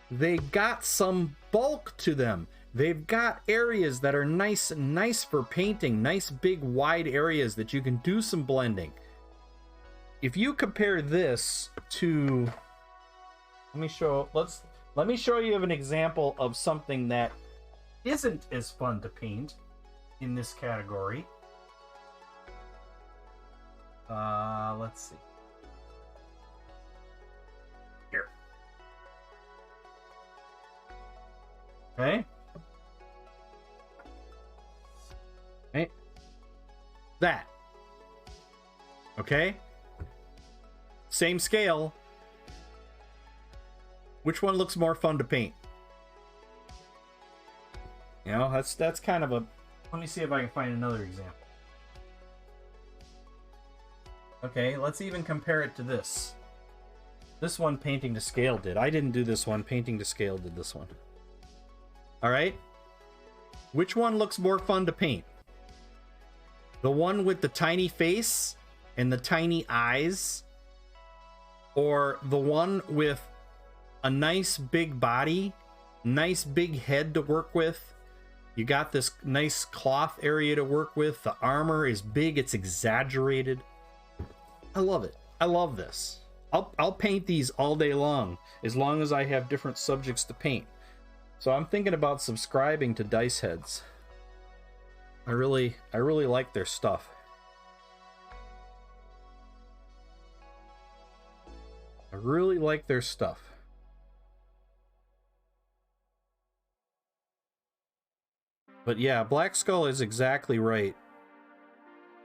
They got some bulk to them. They've got areas that are nice for painting, nice big wide areas that you can do some blending. If you compare this to, let me show you an example of something that isn't as fun to paint in this category. Let's see. Here. Okay. Okay. That. Okay. Same scale. Which one looks more fun to paint? You know, that's kind of a... Let me see if I can find another example. Okay, let's even compare it to this. This one painting to scale did. I didn't do this one. Painting to scale did this one. Alright? Which one looks more fun to paint? The one with the tiny face and the tiny eyes? Or the one with a nice big body, nice big head to work with? You got this nice cloth area to work with. The armor is big, it's exaggerated. I love it. I love this. I'll paint these all day long as I have different subjects to paint. So I'm thinking about subscribing to Dice Heads. I really like their stuff. I really like their stuff. But yeah, Black Skull is exactly right.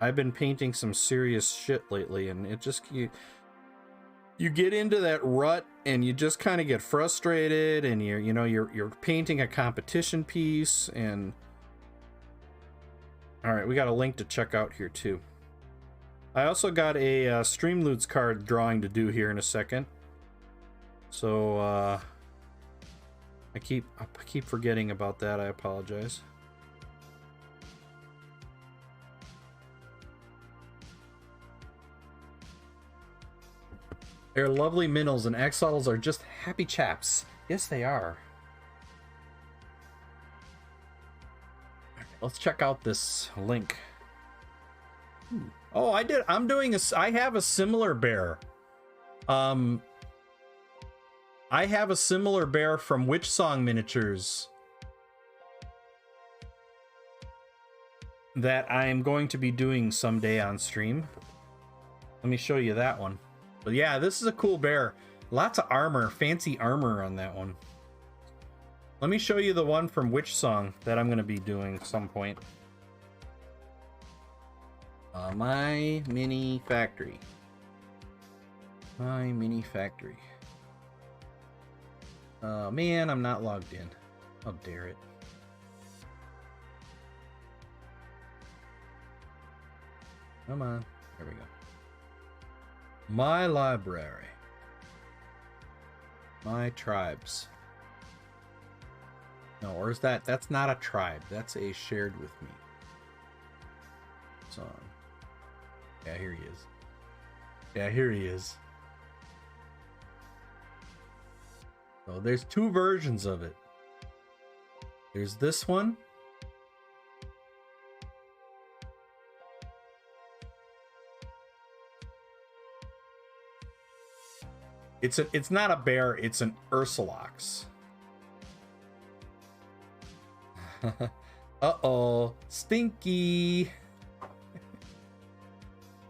I've been painting some serious shit lately, and it just... You get into that rut, and you just kind of get frustrated, and you're painting a competition piece, and... Alright, we got a link to check out here, too. I also got a Streamloots card drawing to do here in a second. So, I keep forgetting about that. I apologize. They're lovely minnows, and axolotls are just happy chaps. Yes, they are. Okay, let's check out this link. Oh, I have a similar bear. I have a similar bear from Witch Song Miniatures that I am going to be doing someday on stream. Let me show you that one. But yeah, this is a cool bear. Lots of armor, fancy armor on that one. Let me show you the one from Witch Song that I'm going to be doing at some point. My Mini Factory. My Mini Factory. Oh man, I'm not logged in. How dare it. Come on. There we go. My library. My tribes. No, or is that's not a tribe. That's a shared with me song. Yeah, here he is. Yeah, here he is. So there's two versions of it. There's this one. It's not a bear, it's an Ursulox. Uh-oh, Stinky.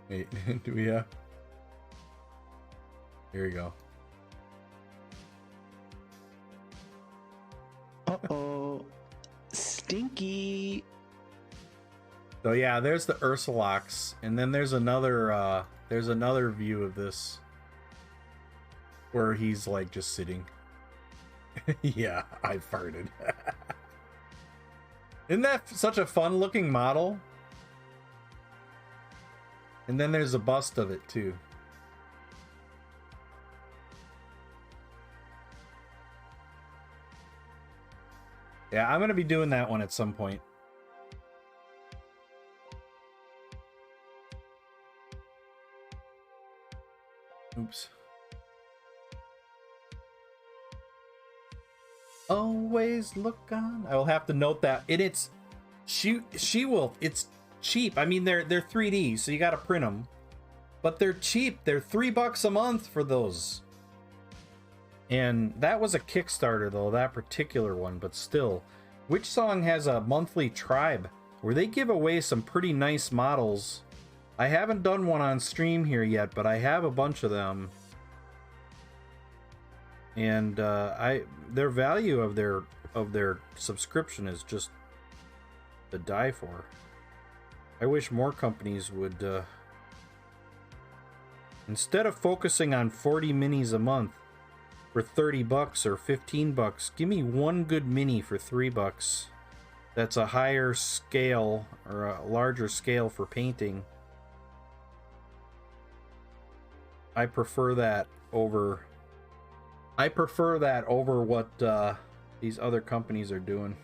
Wait, do we have? Here we go. Uh-oh, Stinky. So yeah, there's the Ursulox, and then there's another view of this where he's like just sitting. Yeah, I farted. Isn't that such a fun looking model? And then there's a bust of it too. Yeah, I'm going to be doing that one at some point. Oops. Always look on. I will have to note that. And it's she will. It's cheap. I mean, they're 3D, so you got to print them. But they're cheap. They're $3 a month for those. And that was a Kickstarter though, that particular one, but still. Which Song has a monthly tribe where they give away some pretty nice models. I haven't done one on stream here yet, but I have a bunch of them. And their value of their subscription is just to die for. I wish more companies would instead of focusing on 40 minis a month for $30 or $15, give me one good mini for $3. That's a higher scale or a larger scale for painting. I prefer that over what these other companies are doing.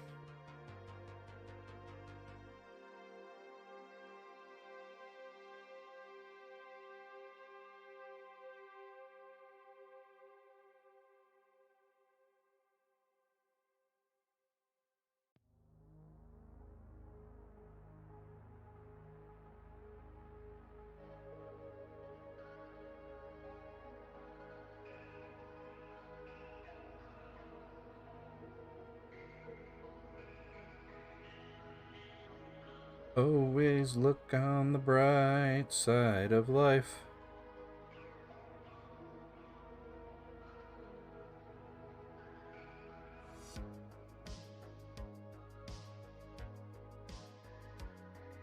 Always look on the bright side of life.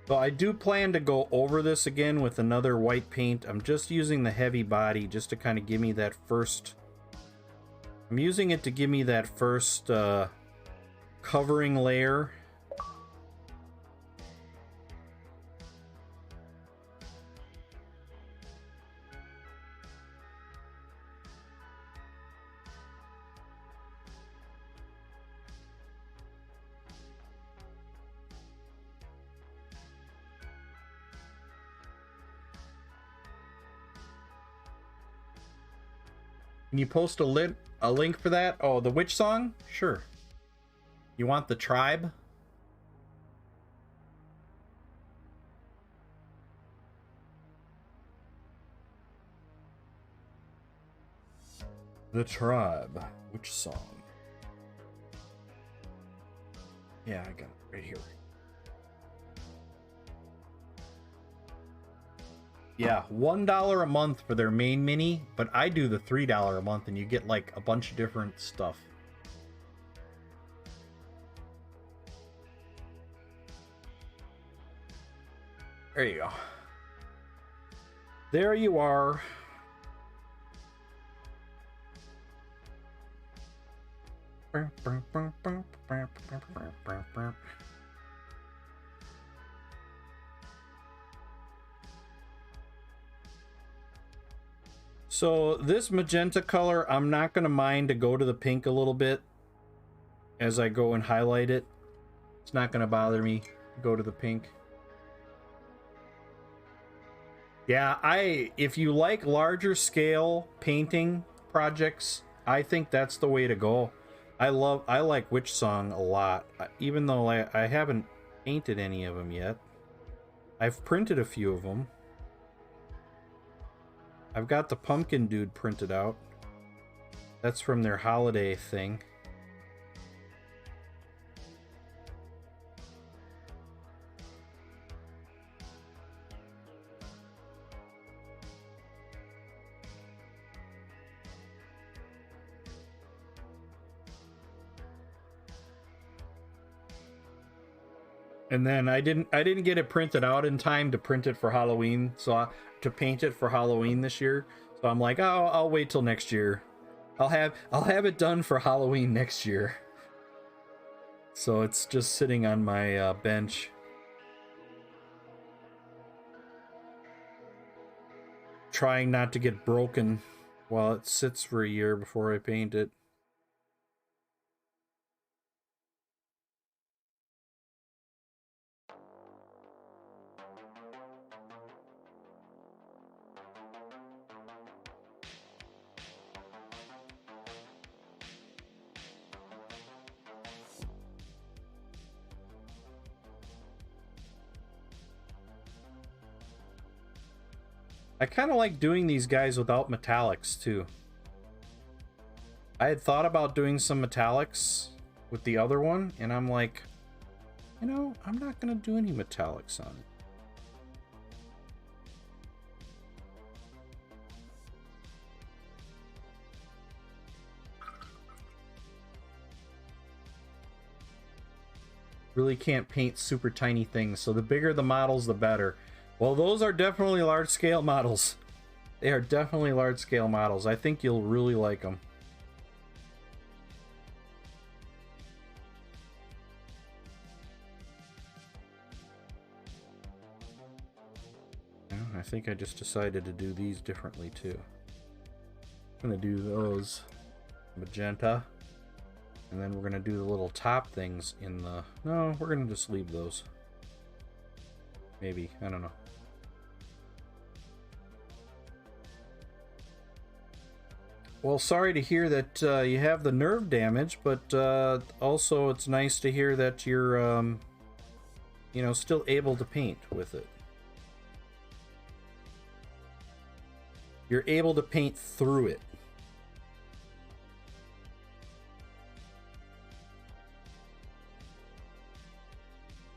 So I do plan to go over this again with another white paint. I'm just using the heavy body just to kind of give me that first... I'm using it to give me that first covering layer. Can you post a link for that? Oh, the Witch Song? Sure. You want the tribe? The tribe. Which song? Yeah, I got it right here. Yeah, $1 a month for their main mini, but I do the $3 a month and you get like a bunch of different stuff. There you go. There you are. So this magenta color, I'm not going to mind to go to the pink a little bit as I go and highlight it. It's not going to bother me to go to the pink. Yeah, if you like larger scale painting projects, I think that's the way to go. I like Witch Song a lot, even though I haven't painted any of them yet. I've printed a few of them. I've got the pumpkin dude printed out. That's from their holiday thing. And then I didn't get it printed out in time to print it for Halloween, to paint it for Halloween this year. So I'm like, oh, I'll wait till next year. I'll have it done for Halloween next year. So it's just sitting on my bench. Trying not to get broken while it sits for a year before I paint it. I kind of like doing these guys without metallics too. I had thought about doing some metallics with the other one, and I'm like, you know, I'm not gonna do any metallics on it. Really can't paint super tiny things, so the bigger the models, the better. Well, those are definitely large-scale models. They are definitely large-scale models. I think you'll really like them. Yeah, I think I just decided to do these differently, too. I'm going to do those magenta. And then we're going to do the little top things in the... No, we're going to just leave those. Maybe. I don't know. Well, sorry to hear that you have the nerve damage, but also it's nice to hear that you're, you know, still able to paint with it. You're able to paint through it.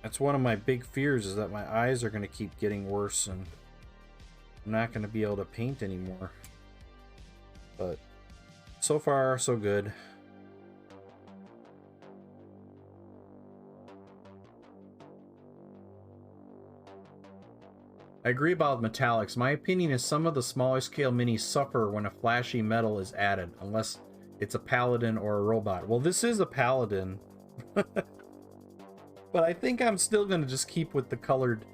That's one of my big fears, is that my eyes are going to keep getting worse and I'm not going to be able to paint anymore. But so far, so good. I agree about metallics. My opinion is some of the smaller scale minis suffer when a flashy metal is added, unless it's a Paladin or a robot. Well, this is a Paladin. But I think I'm still gonna just keep with the colored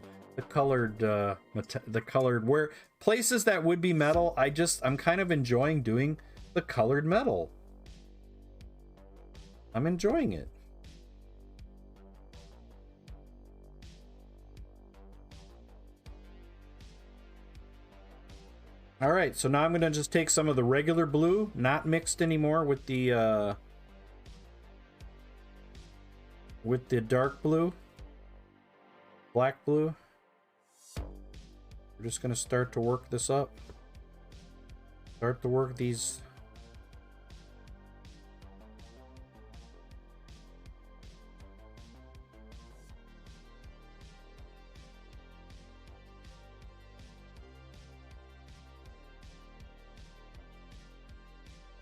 where places that would be metal. I'm kind of enjoying doing the colored metal. I'm enjoying it. All right, so now I'm gonna just take some of the regular blue, not mixed anymore with the dark blue, black blue. We're just going to start to work this up. Start to work these.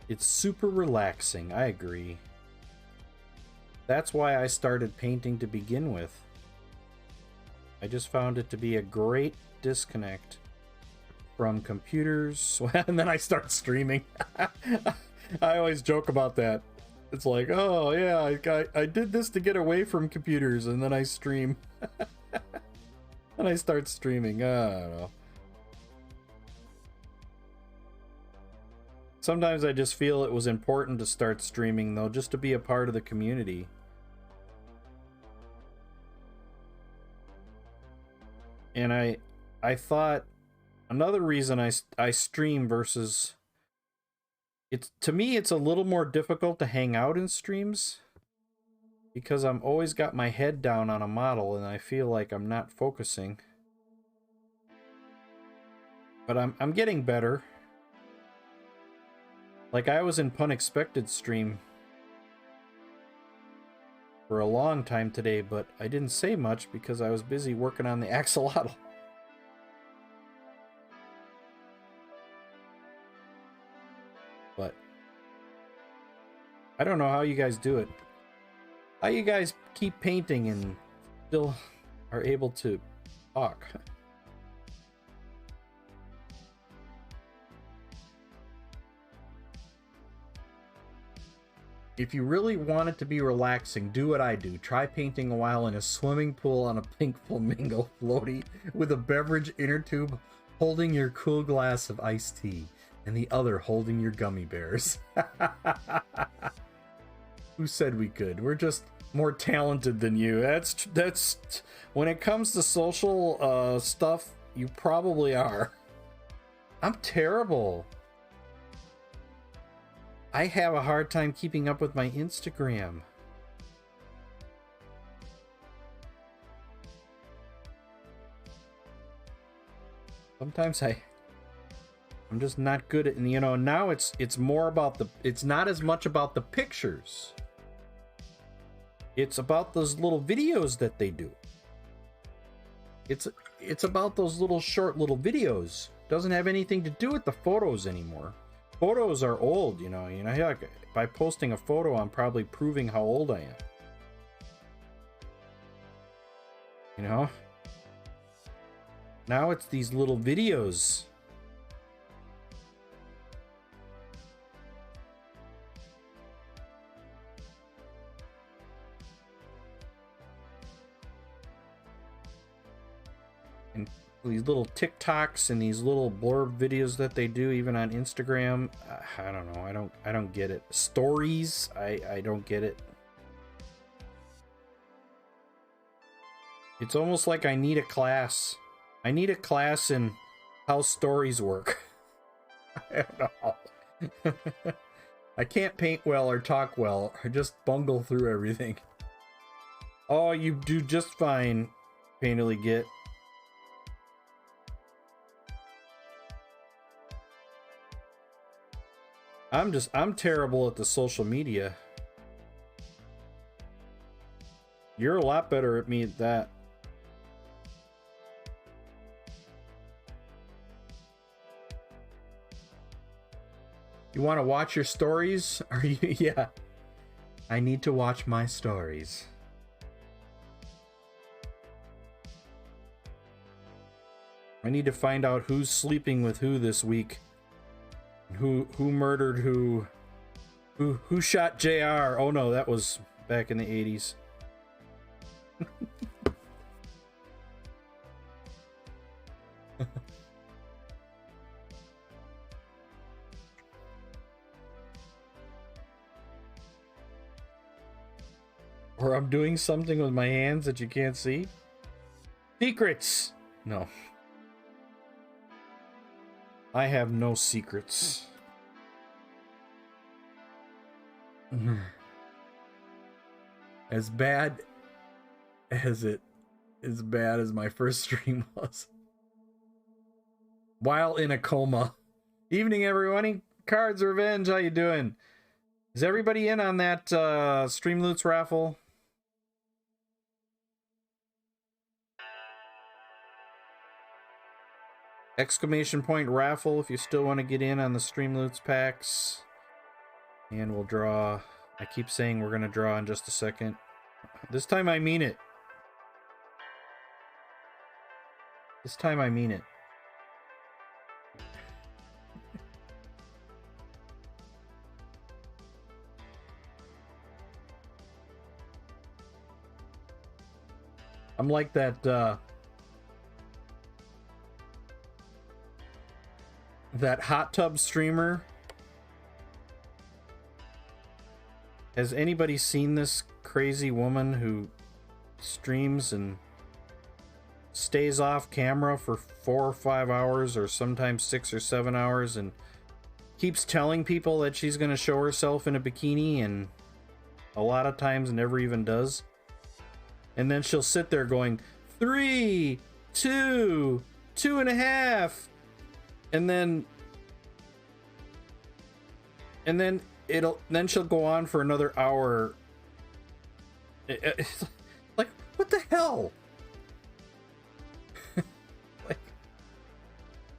It's super relaxing, I agree. That's why I started painting to begin with. I just found it to be a great disconnect from computers. And then I start streaming. I always joke about that. It's like, oh yeah, I did this to get away from computers, and then I stream. And I start streaming. I don't know. Sometimes I just feel it was important to start streaming, though, just to be a part of the community. And I thought another reason I stream versus to me it's a little more difficult to hang out in streams because I'm always got my head down on a model and I feel like I'm not focusing. But I'm getting better. Like I was in Punexpected stream for a long time today, but I didn't say much because I was busy working on the Axolotl. But I don't know how you guys do it. How you guys keep painting and still are able to talk. If you really want it to be relaxing, do what I do. Try painting a while in a swimming pool on a pink flamingo floaty with a beverage inner tube holding your cool glass of iced tea and the other holding your gummy bears. Who said we could? We're just more talented than you. That's when it comes to social stuff, you probably are. I'm terrible. I have a hard time keeping up with my Instagram. Sometimes I'm just not good at, and you know, now it's more about it's not as much about the pictures. It's about those little videos that they do. It's about those little short little videos. Doesn't have anything to do with the photos anymore. Photos are old, you know, like by posting a photo, I'm probably proving how old I am. You know? Now it's these little videos. And these little TikToks and these little blurb videos that they do even on Instagram. I don't know. I don't get it. Stories, I don't get it. It's almost like I need a class. I need a class in how stories work. I don't know. I can't paint well or talk well. I just bungle through everything. Oh, you do just fine, Painterly Git. I'm terrible at the social media. You're a lot better at me at that. You want to watch your stories? Are you? Yeah. I need to watch my stories. I need to find out who's sleeping with who this week. Who murdered who? Who shot JR? Oh no, that was back in the 80s. Or I'm doing something with my hands that you can't see. Secrets! No. I have no secrets. As bad as my first stream was. While in a coma. Evening, everyone. Cards Revenge, how you doing? Is everybody in on that Stream Loots raffle? Exclamation point raffle if you still want to get in on the Stream Loots packs. And we'll draw. I keep saying we're going to draw in just a second. This time I mean it. This time I mean it. I'm like that that hot tub streamer. Has anybody seen this crazy woman who streams and stays off camera for 4 or 5 hours, or sometimes 6 or 7 hours, and keeps telling people that she's going to show herself in a bikini, and a lot of times never even does? And then she'll sit there going 3, 2, 2.5, and then she'll go on for another hour. It's like, what the hell? Like,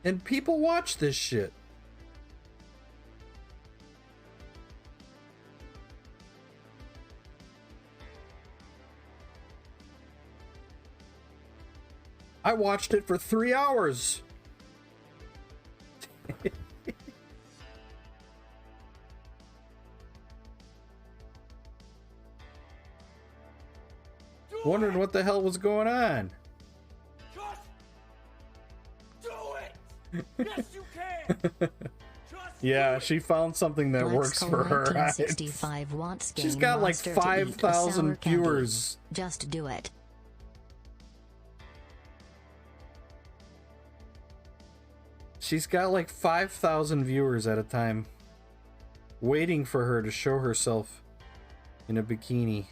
and people watch this shit. I watched it for 3 hours. Wondering what the hell was going on. Just do it. Yes, you can. Yeah, she found something that works for her. 1965 wants She's Game got like Monster to eat a 5,000 sour candy. viewers. Just do it. She's got like 5,000 viewers at a time, waiting for her to show herself in a bikini.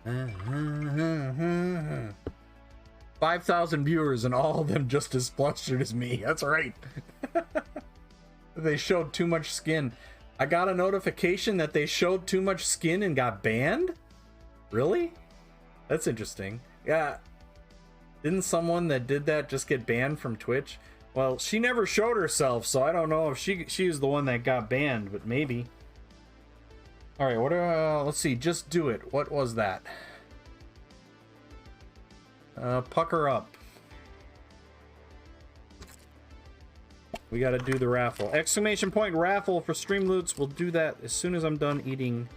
5,000 viewers and all of them just as flustered as me. That's right. They showed too much skin. I got a notification that they showed too much skin and got banned? Really? That's interesting. Yeah. Didn't someone that did that just get banned from Twitch? Well, she never showed herself, so I don't know if she was the one that got banned, but maybe. All right, what? Let's see. Just do it. What was that? Pucker up. We got to do the raffle. Exclamation point raffle for stream loots. We'll do that as soon as I'm done eating.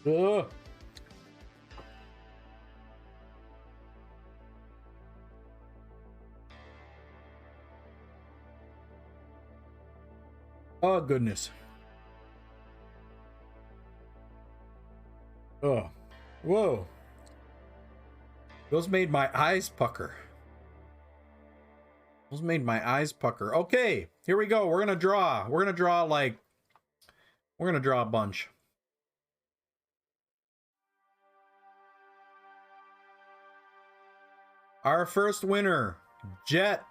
Ugh. Oh, goodness. Oh. Whoa. Those made my eyes pucker. Those made my eyes pucker. Okay, here we go. We're gonna draw. We're gonna draw a bunch. Our first winner, Jet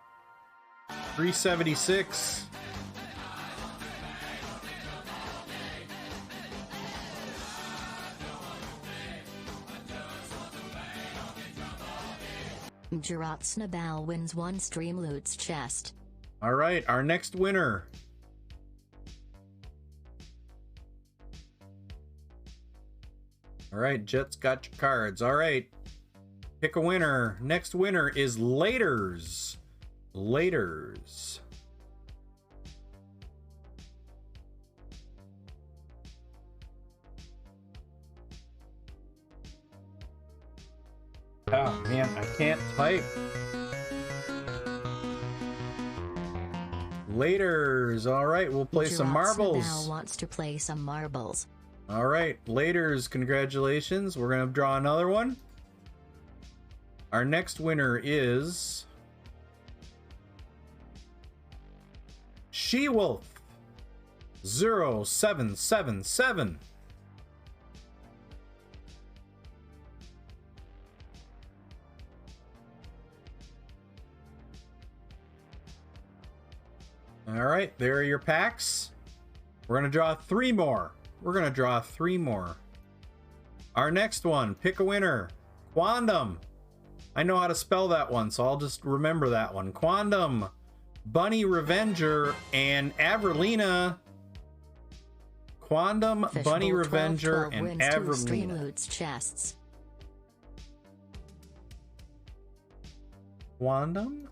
376. Gerard Snabal wins 1 stream loot's chest. All right, our next winner. All right, Jet's got your cards. All right. Pick a winner. Next winner is Laters. Laters. Oh man, I can't type. Laters. All right, we'll play some marbles. Snabal wants to play some marbles. All right, Laters, congratulations. We're gonna draw another one. Our next winner is She-Wolf 0777. All right, there are your packs. We're gonna draw 3 more. We're gonna draw 3 more. Our next one, pick a winner. Quandom. I know how to spell that one, so I'll just remember that one. Quandom, Bunny Revenger, and Avrilina. Quandom, Fishbowl Bunny 12, Revenger, 12 and wins 2 stream Avrilina. loot's chests. Quandom,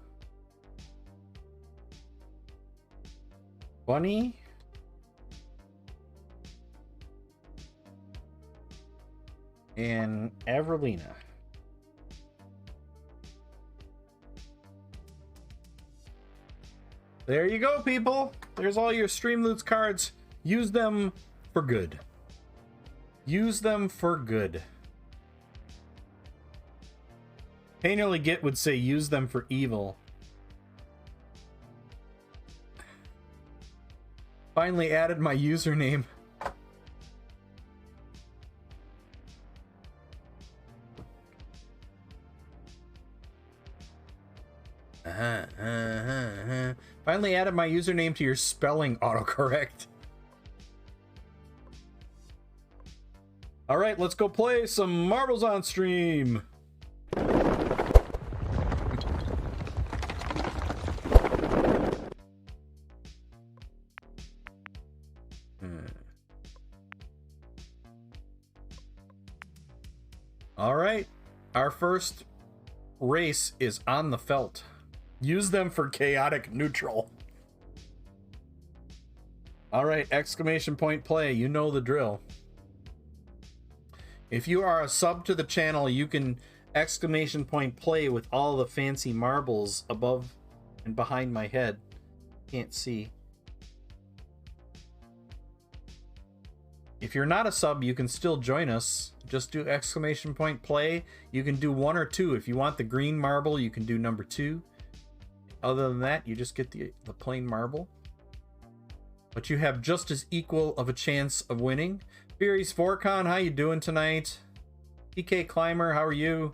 Bunny, and Avrilina. There you go, people. There's all your stream loots cards. Use them for good. Use them for good. Painterly Git would say use them for evil. Finally added my username. Finally added my username to your spelling autocorrect. All right, let's go play some marbles on stream. All right, our first race is on the felt. Use them for chaotic neutral. All right, exclamation point play. You know the drill. If you are a sub to the channel, you can exclamation point play with all the fancy marbles above and behind my head. Can't see. If you're not a sub, you can still join us. Just do !play. You can do 1 or 2. If you want the green marble, you can do number 2. Other than that, you just get the plain marble. But you have just as equal of a chance of winning. Fury's Forcon, how you doing tonight? PK Climber, how are you?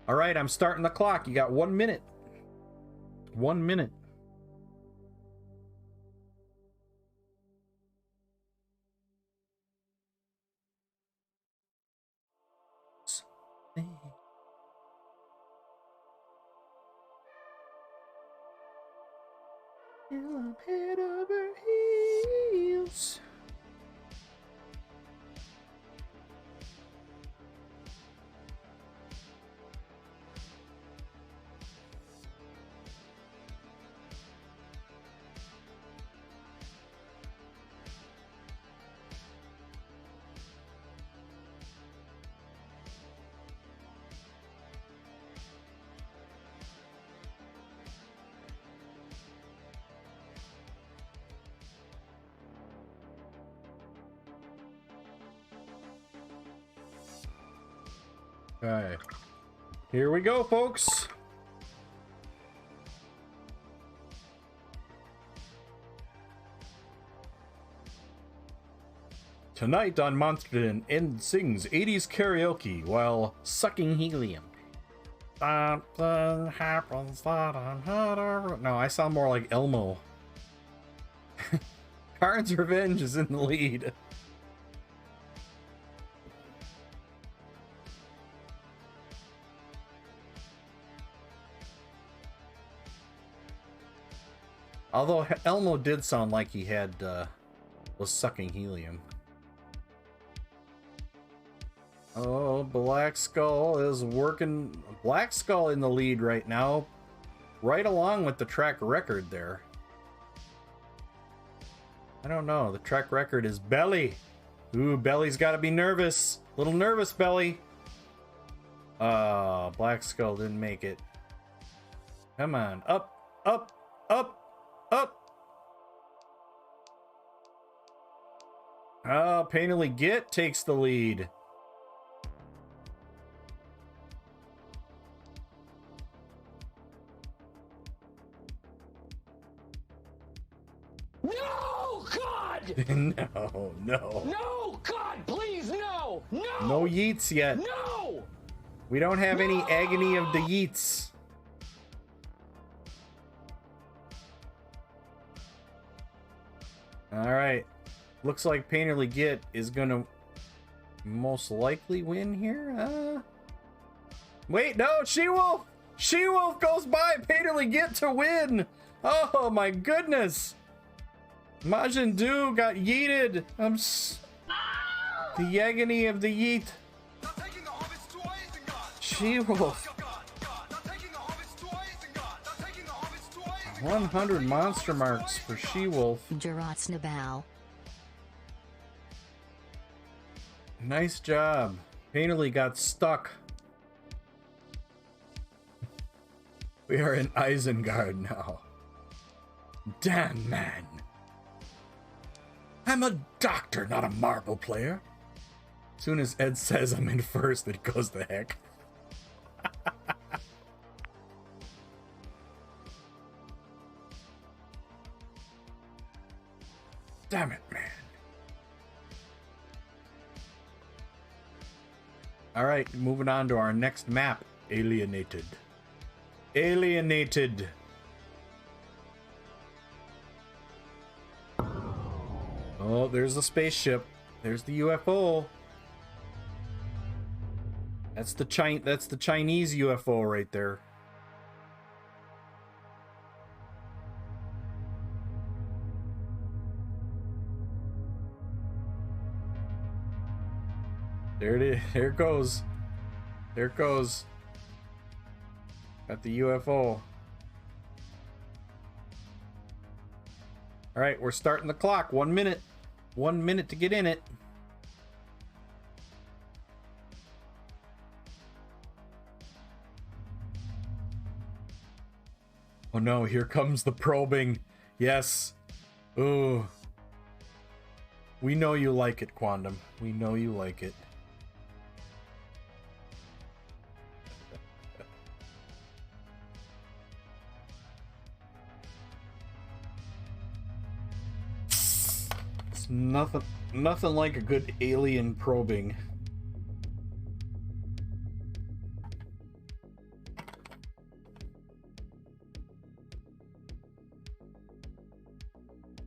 All right, I'm starting the clock. You got 1 minute. 1 minute. I'm head over heels. Alright. Here we go, folks. Tonight on Monster Den sings 80s karaoke while sucking helium. Something happens that I'm not. No, I sound more like Elmo. Karn's Revenge is in the lead. Although Elmo did sound like he had was sucking helium. Oh, Black Skull is working. Black Skull in the lead right now, right along with the track record there. I don't know. The track record is Belly. Ooh, Belly's got to be nervous. Little nervous, Belly. Black Skull didn't make it. Come on, up, up, up. Up! Oh, Painterly Git takes the lead. No, God! No, no. No, God, please, no! No! No yeets yet. No! We don't have any agony of the yeets. Alright. Looks like Painterly Git is gonna most likely win here. Wait, no, She-Wolf! She-Wolf goes by Painterly Git to win! Oh my goodness! Majin Du got yeeted! The agony of the yeet. She-Wolf. 100 monster marks for She-Wolf. Jiratsnabal. Nice job. Painterly got stuck. We are in Isengard now. Damn, man. I'm a doctor, not a marble player. As soon as Ed says I'm in first, it goes to heck. Damn it, man. Alright, moving on to our next map. Alienated. Alienated. Oh, there's the spaceship. There's the UFO. That's the Chinese UFO right there. There it is. There it goes. There it goes. Got the UFO. Alright, we're starting the clock. 1 minute. 1 minute to get in it. Oh no, here comes the probing. Yes. Ooh. We know you like it, Quandam. We know you like it. It's nothing like a good alien probing.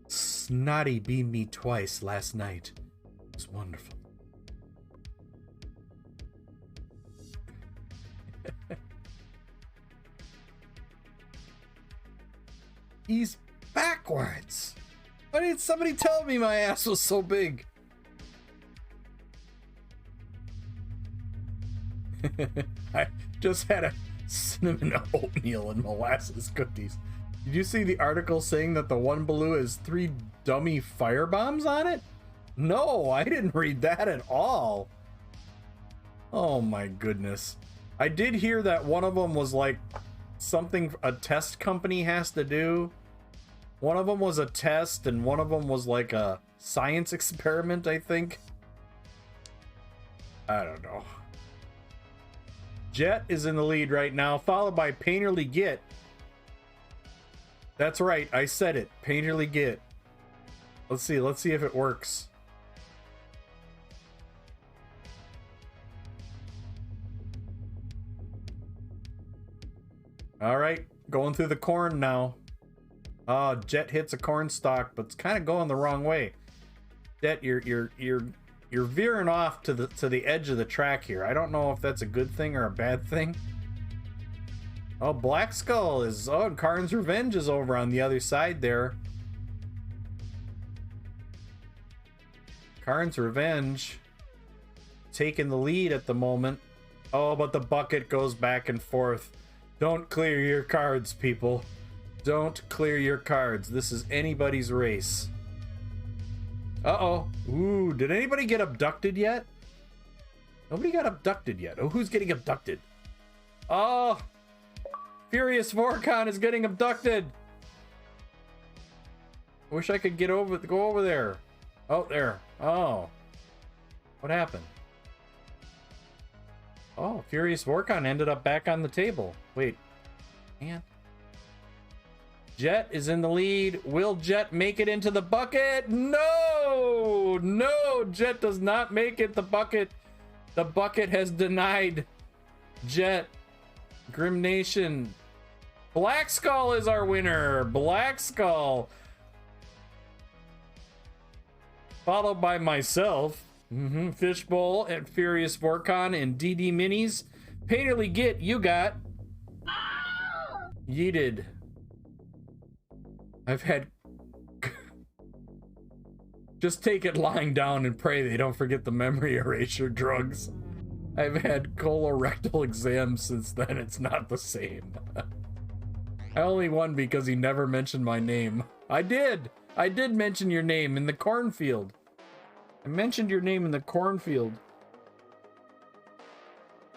Snotty beamed me twice last night. It was wonderful. He's backwards. Why didn't somebody tell me my ass was so big? I just had a cinnamon oatmeal and molasses cookies. Did you see the article saying that the one balloon has 3 dummy fire bombs on it? No, I didn't read that at all. Oh my goodness. I did hear that one of them was like something a test company has to do. One of them was a test and one of them was like a science experiment, I think. I don't know. Jet is in the lead right now, followed by Painterly Git. That's right, I said it. Painterly Git. Let's see if it works. All right, going through the corn now. Jet hits a corn stalk, but it's kind of going the wrong way. Jet, you're veering off to the edge of the track here. I don't know if that's a good thing or a bad thing. Oh, Black Skull is... Oh, and Karn's Revenge is over on the other side there. Karn's Revenge taking the lead at the moment. Oh, but the bucket goes back and forth. Don't clear your cards, people. Don't clear your cards. This is anybody's race. Uh-oh. Ooh, did anybody get abducted yet? Nobody got abducted yet. Oh, who's getting abducted? Oh, Furious Vorcon is getting abducted. I wish I could go over there. Oh, there. Oh. What happened? Oh, Furious Vorcon ended up back on the table. Wait. Man. Jet is in the lead. Will Jet make it into the bucket? No! No! Jet does not make it. The bucket has denied Jet. Grim Nation. Black Skull is our winner. Black Skull. Followed by myself. Fishbowl and Furious Vorcon and DD Minis. Painterly Git, you got yeeted. I've had... Just take it lying down and pray they don't forget the memory erasure drugs. I've had colorectal exams since then. It's not the same. I only won because he never mentioned my name. I did mention your name in the cornfield. I mentioned your name in the cornfield.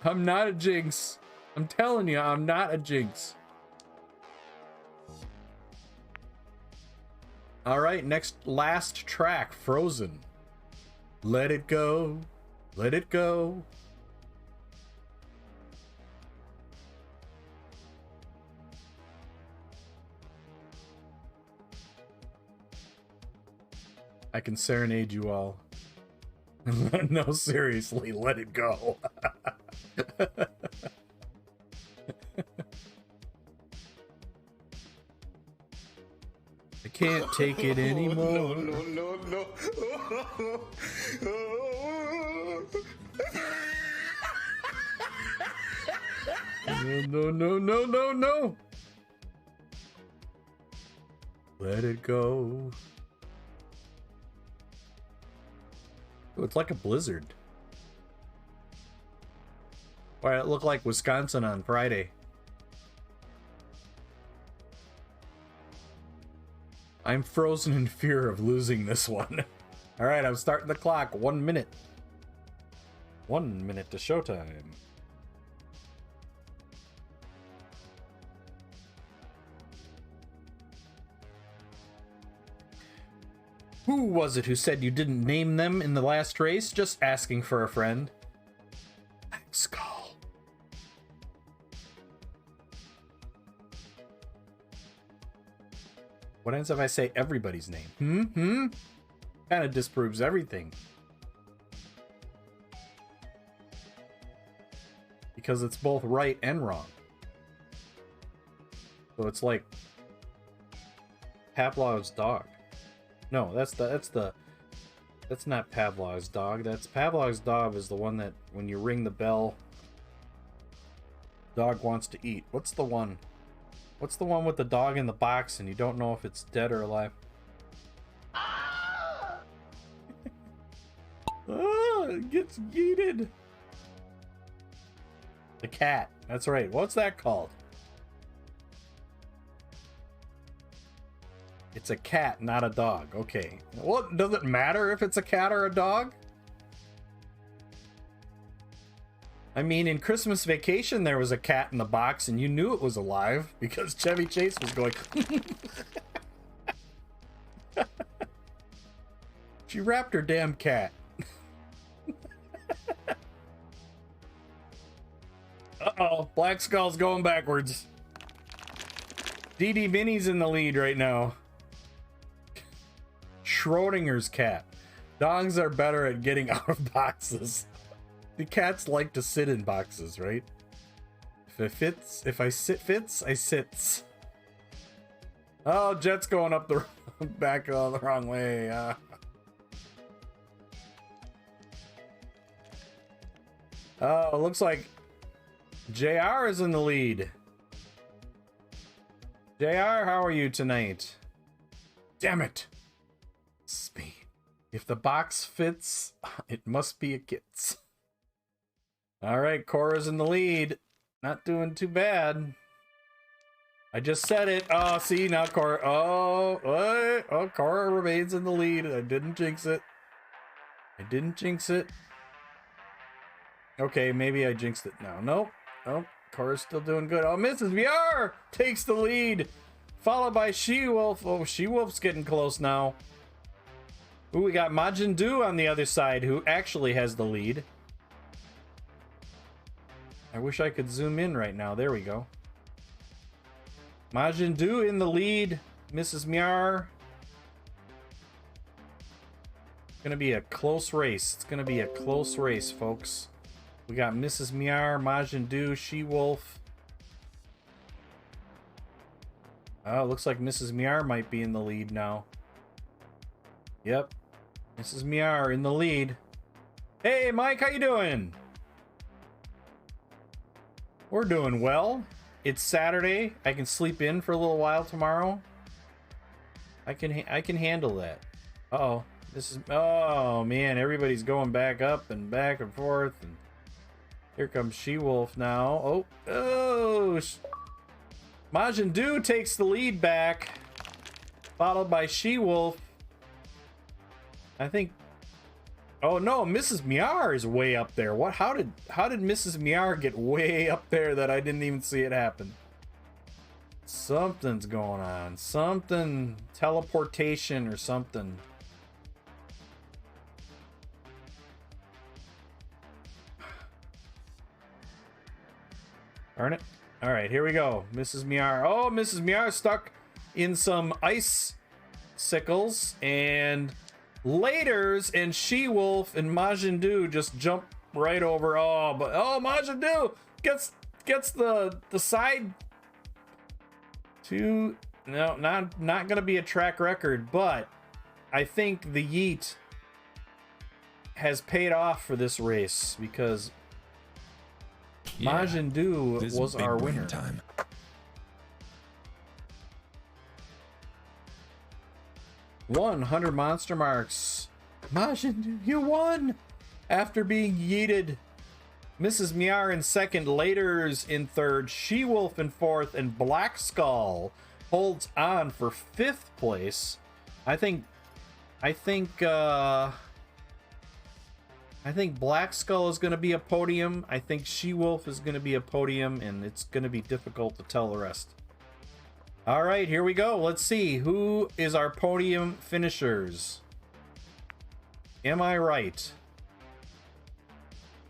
I'm not a jinx. I'm telling you, I'm not a jinx. All right, last track, Frozen. Let it go. Let it go. I can serenade you all. No, seriously, let it go. I can't take it anymore. No. No. Let it go. Oh, it's like a blizzard. Why, it looked like Wisconsin on Friday. I'm frozen in fear of losing this one. All right, I'm starting the clock. 1 minute. 1 minute to showtime. Who was it who said you didn't name them in the last race? Just asking for a friend. Skull. What happens if I say everybody's name? Kind of disproves everything. Because it's both right and wrong. So it's like Pavlov's dog. No, that's not Pavlov's dog. That's Pavlov's dog is the one that when you ring the bell, dog wants to eat. What's the one? What's the one with the dog in the box and you don't know if it's dead or alive? Oh, it gets yeeted. The cat. That's right. What's that called? It's a cat, not a dog. Okay. Well, does it matter if it's a cat or a dog? I mean, in Christmas Vacation, there was a cat in the box, and you knew it was alive because Chevy Chase was going. She wrapped her damn cat. Uh-oh, Black Skull's going backwards. DD Minnie's in the lead right now. Schrodinger's cat. Dogs are better at getting out of boxes. The cats like to sit in boxes, right? If I fits, I sits. Oh, Jet's going up the back the wrong way. Oh, looks like JR is in the lead. JR, how are you tonight? Damn it. Speed. If the box fits, it must be a kit's. All right, Cora's in the lead. Not doing too bad. I just said it. Oh, see, now Cora. Oh, Cora remains in the lead. I didn't jinx it. Okay, maybe I jinxed it now. Nope. Oh, Cora's still doing good. Oh, Mrs. VR takes the lead. Followed by She-Wolf. Oh, She-Wolf's getting close now. Ooh, we got Majin Du on the other side, who actually has the lead. I wish I could zoom in right now. There we go. Majin Du in the lead. Mrs. Miar. It's gonna be a close race. It's gonna be a close race, folks. We got Mrs. Miar, Majin Du, She-Wolf. Oh, it looks like Mrs. Miar might be in the lead now. Yep. Mrs. Miar in the lead. Hey, Mike, how you doing? We're doing well. It's Saturday. I can sleep in for a little while tomorrow. I can handle that. Uh-oh. Oh, man, everybody's going back up and back and forth. And here comes She-Wolf now. Oh. Majin Du takes the lead back. Followed by She-Wolf. I think. Oh no, Mrs. Miar is way up there. What? How did Mrs. Miar get way up there that I didn't even see it happen? Something's going on. Something teleportation or something. Darn it. All right, here we go. Mrs. Miar. Oh, Mrs. Miar stuck in some ice sickles and Laters, and She-Wolf and Majin Du just jump right over. Oh, but Majin Du gets the side to. No, not gonna be a track record, but I think the yeet has paid off for this race because Majin Du was our winner. Time. $100 monster marks. Majin Du, you won after being yeeted. Mrs. Miar in second, Laters in third, She-Wolf in fourth, and Black Skull holds on for fifth place. I think Black Skull is going to be a podium. I think She-Wolf is going to be a podium, and it's going to be difficult to tell the rest. All right, here we go. Let's see who is our podium finishers. Am I right?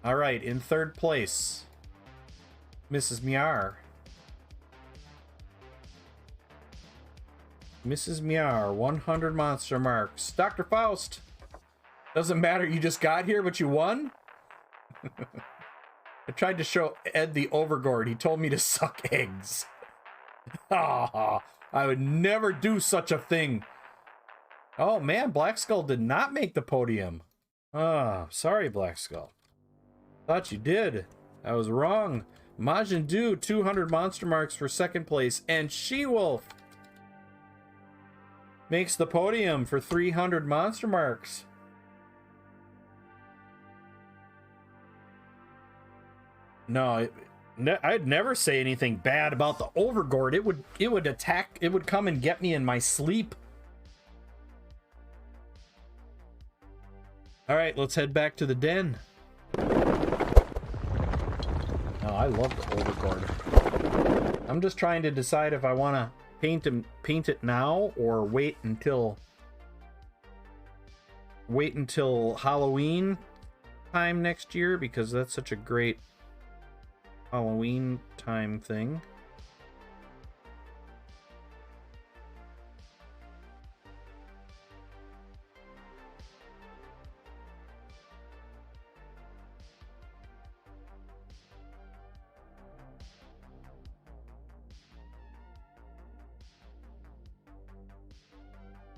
All right, in third place, Mrs. Miar. Mrs. Miar, 100 monster marks. Dr. Faust, doesn't matter, you just got here, but you won? I tried to show Ed the Overgord. He told me to suck eggs. I would never do such a thing. Oh man, Black Skull did not make the podium. Sorry, Black Skull. Thought you did. I was wrong. Majin Du, 200 monster marks for second place. And She-Wolf makes the podium for 300 monster marks. No, I'd never say anything bad about the Overgord. It would attack. It would come and get me in my sleep. All right, let's head back to the den. Oh, I love the Overgord. I'm just trying to decide if I want to paint it now or wait until Halloween time next year, because that's such a great Halloween time thing.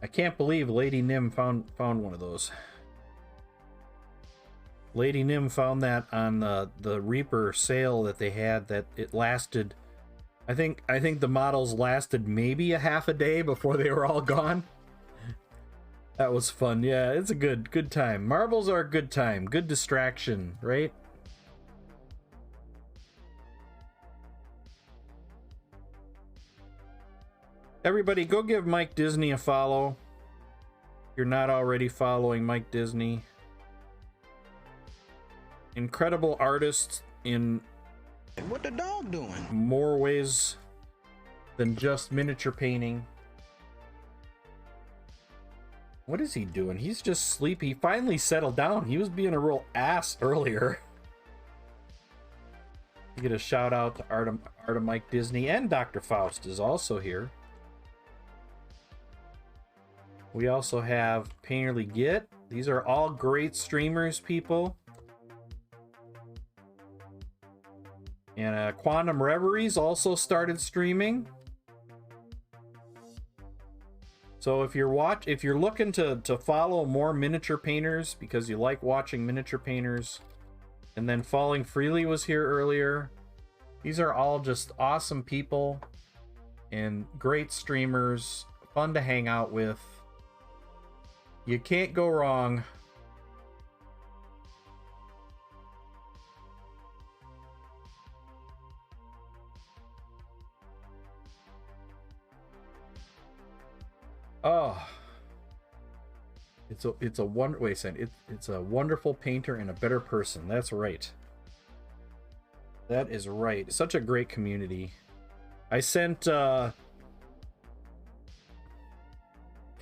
I can't believe Lady Nim found one of those. Lady Nim found that on the Reaper sale that they had, that it lasted. I think the models lasted maybe a half a day before they were all gone. That was fun. Yeah, it's a good time. Marbles are a good time. Good distraction, right? Everybody, go give Mike Disney a follow. If you're not already following Mike Disney. Incredible artist in What the dog doing? more ways than just miniature painting. What is he doing? He's just sleepy. He finally settled down. He was being a real ass earlier. You get a shout out to Art of Mike Disney, and Dr. Faust is also here. We also have Painterly Git. These are all great streamers, people. And Quantum Reveries also started streaming. So if you're looking to follow more miniature painters because you like watching miniature painters, and then Falling Freely was here earlier. These are all just awesome people and great streamers, fun to hang out with. You can't go wrong. Oh, it's a wonderful painter and a better person. That's right. That is right. Such a great community. I sent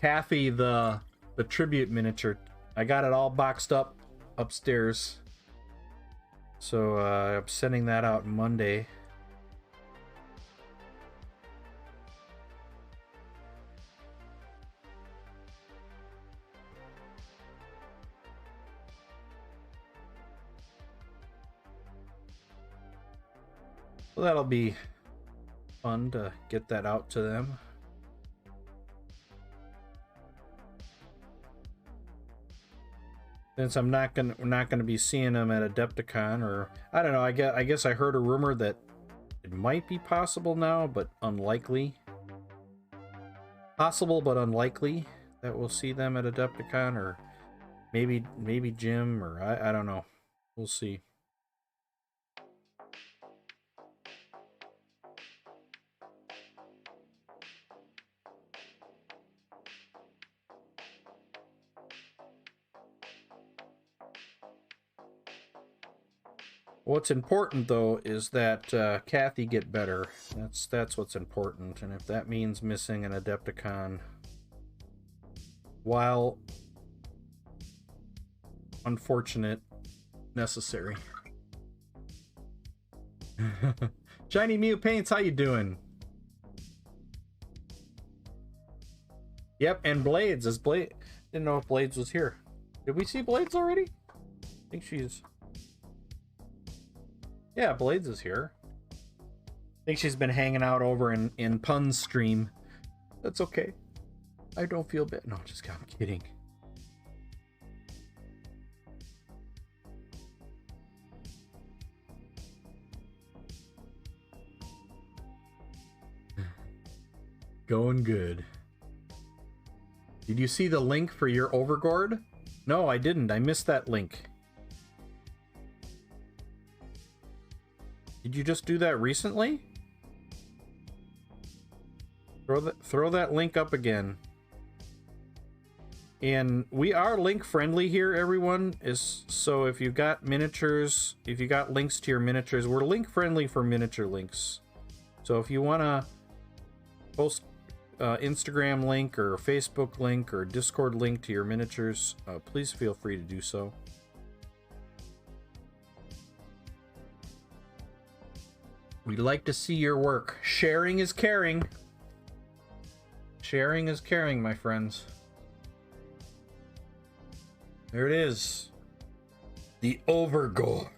Kathy the tribute miniature. I got it all boxed up upstairs. So I'm sending that out Monday. Well, that'll be fun to get that out to them. Since we're not gonna be seeing them at Adepticon, or I don't know. I guess I heard a rumor that it might be possible now, but unlikely. Possible but unlikely that we'll see them at Adepticon, or maybe Jim, or I don't know. We'll see. What's important though is that Kathy get better. That's what's important, and if that means missing an Adepticon while unfortunate necessary. Shiny Mew Paints, how you doing? Yep, and Blades is Blade. Didn't know if Blades was here. Did we see Blades already? I think she's. Yeah, Blades is here. I think she's been hanging out over in Pun's stream. That's okay. I don't feel bad. No, just I'm kidding. Going good. Did you see the link for your Overgord? No, I didn't. I missed that link. Did you just do that recently? Throw that link up again. And we are link friendly here, everyone. So if you've got miniatures, if you got links to your miniatures, we're link friendly for miniature links. So if you want to post Instagram link or Facebook link or Discord link to your miniatures, please feel free to do so. We'd like to see your work. Sharing is caring. Sharing is caring, my friends. There it is. The Overgore.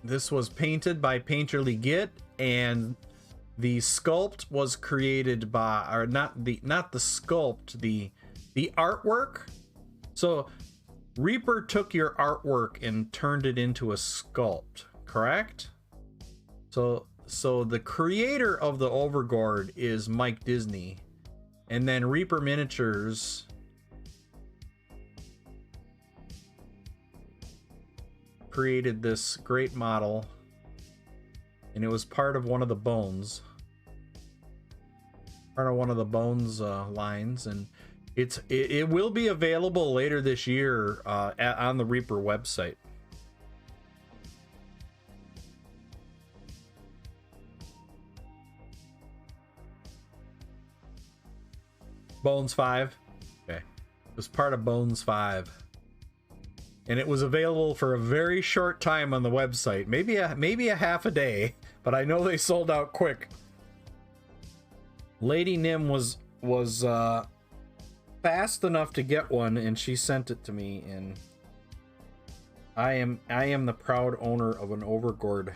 This was painted by Painterly Git, and the sculpt was created by, or not the sculpt, the artwork. So Reaper took your artwork and turned it into a sculpt, correct? So the creator of the Overgord is Mike Disney, and then Reaper Miniatures created this great model, and it was part of one of the bones. Part of one of the bones lines, and it will be available later this year on the Reaper website. Bones 5. Okay. It was part of Bones 5. And it was available for a very short time on the website. Maybe a half a day, but I know they sold out quick. Lady Nim was fast enough to get one, and she sent it to me, and I am the proud owner of an Overgord.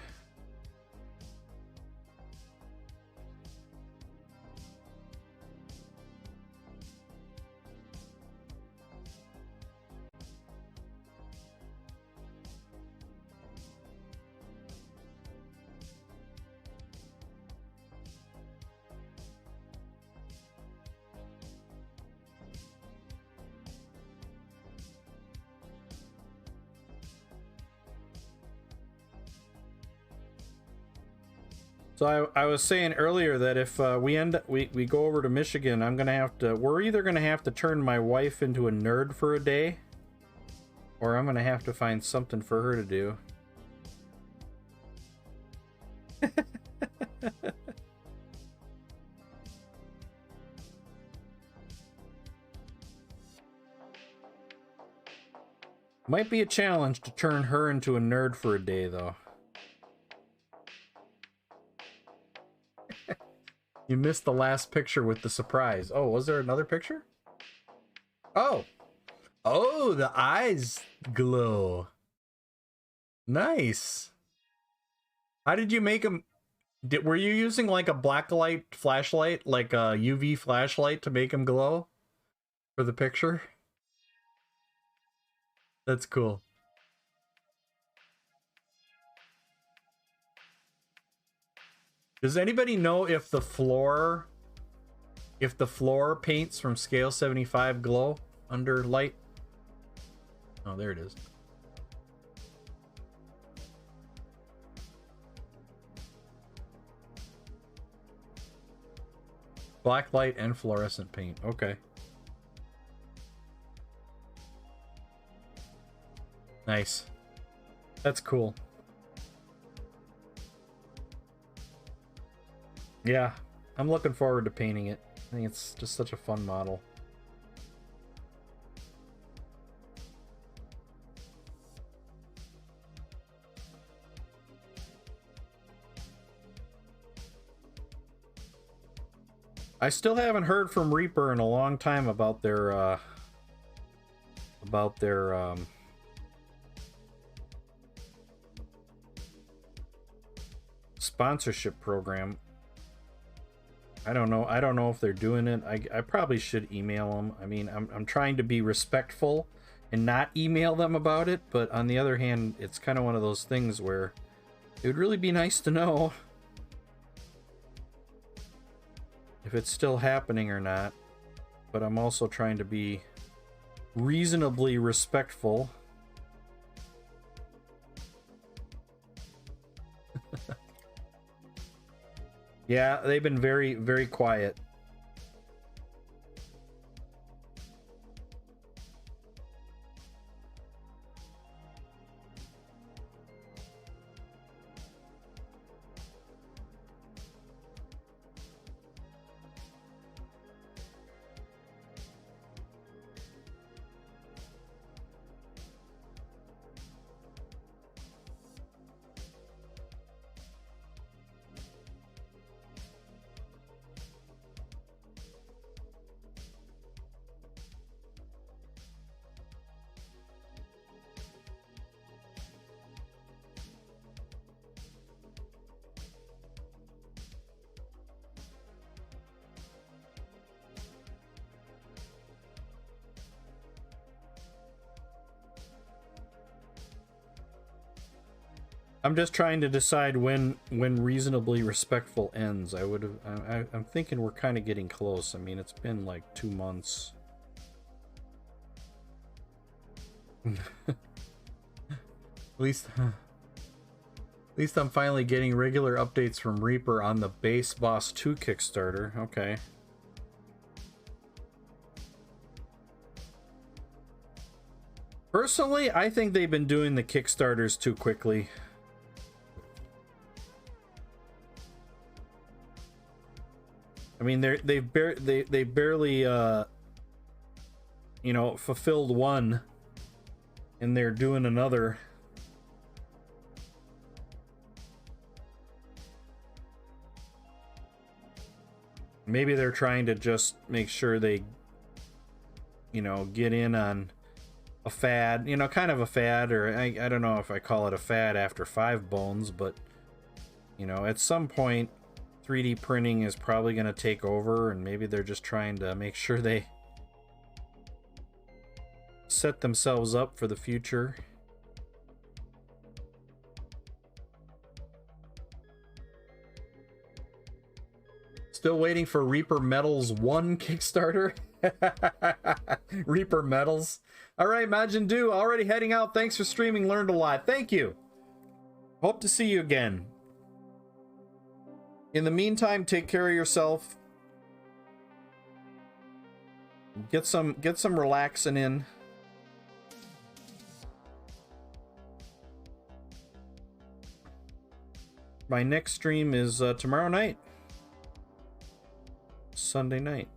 So I was saying earlier that if we go over to Michigan, we're either gonna have to turn my wife into a nerd for a day, or I'm gonna have to find something for her to do. Might be a challenge to turn her into a nerd for a day, though. You missed the last picture with the surprise. Oh, was there another picture? Oh. Oh, the eyes glow. Nice. How did you make them? Were you using like a blacklight flashlight, like a UV flashlight to make them glow for the picture? That's cool. Does anybody know if the floor paints from scale 75 glow under light? Oh, there it is. Black light and fluorescent paint. Okay. Nice. That's cool. Yeah, I'm looking forward to painting it. I think it's just such a fun model. I still haven't heard from Reaper in a long time about their sponsorship program. I don't know if they're doing it. I probably should email them. I mean, I'm trying to be respectful and not email them about it, but on the other hand, it's kind of one of those things where it would really be nice to know if it's still happening or not. But I'm also trying to be reasonably respectful. Yeah, they've been very, very quiet. I'm just trying to decide when reasonably respectful ends. I'm thinking we're kind of getting close. I mean, it's been like 2 months. At least I'm finally getting regular updates from Reaper on the Base Boss 2 Kickstarter. Okay. Personally, I think they've been doing the Kickstarters too quickly. I mean, they barely you know, fulfilled one, and they're doing another. Maybe they're trying to just make sure they, you know, get in on a fad, you know, kind of a fad, or I don't know if I call it a fad after 5 bones, but, you know, at some point 3D printing is probably going to take over, and maybe they're just trying to make sure they set themselves up for the future. Still waiting for Reaper Metals 1 Kickstarter. Reaper Metals. All right, Majin Do, already heading out. Thanks for streaming. Learned a lot. Thank you. Hope to see you again. In the meantime, take care of yourself. Get some relaxing in. My next stream is tomorrow night. Sunday night.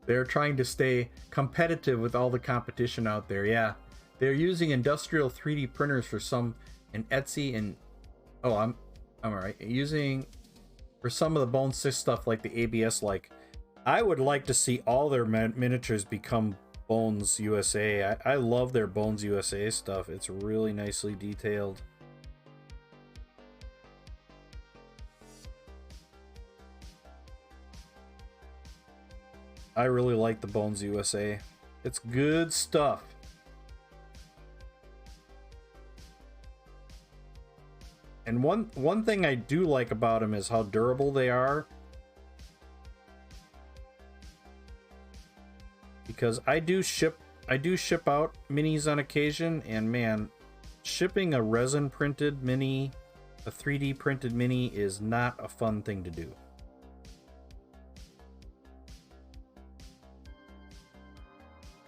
They're trying to stay competitive with all the competition out there. Yeah, they're using industrial 3D printers for some, and Etsy, and oh, I'm all right. Using for some of the Bone 6 stuff like the ABS. Like, I would like to see all their miniatures become Bones USA. I love their Bones USA stuff. It's really nicely detailed. I really like the Bones USA. It's good stuff. And one thing I do like about them is how durable they are. Because I do ship out minis on occasion, and man, shipping a resin printed mini, a 3D printed mini, is not a fun thing to do.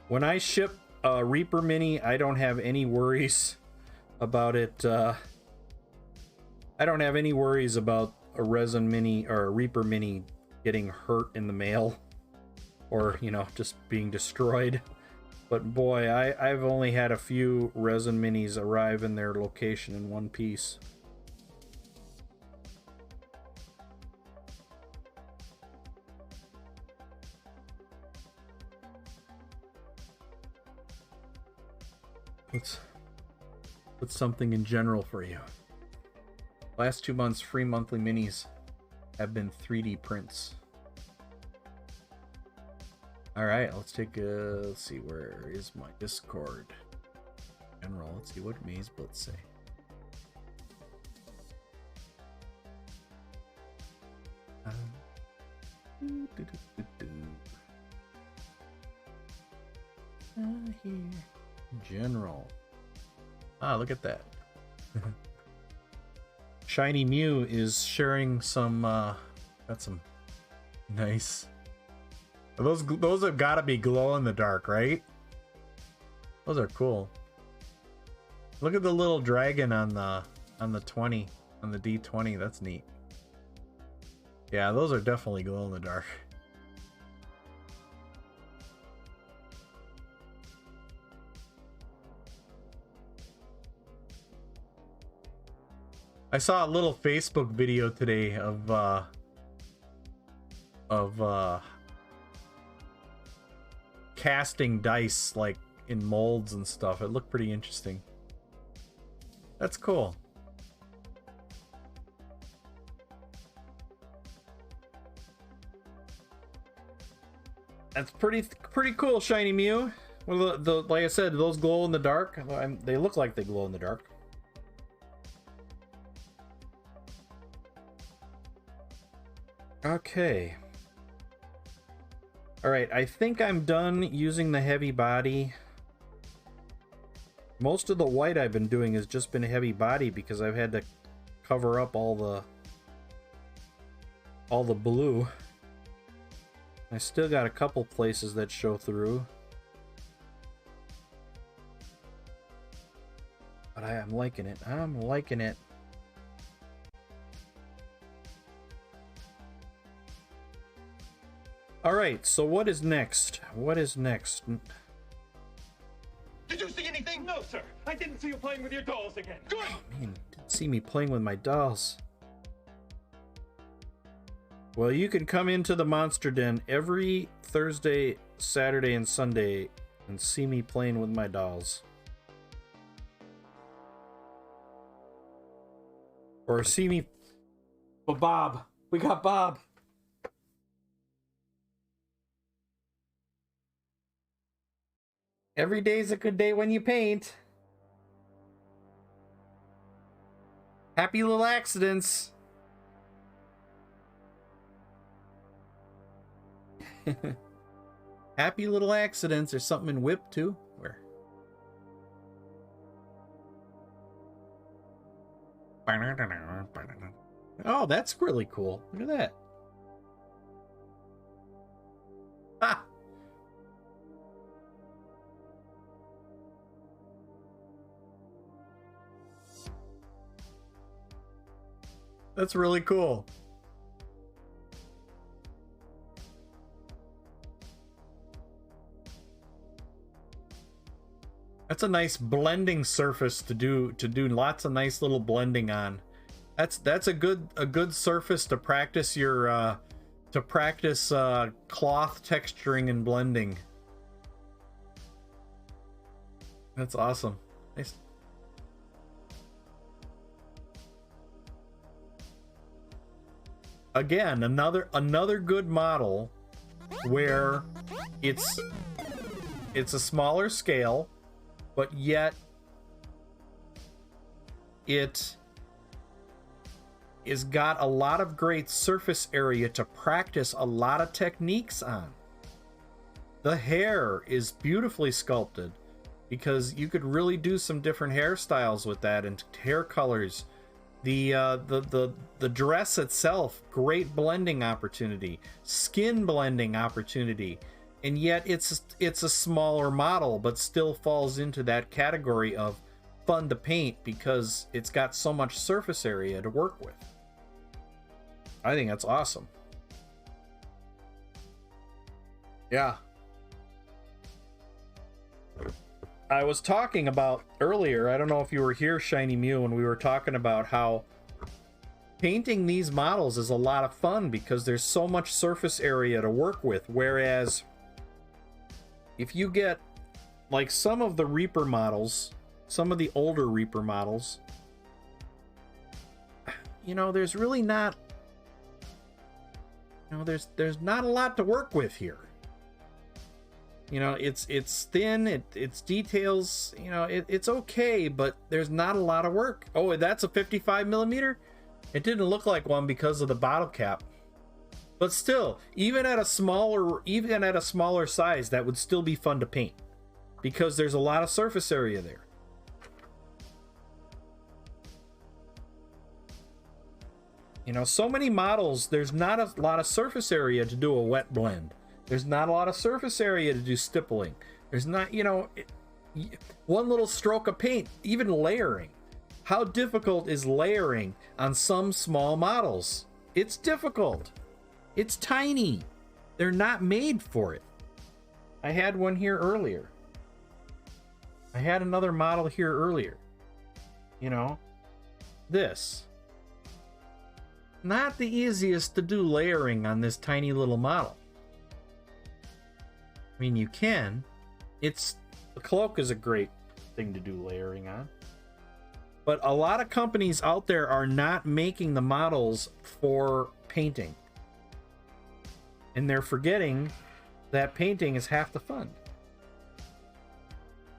When I ship a Reaper mini, I don't have any worries about it. I don't have any worries about a resin mini or a Reaper mini getting hurt in the mail, or, you know, just being destroyed. But boy, I've only had a few resin minis arrive in their location in one piece. Let's put something in general for you. Last 2 months, free monthly minis have been 3D prints. All right, let's take a, let's see, where is my Discord? General, let's see what Maze Blitz say. Here. General. Ah, look at that. Shiny Mew is sharing some, got some nice. Those have got to be glow in the dark, right? Those are cool. Look at the little dragon on the 20, on the D20. That's neat. Yeah, those are definitely glow in the dark. I saw a little Facebook video today of casting dice like in molds and stuff. It looked pretty interesting. That's cool. That's pretty cool, Shiny Mew. Well, like I said, those glow in the dark. They look like they glow in the dark. Okay. All right, I think I'm done using the heavy body. Most of the white I've been doing has just been heavy body because I've had to cover up all the blue. I still got a couple places that show through. But I'm liking it. I'm liking it. All right, so what is next? What is next? Did you see anything? No, sir. I didn't see you playing with your dolls again. Good. Oh, man, didn't see me playing with my dolls. Well, you can come into the Monster Den every Thursday, Saturday, and Sunday and see me playing with my dolls. Or see me... Oh, Bob. We got Bob. Every day's a good day when you paint. Happy little accidents. Happy little accidents. There's something in Whip too. Where? Oh, that's really cool. Look at that. Ha! That's really cool. That's a nice blending surface to do lots of nice little blending on. That's a good surface to practice your cloth texturing and blending. That's awesome. Nice. Again, another good model where it's a smaller scale, but yet it is got a lot of great surface area to practice a lot of techniques on. The hair is beautifully sculpted because you could really do some different hairstyles with that and hair colors. The dress itself, great blending opportunity, skin blending opportunity, and yet it's a smaller model, but still falls into that category of fun to paint because it's got so much surface area to work with. I think that's awesome. Yeah. I was talking about earlier, I don't know if you were here, Shiny Mew, when we were talking about how painting these models is a lot of fun because there's so much surface area to work with. Whereas if you get like some of the Reaper models, some of the older Reaper models, you know, there's really not, you know, there's not a lot to work with here. You know, it's thin, it's details, you know, it's okay, but there's not a lot of work. Oh, that's a 55 millimeter? It didn't look like one because of the bottle cap. But still, even at a smaller size, that would still be fun to paint because there's a lot of surface area there. You know, so many models, there's not a lot of surface area to do a wet blend. There's not a lot of surface area to do stippling. There's not, you know, one little stroke of paint, even layering. How difficult is layering on some small models? It's difficult. It's tiny. They're not made for it. I had one here earlier. I had another model here earlier. You know, this. Not the easiest to do layering on this tiny little model. I mean, you can. The cloak is a great thing to do layering on. But a lot of companies out there are not making the models for painting. And they're forgetting that painting is half the fun.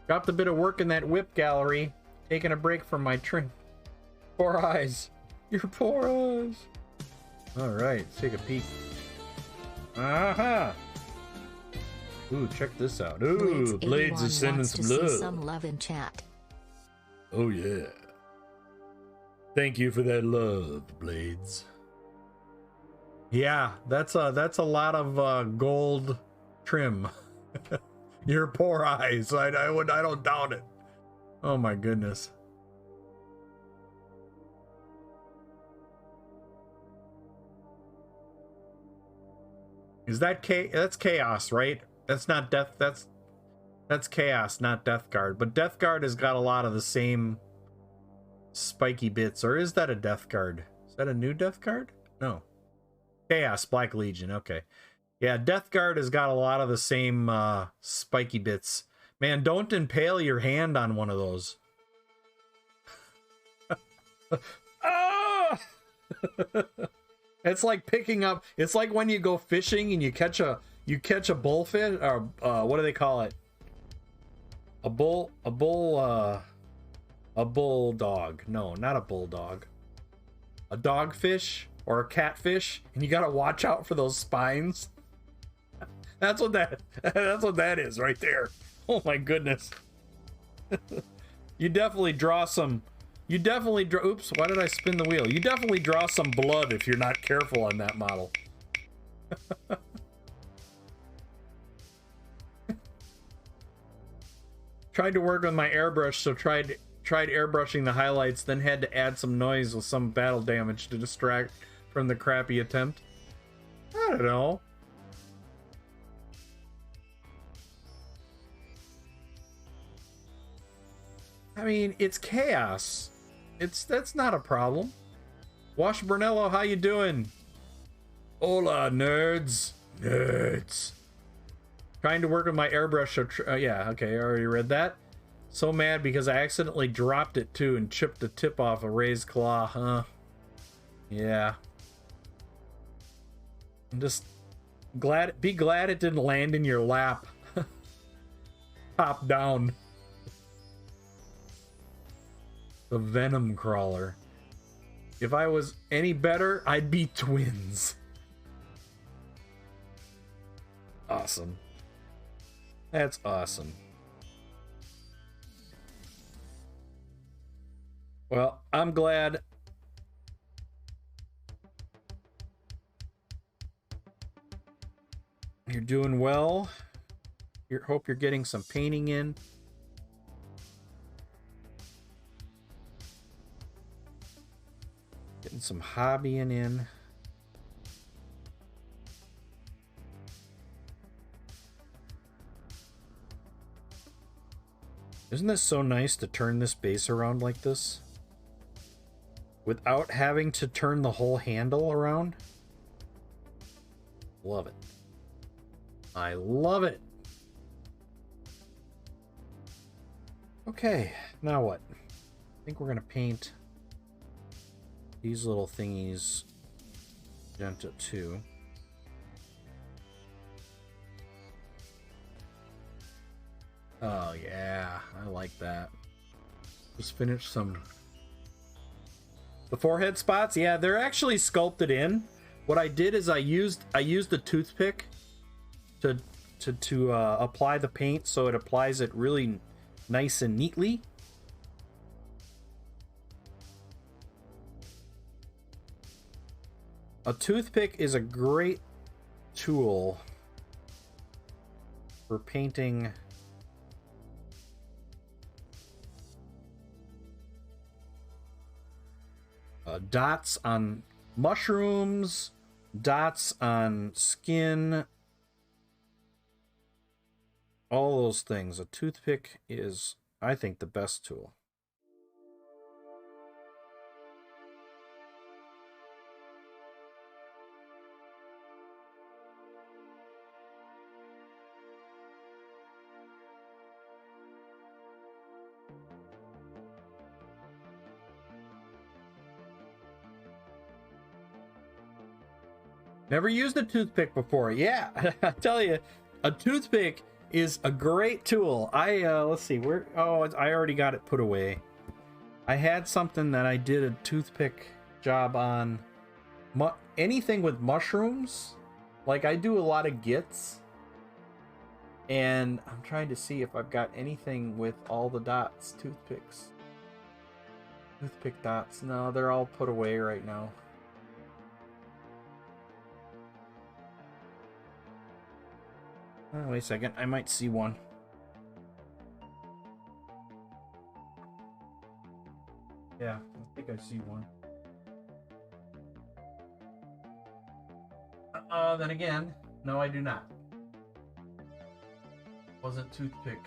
Dropped a bit of work in that whip gallery. Taking a break from my trim. Poor eyes. Your poor eyes. Alright, let's take a peek. Aha! Ooh, check this out. Ooh, Blades is sending some love. Some love in chat. Oh yeah. Thank you for that love, Blades. Yeah, that's a lot of gold trim. Your poor eyes. I don't doubt it. Oh my goodness. Is that that's chaos, right? That's not death. That's chaos, not Death Guard. But Death Guard has got a lot of the same spiky bits. Or is that a Death Guard? Is that a new Death Guard? No. Chaos, Black Legion. Okay. Yeah, Death Guard has got a lot of the same spiky bits. Man, don't impale your hand on one of those. Ah! It's like picking up. It's like when you go fishing and you catch a bullfish, or what do they call it? A bulldog. No, not a bulldog. A dogfish or a catfish, and you gotta watch out for those spines. That's what that is right there. Oh my goodness. You definitely draw some. Oops, why did I spin the wheel? You definitely draw some blood if you're not careful on that model. Tried to work with my airbrush, so tried airbrushing the highlights, then had to add some noise with some battle damage to distract from the crappy attempt. I don't know. I mean, it's chaos. That's not a problem. Wash Brunello, how you doing? Hola, nerds. Nerds. Trying to work with my airbrush. So yeah, okay, I already read that. So mad because I accidentally dropped it too and chipped the tip off a raised claw, huh? Yeah. I'm just be glad it didn't land in your lap. Top down. The Venom Crawler. If I was any better, I'd be twins. Awesome. That's awesome. Well, I'm glad. You're doing well. Hope you're getting some painting in. Getting some hobbying in. Isn't this so nice to turn this base around like this? Without having to turn the whole handle around? Love it. I love it. Okay, now what? I think we're gonna paint these little thingies magenta too. Oh yeah, I like that. Just finish some. The forehead spots, yeah, they're actually sculpted in. What I did is I used the toothpick to apply the paint, so it applies it really nice and neatly. A toothpick is a great tool for painting dots on mushrooms, dots on skin, all those things. A toothpick is, I think, the best tool. Never used a toothpick before. Yeah, I tell you, a toothpick is a great tool. Let's see, where, oh, I already got it put away. I had something that I did a toothpick job on. Anything with mushrooms. Like, I do a lot of gits. And I'm trying to see if I've got anything with all the dots, toothpicks. Toothpick dots. No, they're all put away right now. Oh, wait a second, I might see one. Yeah, I think I see one. Then again, no, I do not. Wasn't toothpick.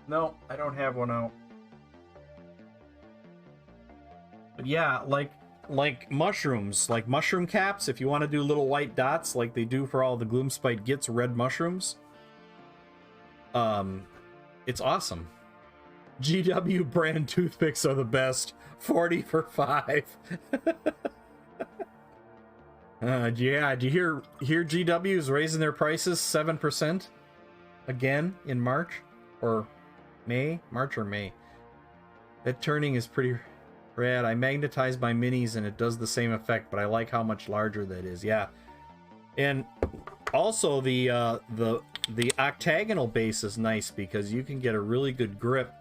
No, I don't have one out. But yeah, like mushrooms, like mushroom caps, if you want to do little white dots like they do for all the Gloomspite Gits red mushrooms, it's awesome. GW brand toothpicks are the best. 40 for 5. Yeah, did you hear GW is raising their prices 7% again in March or May? March or May. That turning is pretty rad. I magnetized my minis and it does the same effect, but I like how much larger that is. Yeah. And also the octagonal base is nice because you can get a really good grip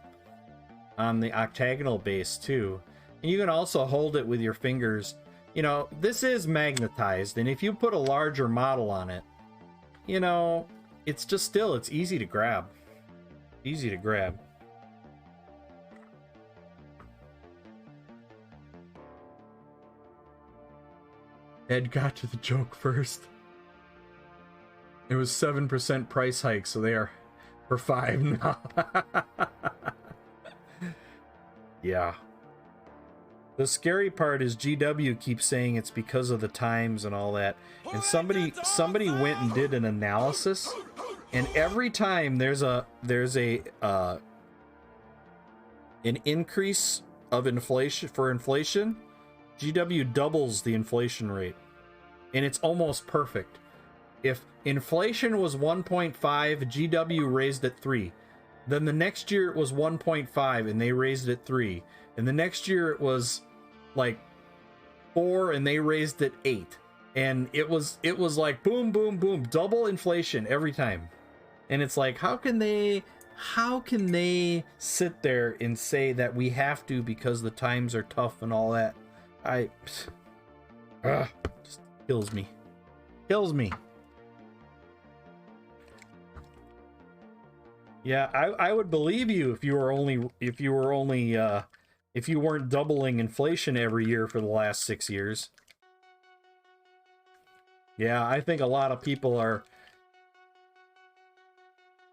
on the octagonal base too. And you can also hold it with your fingers. You know, this is magnetized, and if you put a larger model on it, you know, it's just still, it's easy to grab. Easy to grab. Ed got to the joke first. It was 7% price hike, so they are for 5 now. Yeah. The scary part is GW keeps saying it's because of the times and all that. And somebody went and did an analysis, and every time there's an increase of inflation, GW doubles the inflation rate. And it's almost perfect. If inflation was 1.5, GW raised it 3. Then the next year it was 1.5 and they raised it 3. And the next year it was like 4 and they raised it 8. And it was like boom, boom, boom, double inflation every time. And it's like, how can they sit there and say that we have to because the times are tough and all that? Just kills me. Kills me. Yeah, I would believe you if you weren't doubling inflation every year for the last 6 years. Yeah, I think a lot of people are.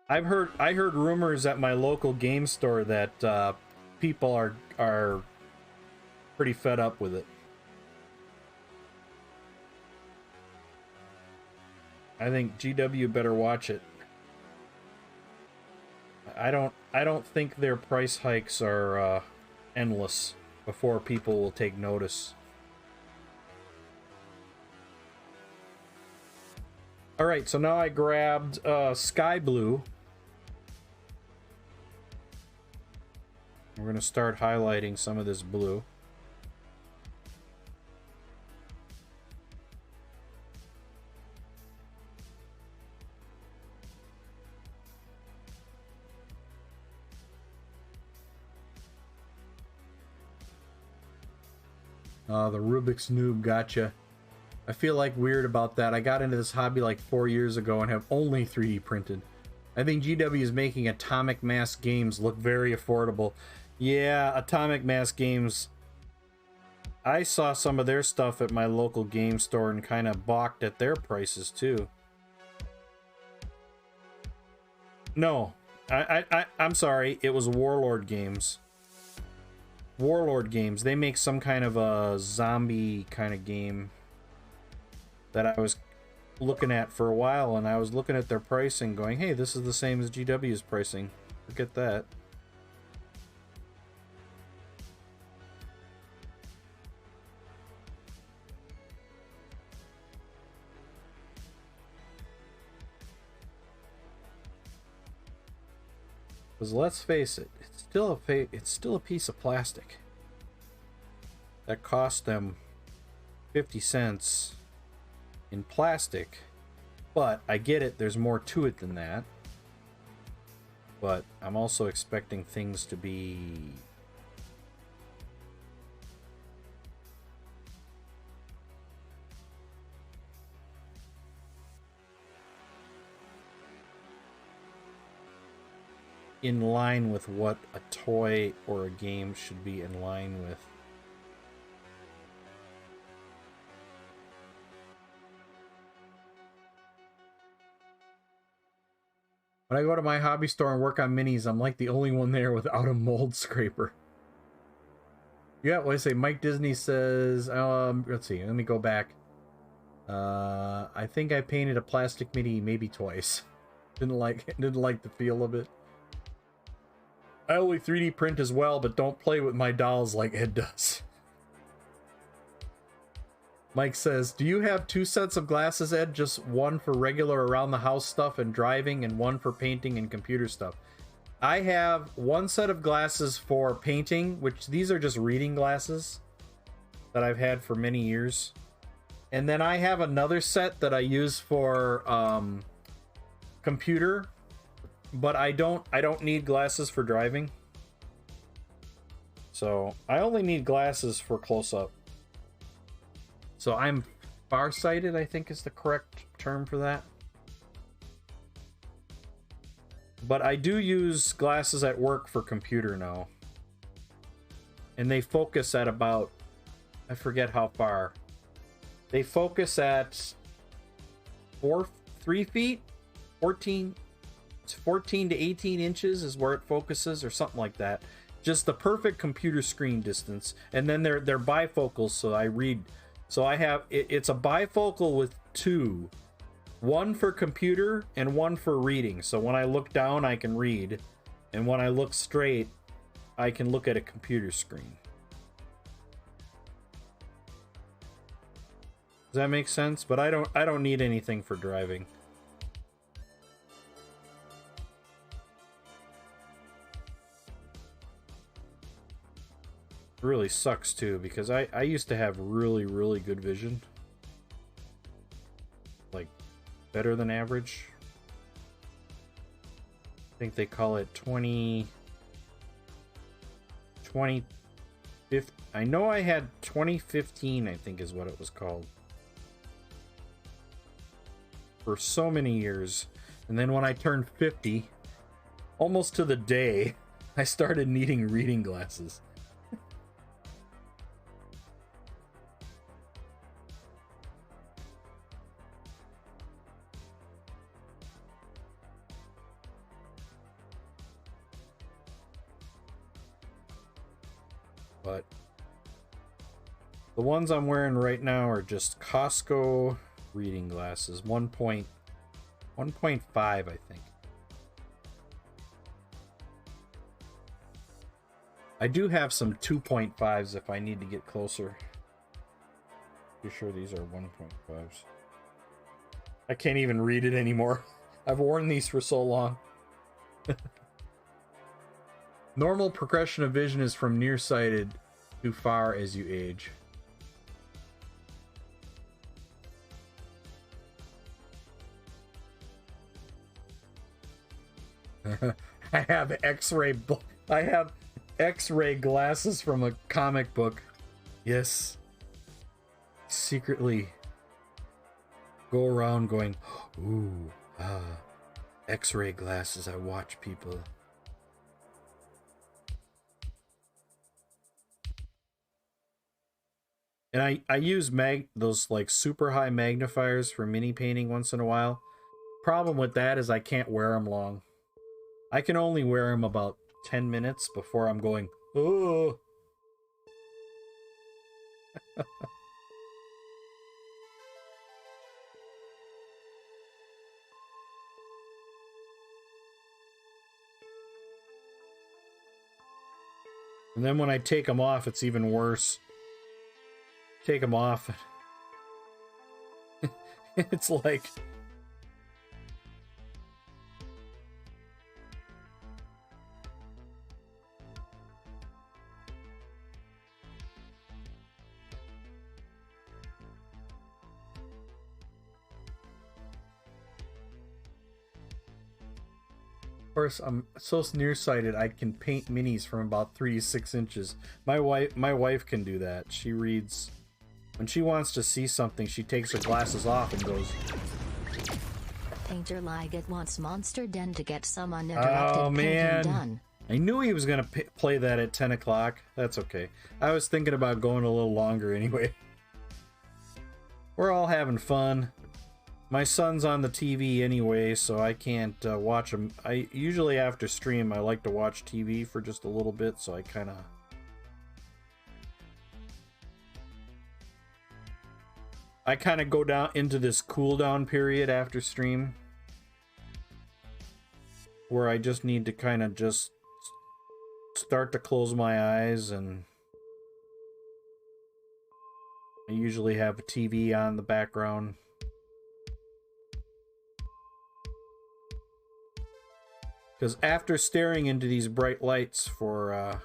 I heard rumors at my local game store that people are pretty fed up with it. I think GW better watch it. I don't think their price hikes are endless before people will take notice. All right, so now I grabbed Sky Blue. We're going to start highlighting some of this blue. The Rubik's Noob gotcha. I feel like weird about that. I got into this hobby like 4 years ago and have only 3D printed. I think GW is making Atomic Mass games look very affordable. Yeah, Atomic Mass games. I saw some of their stuff at my local game store and kind of balked at their prices too. No, I'm sorry. It was Warlord Games. Warlord Games. They make some kind of a zombie kind of game that I was looking at for a while, and I was looking at their pricing going, hey, this is the same as GW's pricing. Forget that. Because let's face it, it's still a piece of plastic that cost them 50 cents in plastic. But I get it, there's more to it than that. But I'm also expecting things to be in line with what a toy or a game should be in line with. When I go to my hobby store and work on minis, I'm like the only one there without a mold scraper. Yeah, what I say, Mike Disney says, let's see, let me go back. I think I painted a plastic mini maybe twice. Didn't like the feel of it. I only 3D print as well, but don't play with my dolls like Ed does. Mike says, do you have 2 sets of glasses, Ed? Just one for regular around the house stuff and driving, and one for painting and computer stuff. I have 1 set of glasses for painting, which these are just reading glasses that I've had for many years. And then I have another set that I use for computer, but I don't need glasses for driving. So I only need glasses for close-up. So I'm farsighted, I think is the correct term for that. But I do use glasses at work for computer now. And they focus at about, I forget how far. They focus at 3 feet, 14 to 18 inches is where it focuses, or something like that. Just the perfect computer screen distance. And then they're bifocals, so I read. So I have, it's a bifocal with 2. One for computer and one for reading. So when I look down, I can read. And when I look straight, I can look at a computer screen. Does that make sense? But I don't need anything for driving. Really sucks too, because I used to have really good vision, like better than average. I think they call it 20 I know I had 2015, I think is what it was called, for so many years. And then when I turned 50, almost to the day, I started needing reading glasses. But the ones I'm wearing right now are just Costco reading glasses. 1.5, I think. I do have some 2.5s if I need to get closer. Pretty sure these are 1.5s. I can't even read it anymore. I've worn these for so long. Normal progression of vision is from nearsighted to far as you age. I have X-ray glasses from a comic book. Yes. Secretly go around going, ooh, X-ray glasses. I watch people. And I use those like super high magnifiers for mini painting once in a while. Problem with that is I can't wear them long. I can only wear them about 10 minutes before I'm going, oh. And then when I take them off, it's even worse. Take them off. It's like... Of course, I'm so nearsighted I can paint minis from about 3 to 6 inches. My wife can do that. She reads when she wants to see something. She takes her glasses off and goes. Painter Liget wants Monster Den to get some uninterrupted Oh painting man! done. I knew he was gonna play that at 10 o'clock. That's okay. I was thinking about going a little longer anyway. We're all having fun. My son's on the TV anyway, so I can't watch him. I usually after stream I like to watch TV for just a little bit, so I kind of go down into this cool down period after stream where I just need to kind of just start to close my eyes, and I usually have a TV on in the background. Because after staring into these bright lights for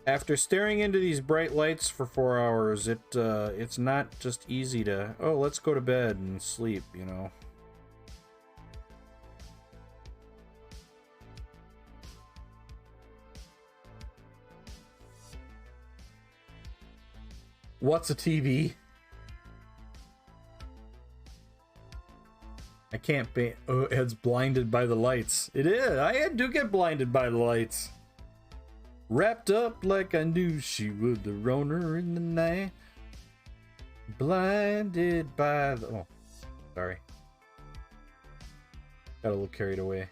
after staring into these bright lights for 4 hours, it's not just easy to, oh, let's go to bed and sleep, you know. What's a TV? I can't be. Oh, it's blinded by the lights. It is. I do get blinded by the lights. Wrapped up like I knew she would. The roner in the night. Blinded by the. Oh, sorry. Got a little carried away.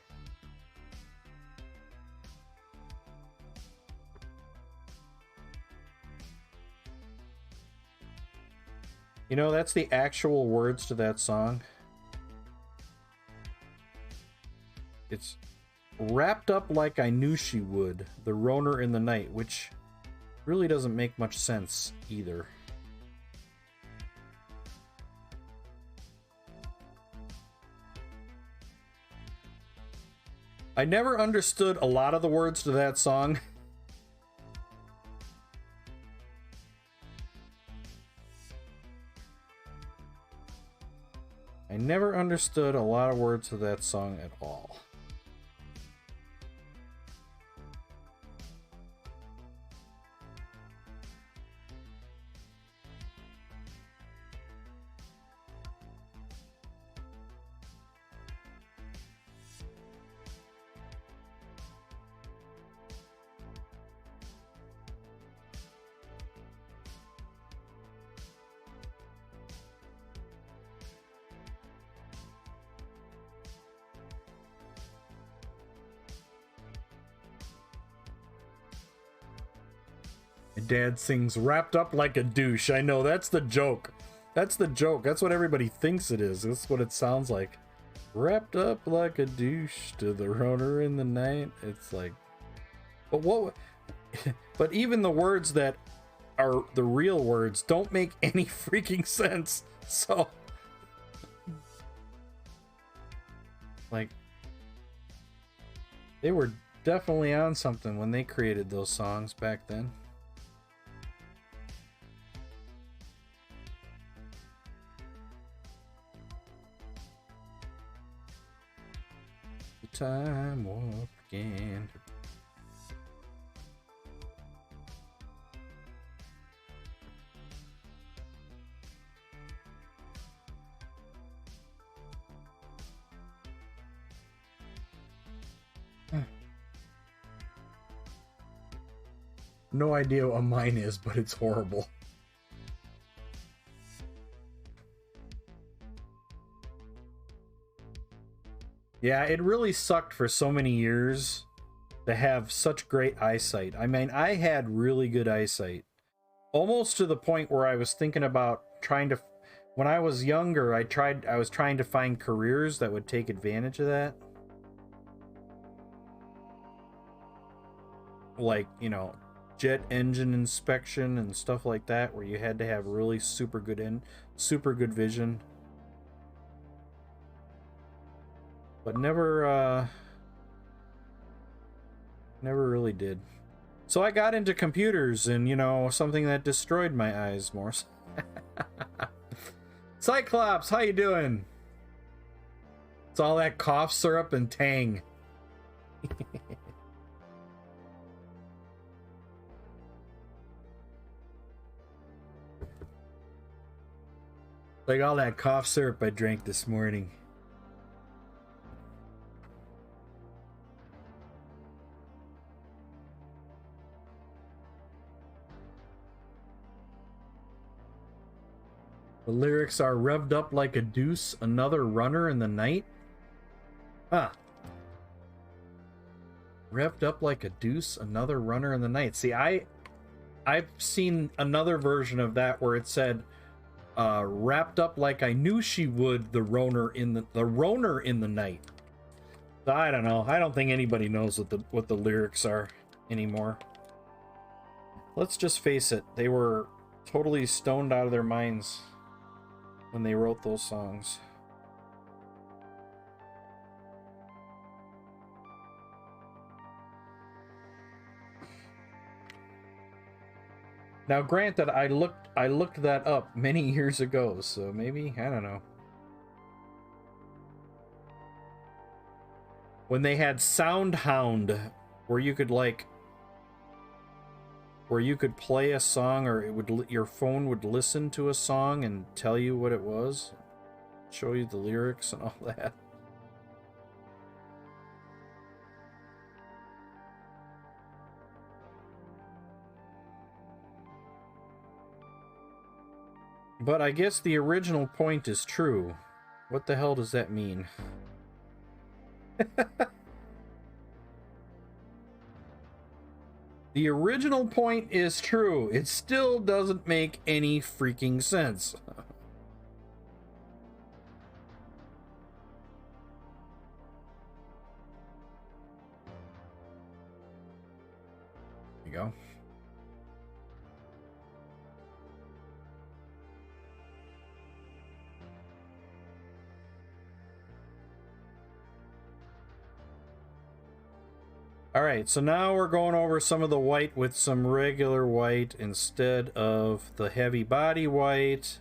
You know, that's the actual words to that song. It's wrapped up like I knew she would, the roner in the night, which really doesn't make much sense either. I never understood a lot of the words to that song. I never understood a lot of words to that song at all. My dad sings wrapped up like a douche. I know, that's the joke. That's the joke. That's what everybody thinks it is. That's what it sounds like. Wrapped up like a douche to the runner in the night. It's like, but what? But even the words that are the real words don't make any freaking sense. So, like, they were definitely on something when they created those songs back then. The time warp again. No idea what mine is, but it's horrible. Yeah, it really sucked for so many years to have such great eyesight. I mean, I had really good eyesight. Almost to the point where I was thinking about trying to... When I was younger, I was trying to find careers that would take advantage of that. Like, you know, jet engine inspection and stuff like that, where you had to have really super good vision. But never really did. So I got into computers and, you know, something that destroyed my eyes more. Cyclops, how you doing? It's all that cough syrup and Tang. Like all that cough syrup I drank this morning. The lyrics are revved up like a deuce, another runner in the night. Huh. Revved up like a deuce, another runner in the night. See, I've seen another version of that where it said, wrapped up like I knew she would, the roner in the night. So I don't know. I don't think anybody knows what the lyrics are anymore. Let's just face it, they were totally stoned out of their minds when they wrote those songs. Now, granted, I looked that up many years ago, so maybe, I don't know. When they had SoundHound, where you could play a song, or your phone would listen to a song and tell you what it was, show you the lyrics and all that. But I guess the original point is true. What the hell does that mean? The original point is true. It still doesn't make any freaking sense. There you go. Alright, so now we're going over some of the white with some regular white instead of the heavy body white.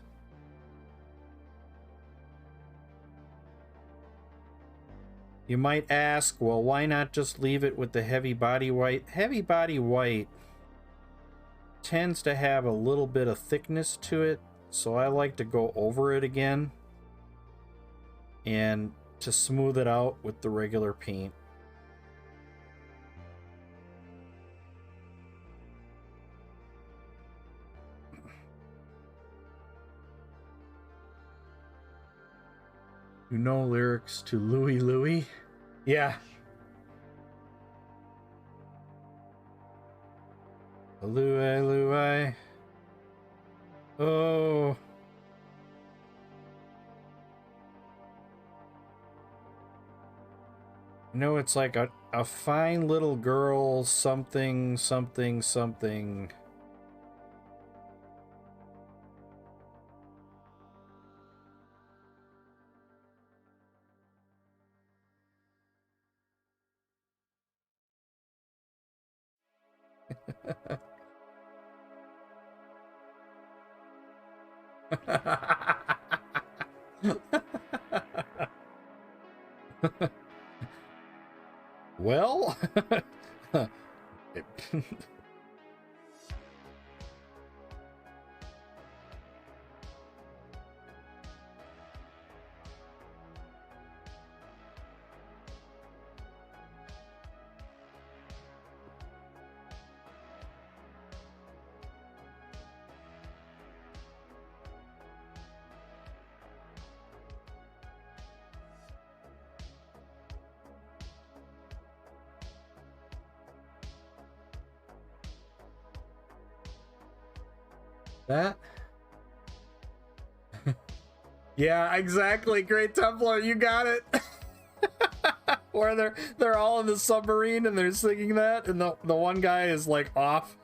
You might ask, well, why not just leave it with the heavy body white? Heavy body white tends to have a little bit of thickness to it, so I like to go over it again and to smooth it out with the regular paint. You know lyrics to Louie Louie? Yeah. Luai, Luai. Oh. No, it's like a fine little girl, something, something, something. Well, that. Yeah, exactly. Great Templar, you got it. Where they're all in the submarine and they're singing that, and the one guy is like off.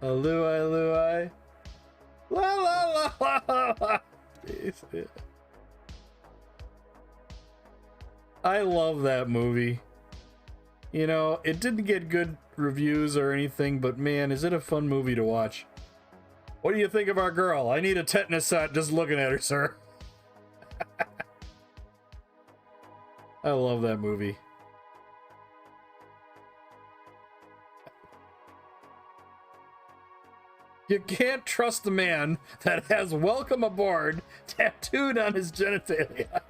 Luai, Luai. La la la la la la. Jeez. I love that movie. You know, it didn't get good reviews or anything, but man, is it a fun movie to watch. What do you think of our girl? I need a tetanus shot just looking at her, sir. I love that movie. You can't trust a man that has "Welcome Aboard" tattooed on his genitalia.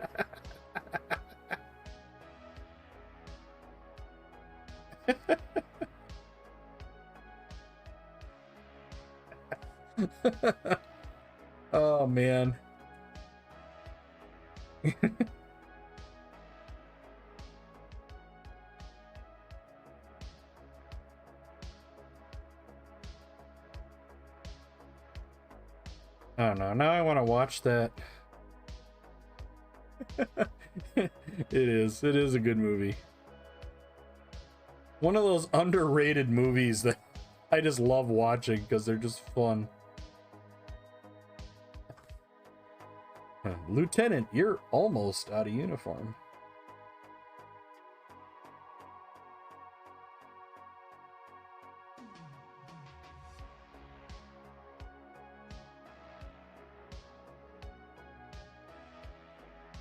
Oh man. Oh no, now I want to watch that. It is a good movie. One of those underrated movies that I just love watching because they're just fun. Lieutenant, you're almost out of uniform.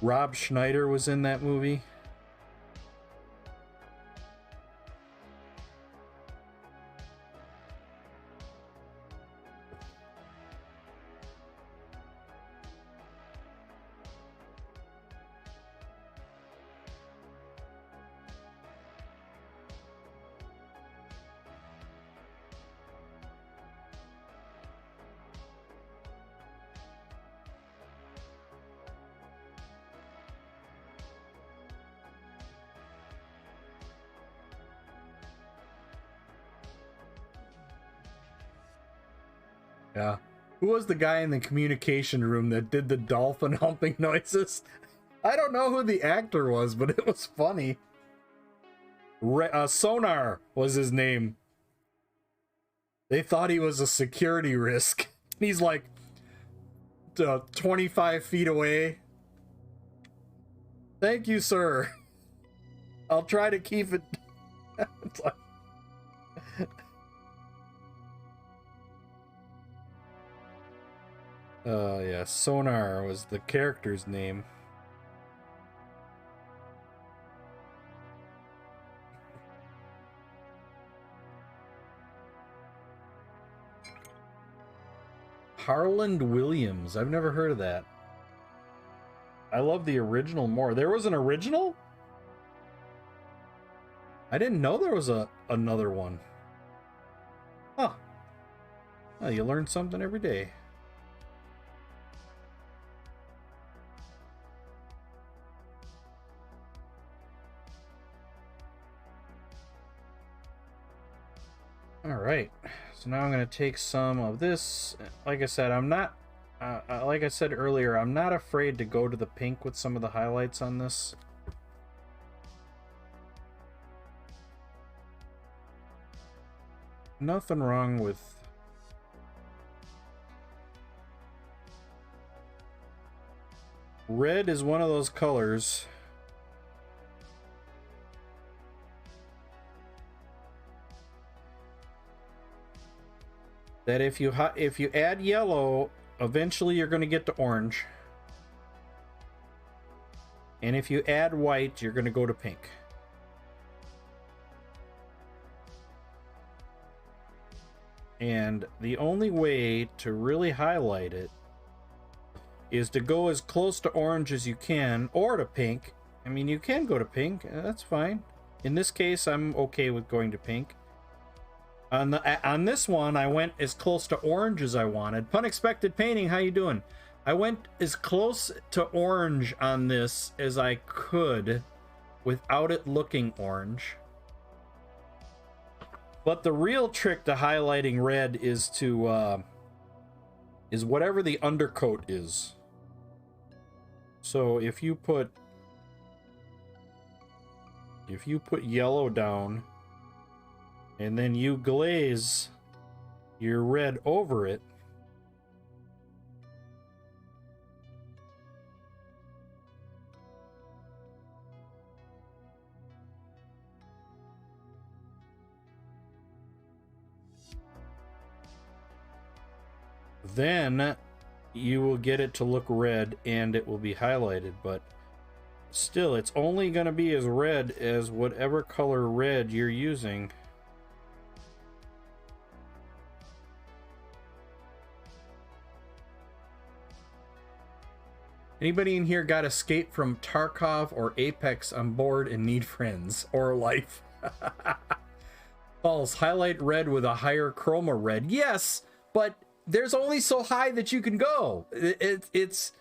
Rob Schneider was in that movie. Yeah. Who was the guy in the communication room that did the dolphin humping noises? I don't know who the actor was, but it was funny. Sonar was his name. They thought he was a security risk. He's like 25 feet away. Thank you, sir. I'll try to keep it. It's like... yeah, Sonar was the character's name. Harland Williams. I've never heard of that. I love the original more. There was an original? I didn't know there was another one. Huh. Well, you learn something every day. All right, so now I'm going to take some of this. Like I said, I'm not, like I said earlier, I'm not afraid to go to the pink with some of the highlights on this. Nothing wrong with red is one of those colors that if you add yellow, eventually you're going to get to orange. And if you add white, you're going to go to pink. And the only way to really highlight it is to go as close to orange as you can, or to pink. I mean, you can go to pink, that's fine. In this case, I'm okay with going to pink. On this one, I went as close to orange as I wanted. Punexpected Painting, how you doing? I went as close to orange on this as I could without it looking orange. But the real trick to highlighting red is to is whatever the undercoat is. So if you put yellow down and then you glaze your red over it, then you will get it to look red and it will be highlighted. But still, it's only going to be as red as whatever color red you're using. Anybody in here got Escape from Tarkov or Apex on board and need friends or life? False. Highlight red with a higher chroma red. Yes, but there's only so high that you can go. It's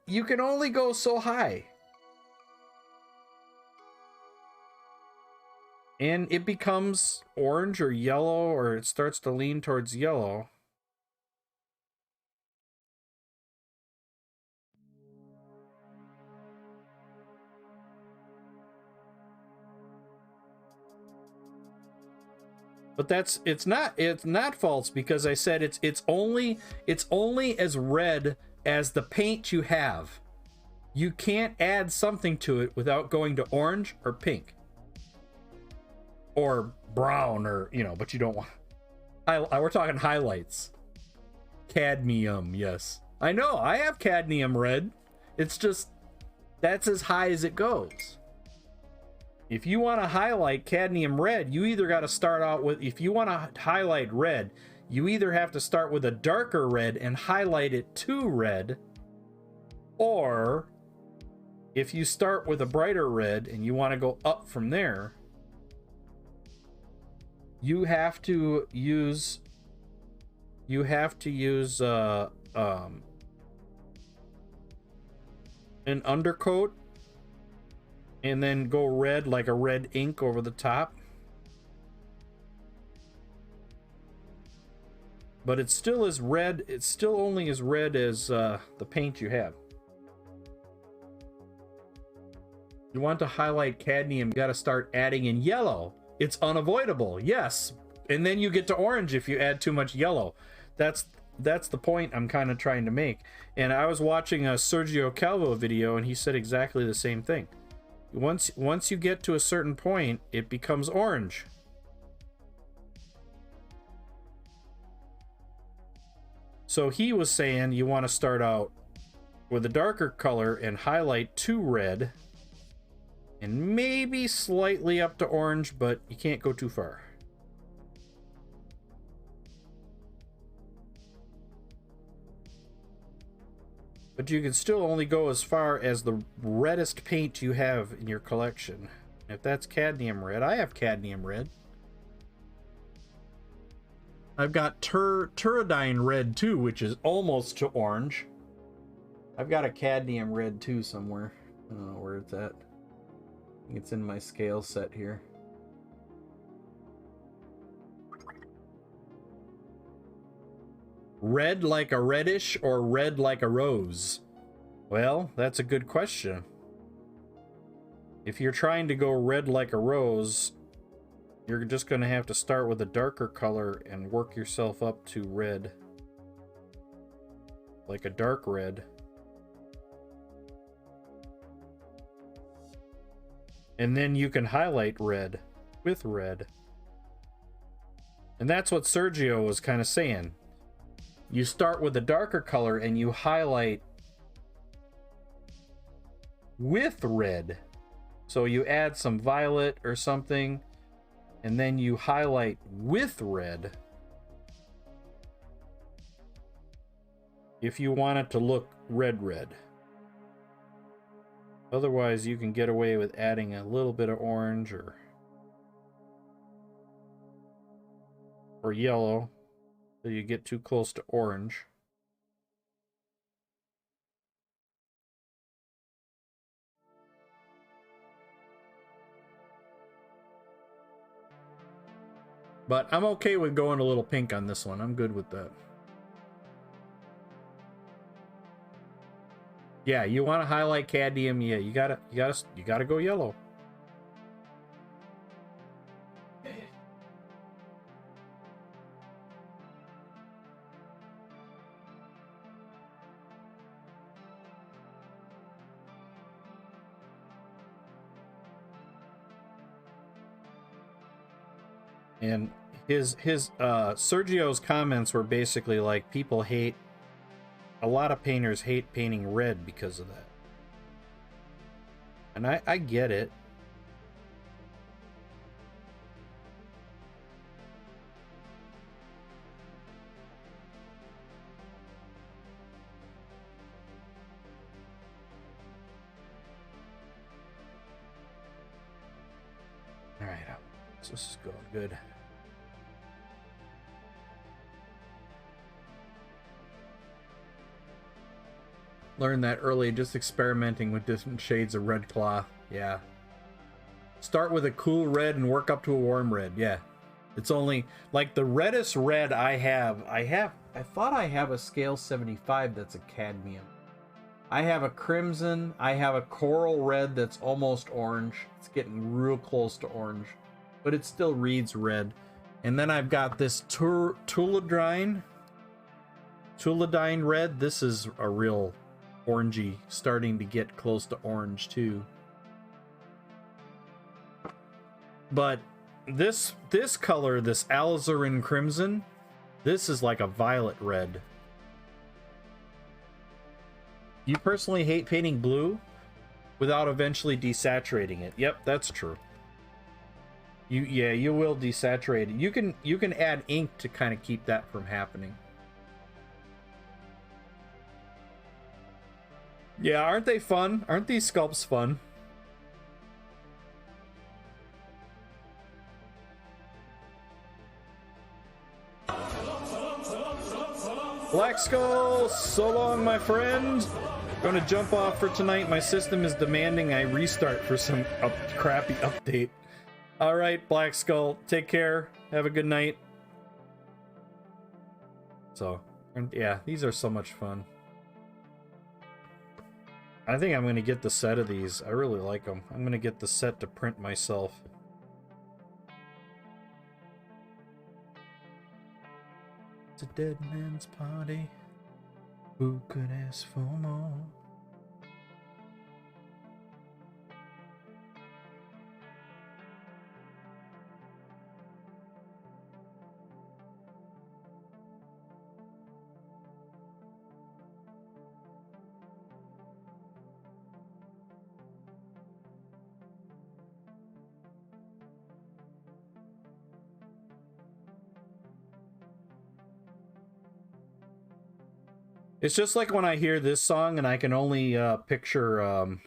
you can only go so high. And it becomes orange or yellow, or it starts to lean towards yellow. But it's not false, because I said it's only as red as the paint you have. You can't add something to it without going to orange or pink or brown, or but you don't want. We're talking highlights. Cadmium, yes. I know, I have cadmium red. It's just that's as high as it goes. If you want to highlight cadmium red, you either got to start out with, if you want to highlight red, you either have to start with a darker red and highlight it to red, or if you start with a brighter red and you want to go up from there, you have to use an undercoat and then go red, like a red ink over the top. But it's still as red, it's still only as red as the paint you have. You want to highlight cadmium, you got to start adding in yellow. It's unavoidable, yes. And then you get to orange if you add too much yellow. That's the point I'm kind of trying to make. And I was watching a Sergio Calvo video, and he said exactly the same thing. Once you get to a certain point, it becomes orange. So he was saying you want to start out with a darker color and highlight to red, and maybe slightly up to orange, but you can't go too far. But you can still only go as far as the reddest paint you have in your collection. If that's cadmium red, I have cadmium red. I've got Turidine red too, which is almost to orange. I've got a cadmium red too somewhere. I don't know where it's at. I think it's in my scale set here. Red like a reddish or red like a rose? Well, that's a good question. If you're trying to go red like a rose, you're just going to have to start with a darker color and work yourself up to red. Like a dark red. And then you can highlight red with red. And that's what Sergio was kind of saying. You start with a darker color and you highlight with red. So you add some violet or something, and then you highlight with red. If you want it to look red. Otherwise, you can get away with adding a little bit of orange or yellow, so you get too close to orange. But I'm okay with going a little pink on this one. I'm good with that. Yeah, you want to highlight cadmium? Yeah, you gotta go yellow. And his Sergio's comments were basically like, people hate, a lot of painters hate painting red because of that. And I get it. All right, so this is going good. Learned that early, just experimenting with different shades of red cloth. Yeah. Start with a cool red and work up to a warm red. Yeah. It's only like the reddest red I thought I have a scale 75 that's a cadmium. I have a crimson, I have a coral red that's almost orange. It's getting real close to orange, but it still reads red. And then I've got this Tuladine red. This is a real orangey, starting to get close to orange too. But this color, this alizarin crimson, this is like a violet red. You personally hate painting blue without eventually desaturating it. Yep, that's true. You will desaturate it. You can add ink to kind of keep that from happening. Yeah, aren't they fun? Aren't these sculpts fun? Black Skull, so long, my friend. Gonna jump off for tonight. My system is demanding I restart for some crappy update. All right, Black Skull, take care. Have a good night. So, yeah, these are so much fun. I think I'm gonna get the set of these. I really like them. I'm gonna get the set to print myself. It's a dead man's party. Who could ask for more? It's just like when I hear this song and I can only picture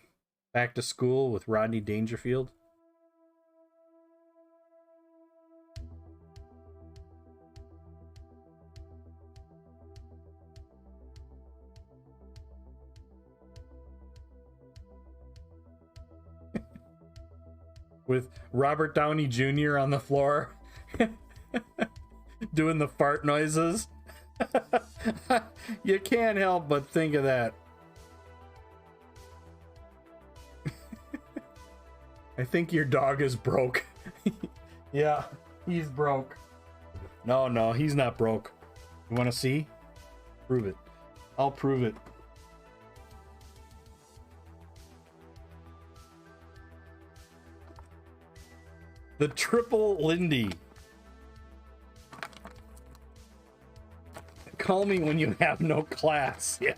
Back to School with Rodney Dangerfield. With Robert Downey Jr. on the floor. Doing the fart noises. You can't help but think of that. I think your dog is broke. Yeah, he's broke. No, he's not broke. You want to see? Prove it. I'll prove it. The triple Lindy. Call me when you have no class. Yeah.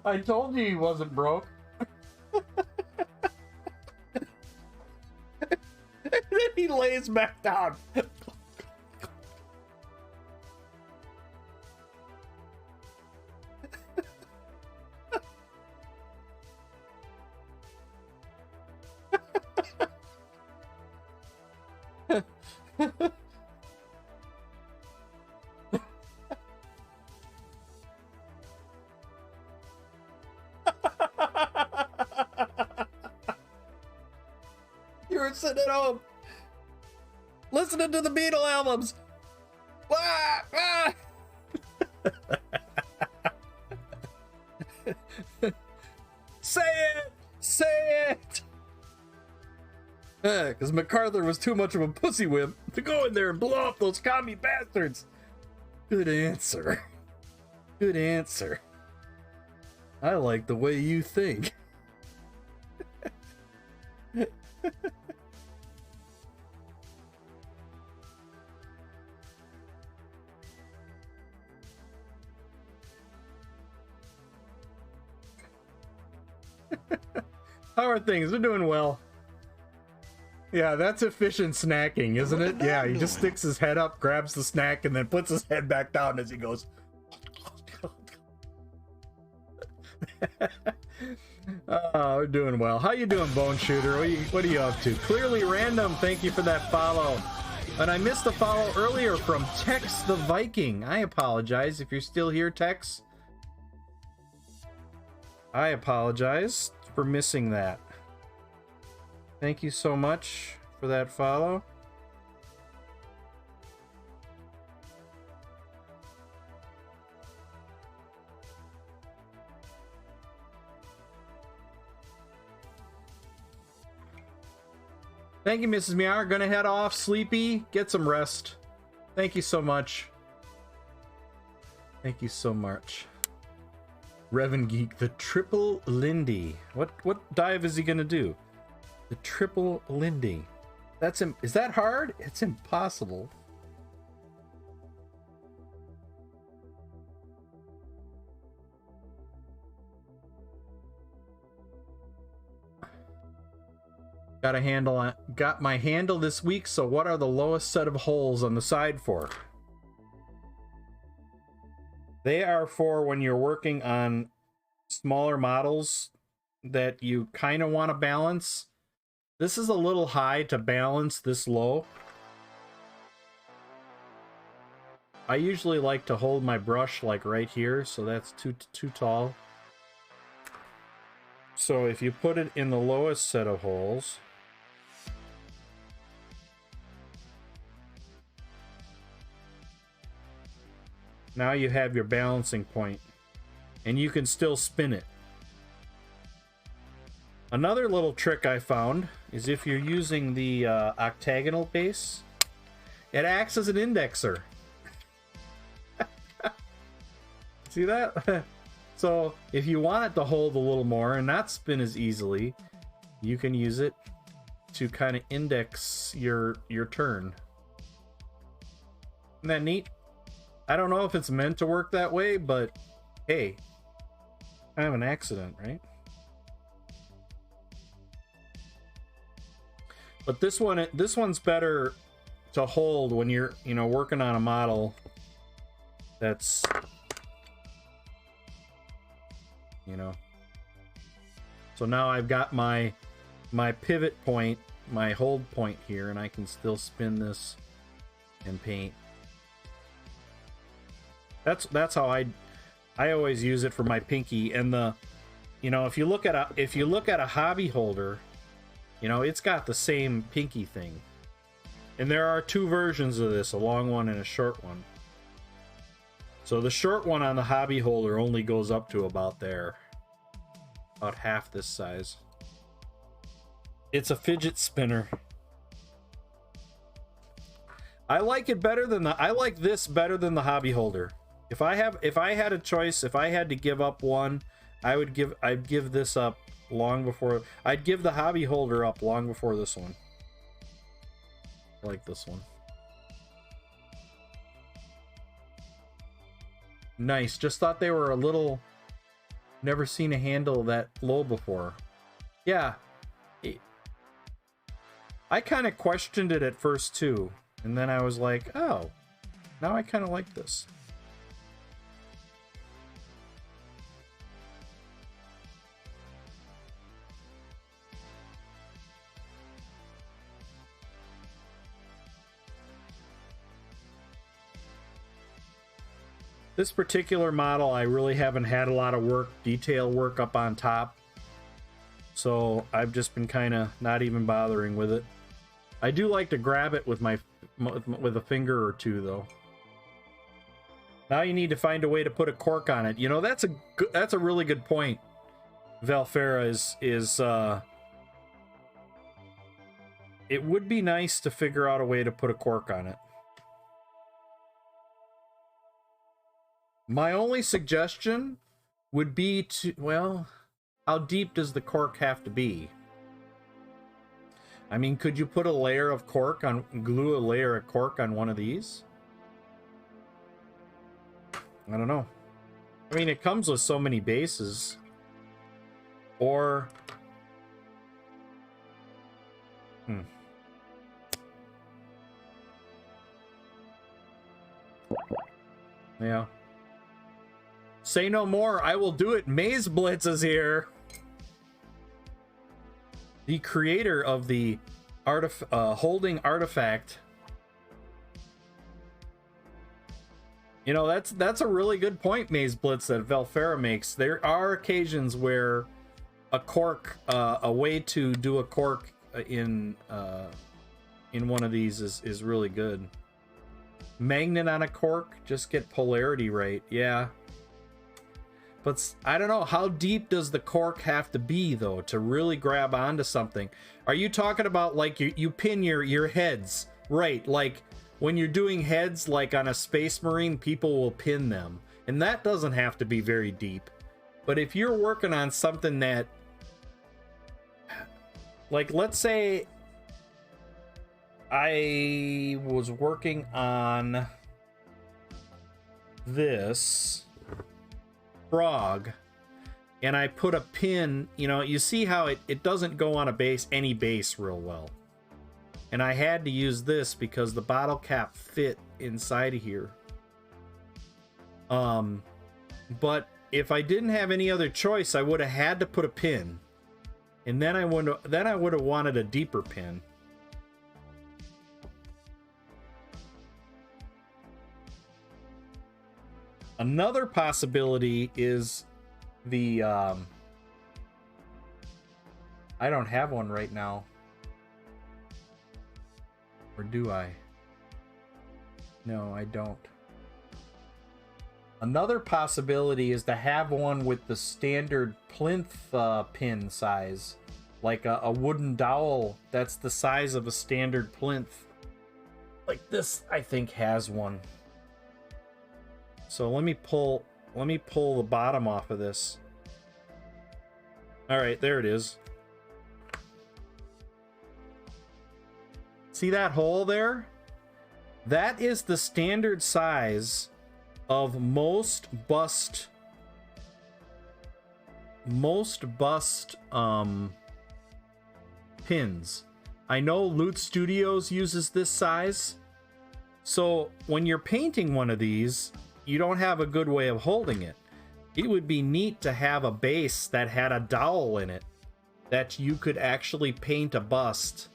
I told you he wasn't broke. And then he lays back down. You were sitting at home listening to the Beatle albums. Ah, ah. Say it! Say it! Because MacArthur was too much of a pussy whip to go in there and blow up those commie bastards. Good answer. Good answer. I like the way you think. How are things? We're doing well. Yeah, that's efficient snacking, isn't it? Yeah, he just sticks his head up, grabs the snack, and then puts his head back down as he goes. Oh, we're doing well. How you doing, Bone Shooter? What are you up to? Clearly Random, thank you for that follow. And I missed the follow earlier from Tex the Viking. I apologize if you're still here, Tex. I apologize for missing that. Thank you so much for that follow. Thank you, Mrs. Meow. Gonna head off, sleepy. Get some rest. Thank you so much. Thank you so much. Revan Geek, the triple Lindy. What dive is he gonna do? The triple Lindy. Is that hard? It's impossible. Got my handle this week, so what are the lowest set of holes on the side for? They are for when you're working on smaller models that you kind of want to balance. This is a little high to balance this low. I usually like to hold my brush like right here, so that's too tall. So if you put it in the lowest set of holes, now you have your balancing point, and you can still spin it. Another little trick I found is if you're using the octagonal base, it acts as an indexer. See that? So if you want it to hold a little more and not spin as easily, you can use it to kind of index your turn. Isn't that neat? I don't know if it's meant to work that way, but hey, kind of an accident, right? But this one's better to hold when you're, working on a model that's, So now I've got my pivot point, my hold point here, and I can still spin this and paint. That's how I always use it for my pinky. And the, you know, if you look at a hobby holder, you know, it's got the same pinky thing. And there are two versions of this, a long one and a short one. So the short one on the hobby holder only goes up to about there. About half this size. It's a fidget spinner. I like it better than I like this better than the hobby holder. If I had a choice, if I had to give up one, I'd give this up long before. I'd give the hobby holder up long before this one. I like this one. Nice. Just thought they were a little... Never seen a handle that low before. Yeah. I kind of questioned it at first too. And then I was like, oh, now I kind of like this. This particular model, I really haven't had a lot of work, detail work up on top. So I've just been kind of not even bothering with it. I do like to grab it with with a finger or two, though. Now you need to find a way to put a cork on it. You know, that's a really good point. Valfera is it would be nice to figure out a way to put a cork on it. My only suggestion would be to, well, how deep does the cork have to be? I mean, could you put a layer of cork on, glue a layer of cork on one of these? I don't know. I mean, it comes with so many bases. Or... Yeah. Say no more, I will do it. Maze Blitz is here. The creator of the holding artifact. You know, that's a really good point, Maze Blitz, that Valfera makes. There are occasions where a cork, a way to do a cork in one of these is really good. Magnet on a cork, just get polarity right. Yeah. But I don't know, how deep does the cork have to be, though, to really grab onto something? Are you talking about, like, you pin your heads? Right, like, when you're doing heads, like on a Space Marine, people will pin them. And that doesn't have to be very deep. But if you're working on something that... Like, let's say... I was working on... this... frog, and I put a pin, you know, you see how it doesn't go on any base real well, and I had to use this because the bottle cap fit inside of here. But if I didn't have any other choice, I would have had to put a pin, and then I would have wanted a deeper pin. Another possibility is the, I don't have one right now. Or do I? No, I don't. Another possibility is to have one with the standard plinth pin size. Like a wooden dowel that's the size of a standard plinth. Like this, I think, has one. So let me pull the bottom off of this. All right, there it is. See that hole there? That is the standard size of most bust pins. I know Loot Studios uses this size. So when you're painting one of these, you don't have a good way of holding it. It would be neat to have a base that had a dowel in it that you could actually paint a bust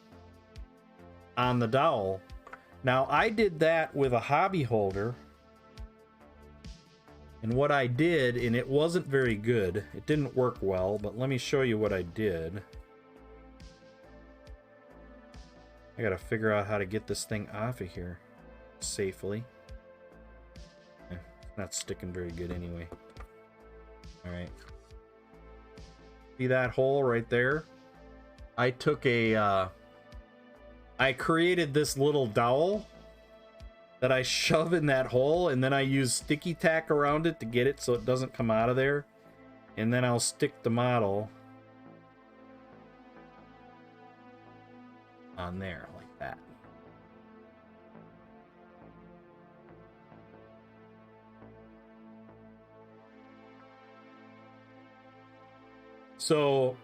on the dowel. Now, I did that with a hobby holder. And what I did, and it wasn't very good. It didn't work well, but let me show you what I did. I gotta figure out how to get this thing off of here safely. It's not sticking very good anyway. Alright. See that hole right there? I took a, I created this little dowel that I shove in that hole, and then I use sticky tack around it to get it so it doesn't come out of there. And then I'll stick the model on there like that. So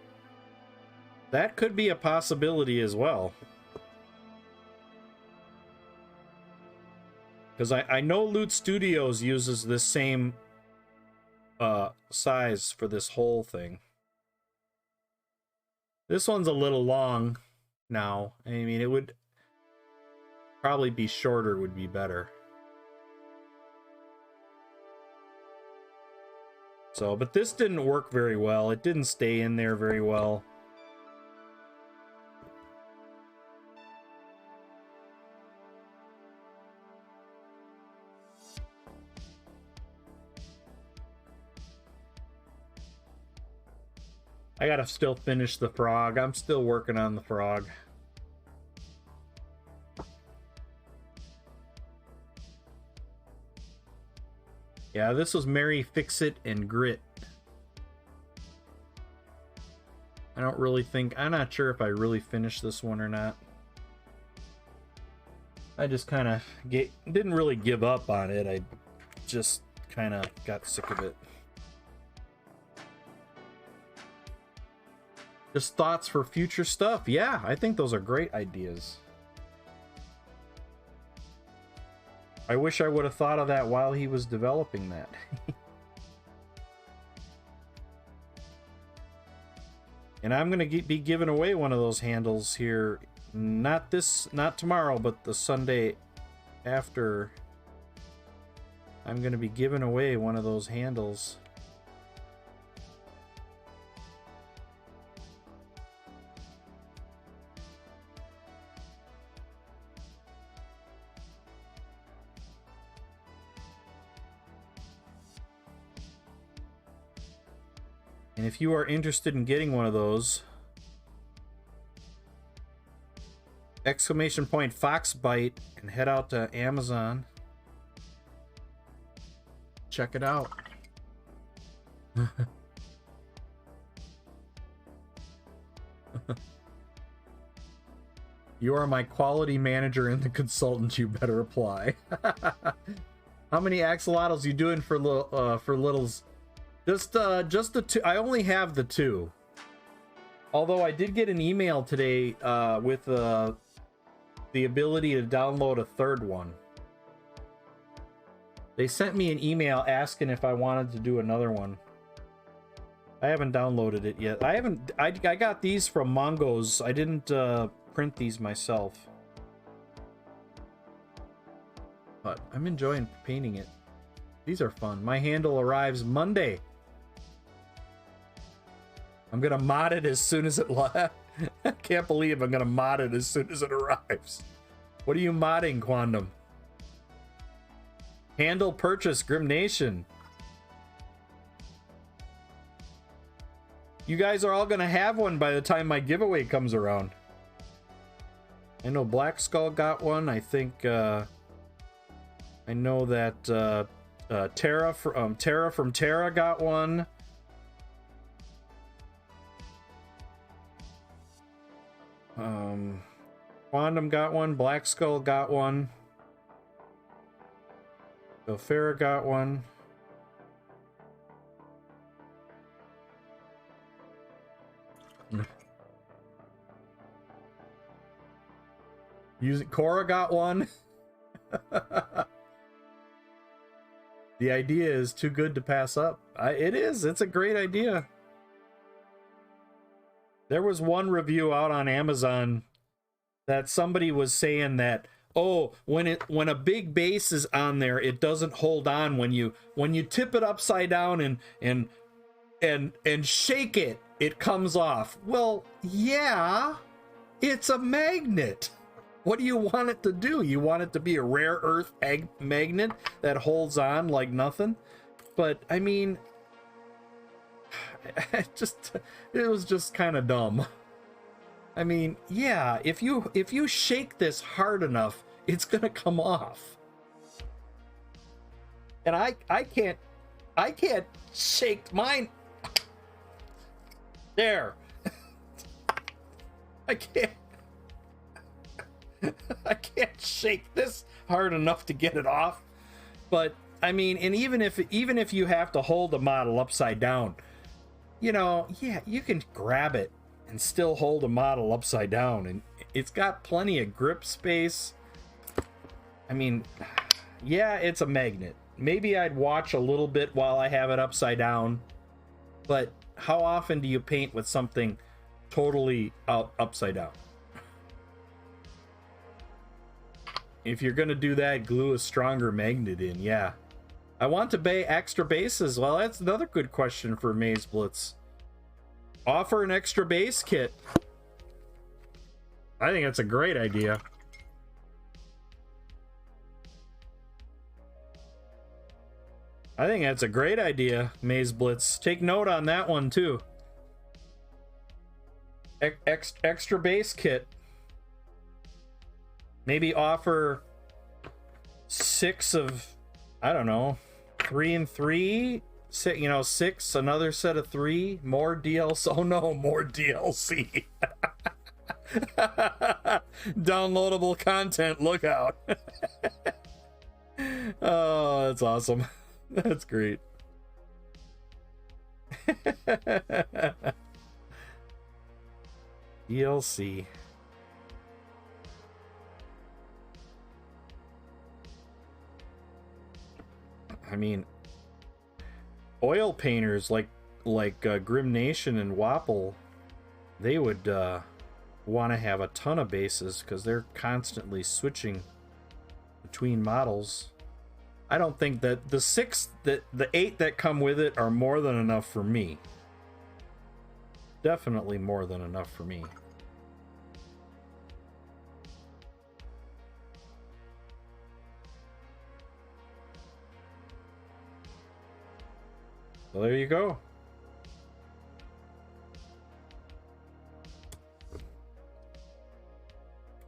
that could be a possibility as well. Because I know Loot Studios uses this same size for this whole thing. This one's a little long now. I mean, it would probably be shorter would be better. So, but this didn't work very well. It didn't stay in there very well. I gotta still finish the frog. I'm still working on the frog. Yeah, this was Mary Fix-It and Grit. I don't really think... I'm not sure if I really finished this one or not. I just kind of didn't really give up on it. I just kind of got sick of it. Just thoughts for future stuff. Yeah, I think those are great ideas. I wish I would have thought of that while he was developing that. And I'm going to be giving away one of those handles here. Not tomorrow, but the Sunday after. I'm going to be giving away one of those handles. And if you are interested in getting one of those, !Foxbite and head out to Amazon. Check it out. You are my quality manager and the consultant. You better apply. How many axolotls you doing for littles? Just the two. I only have the two. Although I did get an email today with the ability to download a third one. They sent me an email asking if I wanted to do another one. I haven't downloaded it yet. I got these from Mongos. I didn't print these myself. But I'm enjoying painting it. These are fun. My handle arrives Monday. I'm gonna mod it as soon as it left. I can't believe I'm gonna mod it as soon as it arrives. What are you modding, Quandom? Handle purchase, Grim Nation. You guys are all gonna have one by the time my giveaway comes around. I know Black Skull got one. I think I know that Terra from Terra got one. Quandom got one. Black Skull got one. Philfera got one. Cora got one. The idea is too good to pass up. It is. It's a great idea. There was one review out on Amazon that somebody was saying that, oh, when a big base is on there, it doesn't hold on when you tip it upside down and shake it, it comes off. Well, yeah, it's a magnet. What do you want it to do? You want it to be a rare earth magnet that holds on like nothing? But I mean, it was just kind of dumb. I mean, yeah, if you shake this hard enough, it's gonna come off. And I can't shake mine. There. I can't shake this hard enough to get it off. But I mean, and even if you have to hold the model upside down, you know, yeah, you can grab it and still hold a model upside down, and it's got plenty of grip space. I mean, yeah, it's a magnet. Maybe I'd watch a little bit while I have it upside down, but how often do you paint with something totally upside down? If you're gonna do that, glue a stronger magnet in. Yeah, I want to buy extra bases. Well, that's another good question for Maze Blitz. Offer an extra base kit. I think that's a great idea. I think that's a great idea, Maze Blitz. Take note on that one too. Extra base kit. Maybe offer 6 of, I don't know, 3 and 3. 6, another set of 3, more DLC. Oh no, more DLC. Downloadable content, look out. Oh, that's awesome. That's great. DLC. I mean, oil painters like Grim Nation and Wapple, they would want to have a ton of bases because they're constantly switching between models. I don't think that the 8 that come with it are more than enough for me. Definitely more than enough for me. Well, there you go.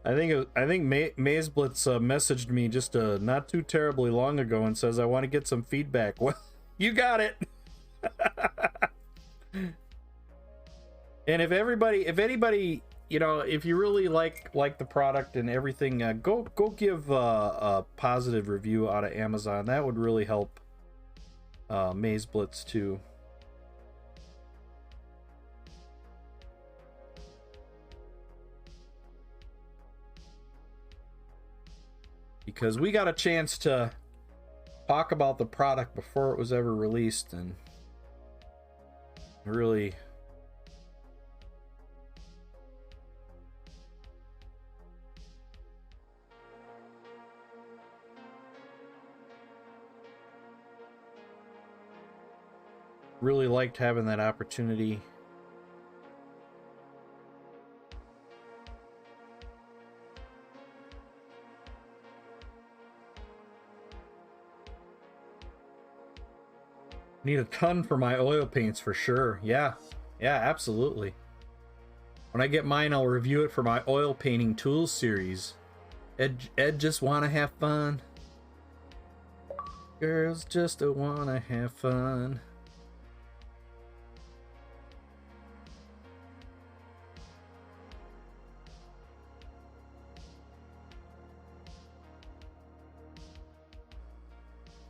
I think Maze Blitz messaged me just not too terribly long ago and says I want to get some feedback. Well, you got it. And if anybody, you know, if you really like the product and everything, go give a positive review out of Amazon. That would really help Maze Blitz too. Because we got a chance to talk about the product before it was ever released, and really liked having that opportunity. Need a ton for my oil paints for sure. Yeah, absolutely. When I get mine, I'll review it for my oil painting tools series. Ed just wanna have fun. Girls just wanna have fun.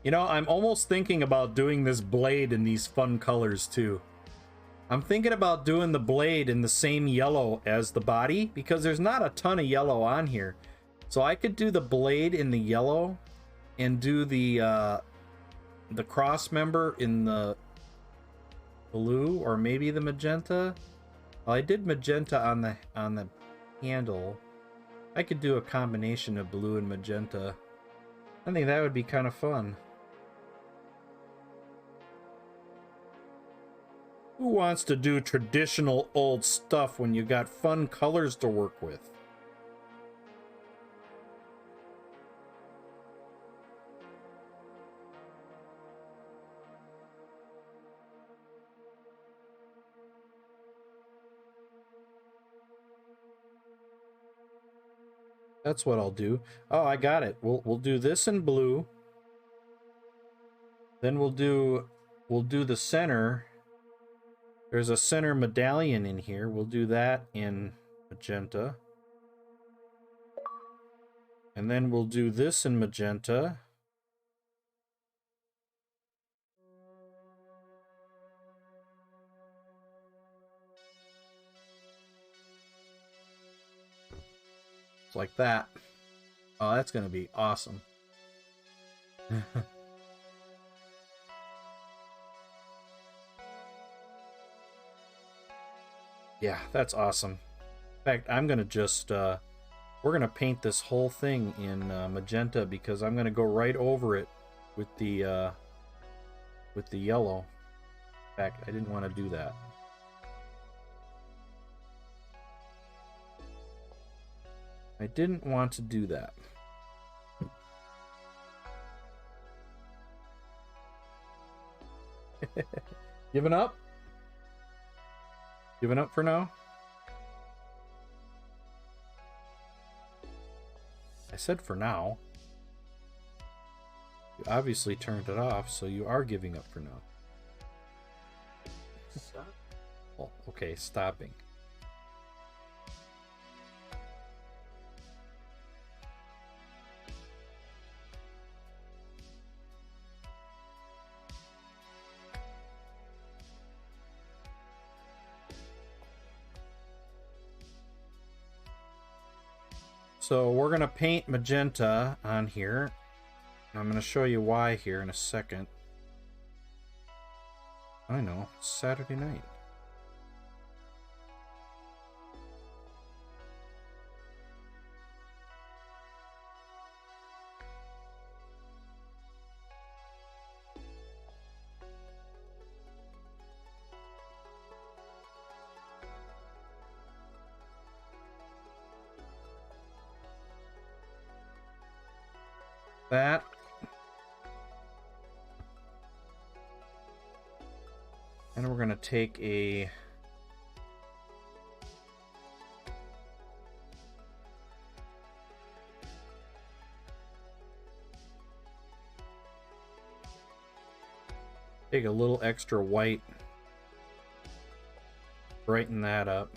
You know, I'm almost thinking about doing this blade in these fun colors too. I'm thinking about doing the blade in the same yellow as the body because there's not a ton of yellow on here. So I could do the blade in the yellow and do the cross member in the blue or maybe the magenta. Well, I did magenta on the handle. I could do a combination of blue and magenta. I think that would be kind of fun. Who wants to do traditional old stuff when you got fun colors to work with? That's what I'll do. Oh, I got it. We'll do this in blue. Then we'll do the center. There's a center medallion in here. We'll do that in magenta. And then we'll do this in magenta. Like that. Oh, that's gonna be awesome. Yeah, that's awesome. In fact, I'm gonna just we're gonna paint this whole thing in magenta because I'm gonna go right over it with the yellow. In fact, I didn't want to do that. I didn't want to do that. Giving up? Giving up for now? I said for now. You obviously turned it off, so you are giving up for now. Oh, okay, stopping. So we're going to paint magenta on here. I'm going to show you why here in a second. I know, it's Saturday night. That. And we're going to take a little extra white, brighten that up.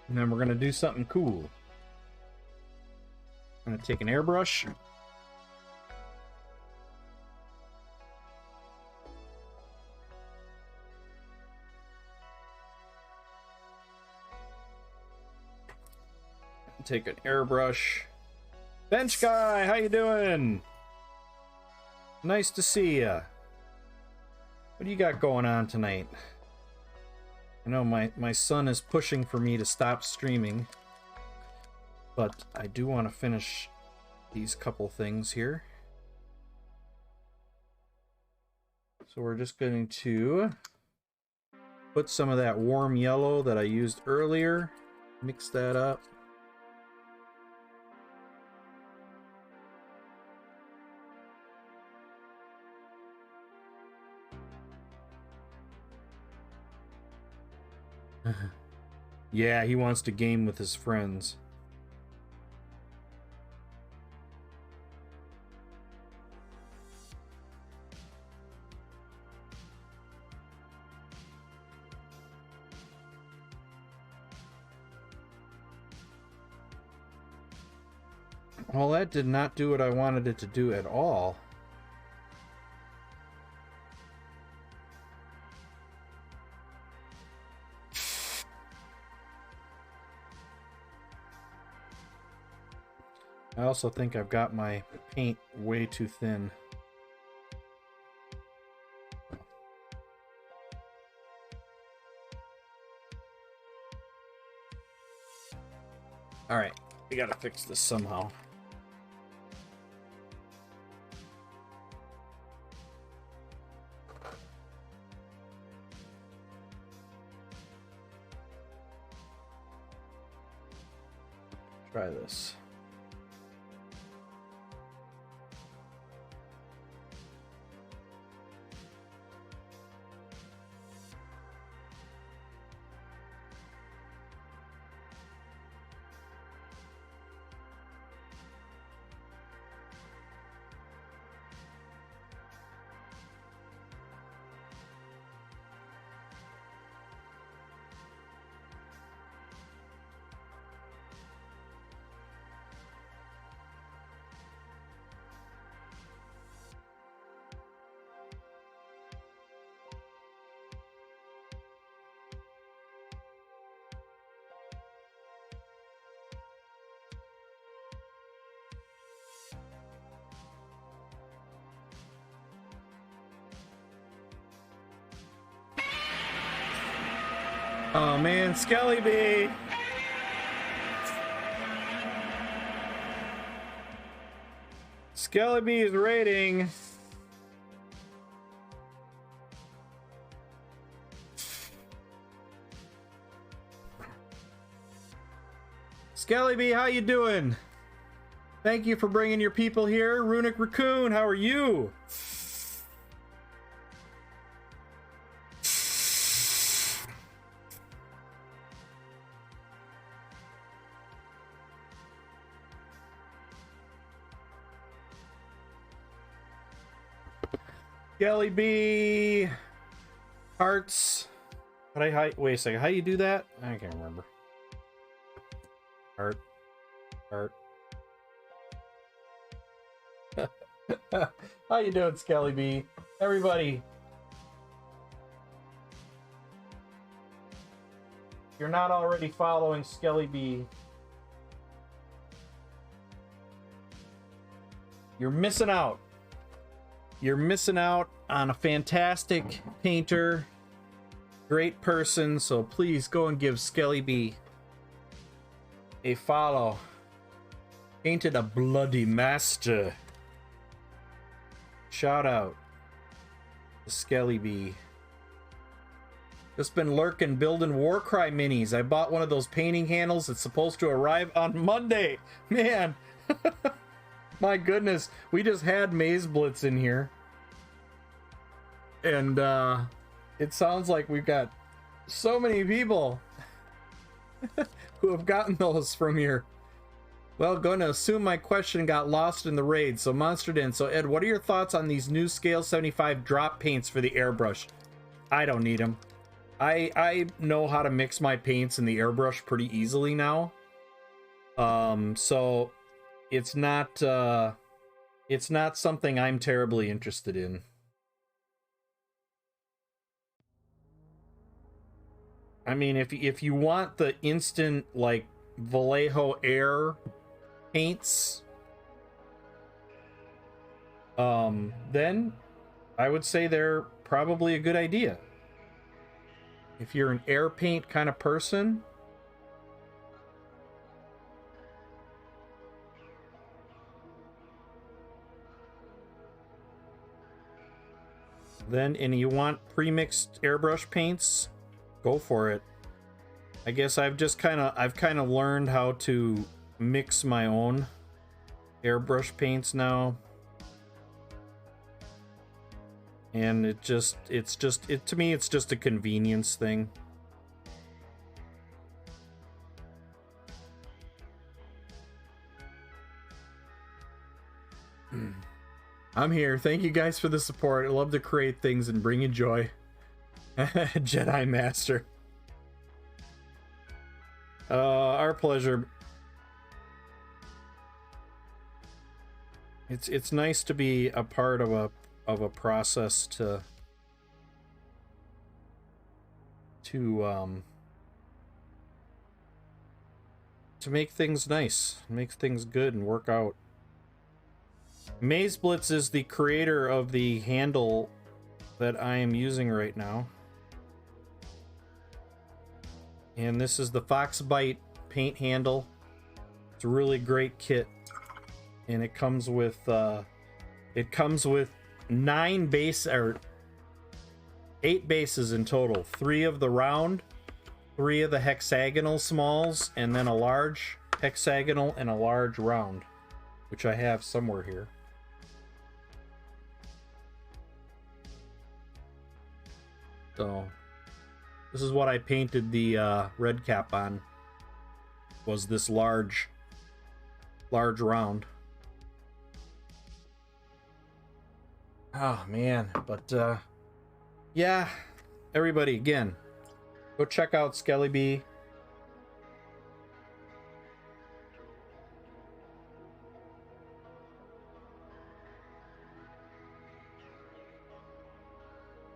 And then we're going to do something cool. I'm going to take an airbrush. Take an airbrush. Bench guy, how you doing? Nice to see ya. What do you got going on tonight? I know my son is pushing for me to stop streaming, but I do want to finish these couple things here. So we're just going to put some of that warm yellow that I used earlier, mix that up. Yeah, he wants to game with his friends. Well, that did not do what I wanted it to do at all. I also think I've got my paint way too thin. All right, we gotta fix this somehow. Try this. Oh man, Skelly Bee! Skelly Bee is raiding. Skelly Bee, how you doing? Thank you for bringing your people here. Runic Raccoon, how are you? Skelly Bee, hearts. Wait a second. How you do that? I can't remember. Heart. How you doing, Skelly Bee? Everybody, if you're not already following Skelly Bee, you're missing out. You're missing out on a fantastic painter, great person, so please go and give Skelly Bee a follow. Painted a bloody master. Shout out to Skelly Bee. Just been lurking building Warcry minis. I bought one of those painting handles. It's supposed to arrive on Monday. Man. My goodness, we just had Maze Blitz in here. And it sounds like we've got so many people who have gotten those from here. Well, going to assume my question got lost in the raid, so Monstered in. So Ed, what are your thoughts on these new Scale 75 drop paints for the airbrush? I don't need them. I know how to mix my paints in the airbrush pretty easily now. So it's not something I'm terribly interested in. I mean, if you want the instant like Vallejo Air paints, then I would say they're probably a good idea. If you're an air paint kind of person, then and you want pre-mixed airbrush paints, go for it. I guess I've kind of learned how to mix my own airbrush paints now. And to me it's just a convenience thing. I'm here. Thank you guys for the support. I love to create things and bring you joy. Jedi Master. Our pleasure. It's nice to be a part of a process to make things nice, make things good and work out. Maze Blitz is the creator of the handle that I am using right now. And this is the Foxbite paint handle. It's a really great kit. And it comes with 8 bases in total. 3 of the round, 3 of the hexagonal smalls, and then a large hexagonal and a large round, which I have somewhere here. So this is what I painted the red cap on, was this large round. Oh man, but yeah, everybody, again, go check out Skelly Bee.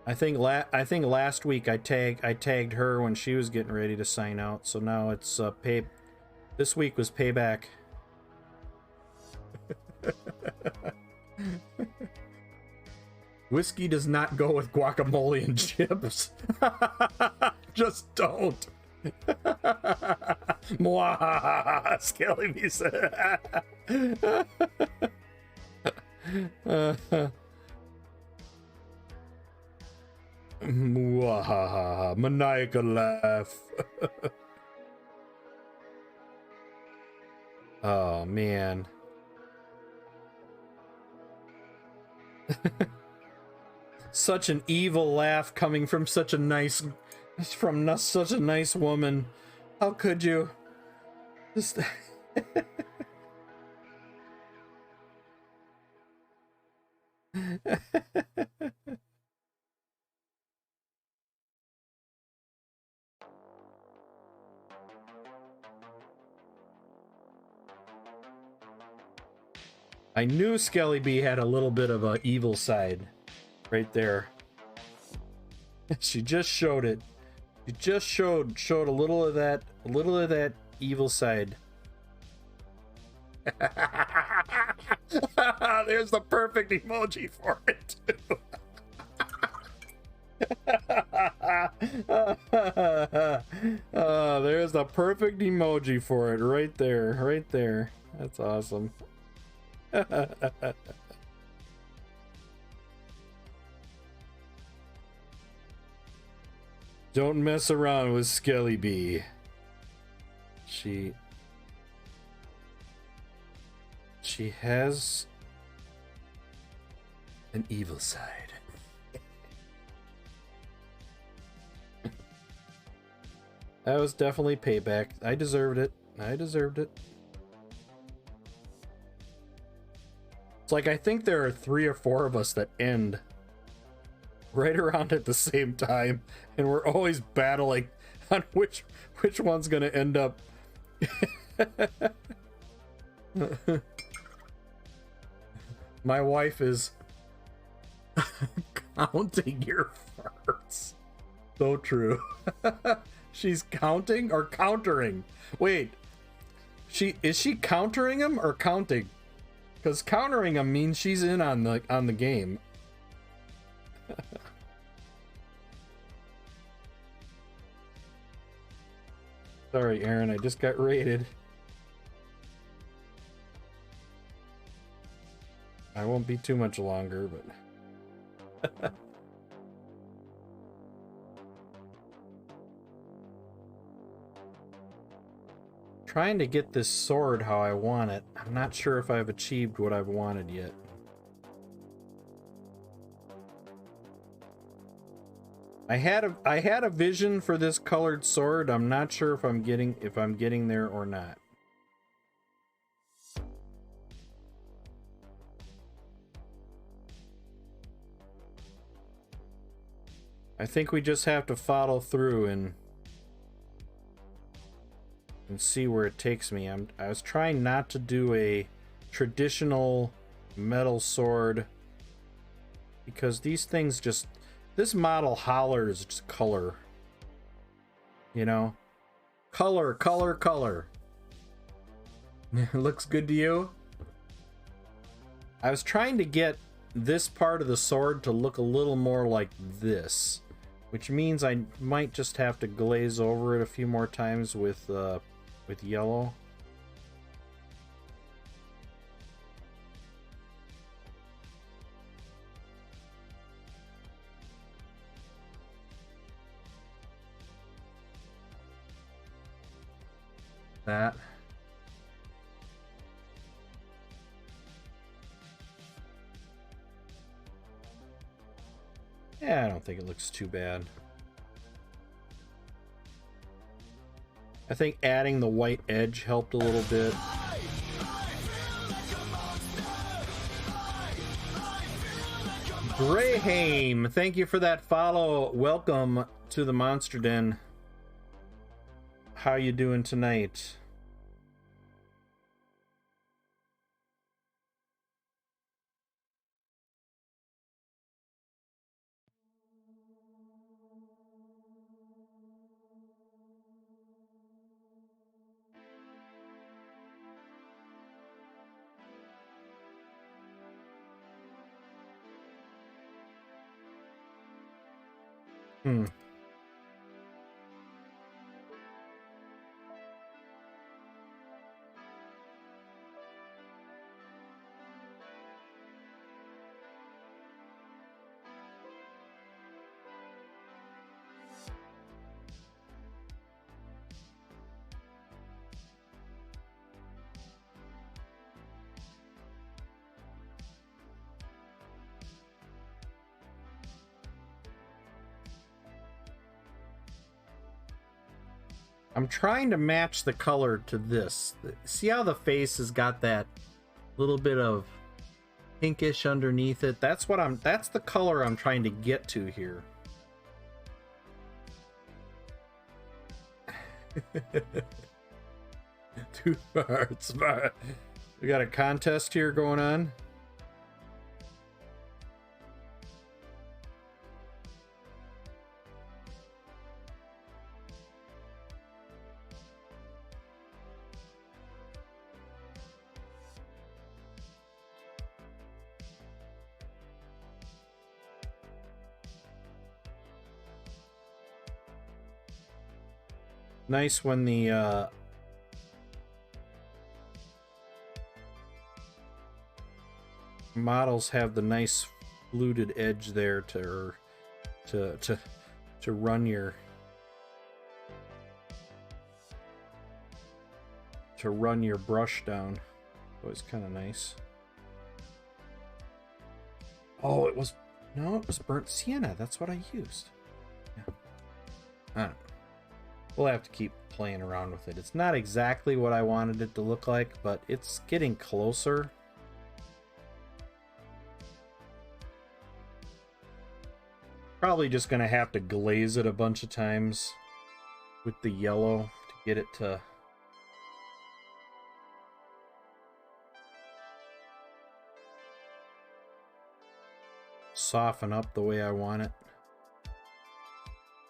I think last week I tagged her when she was getting ready to sign out. So now it's this week was payback. Whiskey does not go with guacamole and chips. Just don't. Mwah, Skelly Bee said. Mwahaha, maniacal laugh. Oh man. Such an evil laugh coming from such a nice woman. How could you? Just I knew Skelly Bee had a little bit of an evil side right there. She just showed it. She just showed a little of that evil side. There's the perfect emoji for it too. There's the perfect emoji for it right there. That's awesome. Don't mess around with Skelly Bee. She has an evil side. That was definitely payback. I deserved it. It's like, I think there are 3 or 4 of us that end right around at the same time, and we're always battling on which one's gonna end up. My wife is counting your farts. So true. She's counting or countering? Wait, is she countering him or counting? Because countering him means she's in on the game. Sorry, Aaron, I just got raided. I won't be too much longer, but trying to get this sword how I want it. I'm not sure if I've achieved what I've wanted yet. I had a vision for this colored sword. I'm not sure if I'm getting there or not. I think we just have to follow through and see where it takes me. I was trying not to do a traditional metal sword because these things just, this model hollers just color, you know, color. Looks good to you? I was trying to get this part of the sword to look a little more like this, which means I might just have to glaze over it a few more times with yellow. That. Yeah, I don't think it looks too bad. I think adding the white edge helped a little bit. Graham, thank you for that follow. Welcome to the Monster Den. How you doing tonight? I'm trying to match the color to this. See how the face has got that little bit of pinkish underneath it? That's the color I'm trying to get to here. Too smart. We got a contest here going on. Nice when the models have the nice fluted edge there to run your brush down. So it's kind of nice. Oh, it was burnt sienna. That's what I used. Yeah. I don't know. We'll have to keep playing around with it. It's not exactly what I wanted it to look like, but it's getting closer. Probably just gonna have to glaze it a bunch of times with the yellow to get it to soften up the way I want it.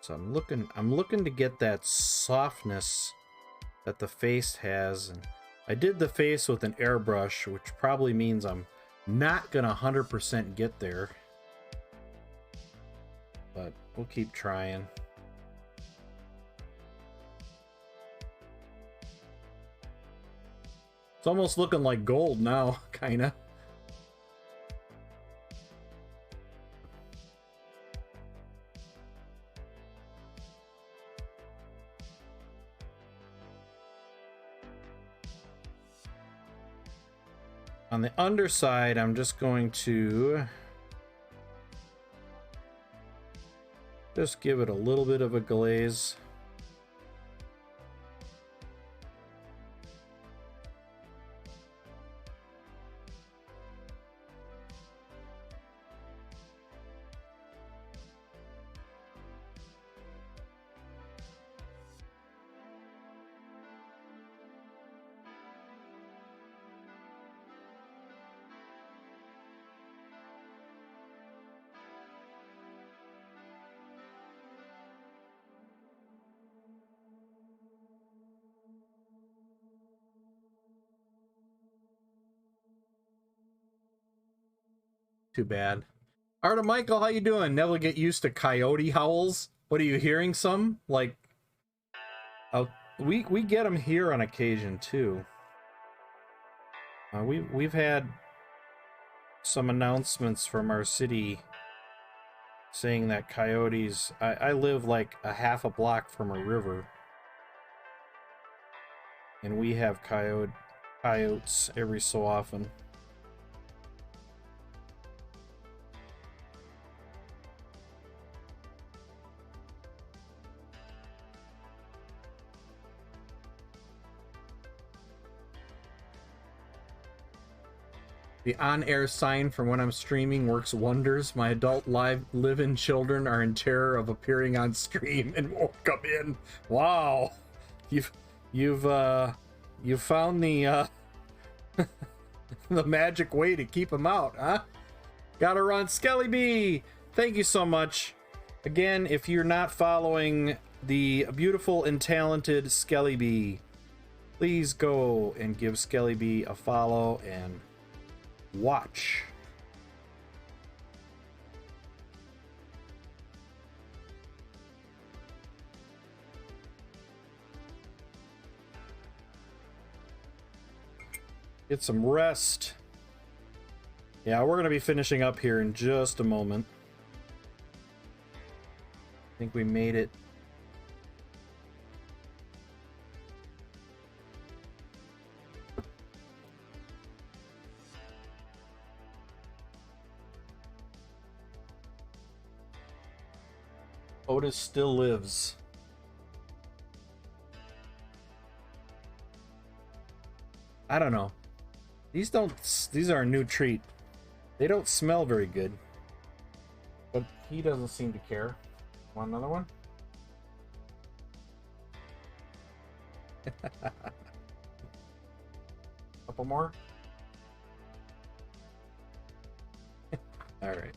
So I'm looking to get that softness that the face has. And I did the face with an airbrush, which probably means I'm not gonna 100% get there. But we'll keep trying. It's almost looking like gold now, kinda. On the underside, I'm just going to just give it a little bit of a glaze. Too bad. Arta Michael, how you doing? Never get used to coyote howls. What are you hearing? Some like, we get them here on occasion too. We've had some announcements from our city saying that coyotes. I live like a half a block from a river, and we have coyotes every so often. The on-air sign from when I'm streaming works wonders. My adult live-in children are in terror of appearing on stream and won't come in. Wow, you've found the the magic way to keep them out, huh? Gotta run, Skelly B. Thank you so much. Again, if you're not following the beautiful and talented Skelly B, please go and give Skelly B a follow and watch. Get some rest. Yeah, we're going to be finishing up here in just a moment. I think we made it. Otis still lives. I don't know. These are a new treat. They don't smell very good. But he doesn't seem to care. Want another one? Couple more? Alright.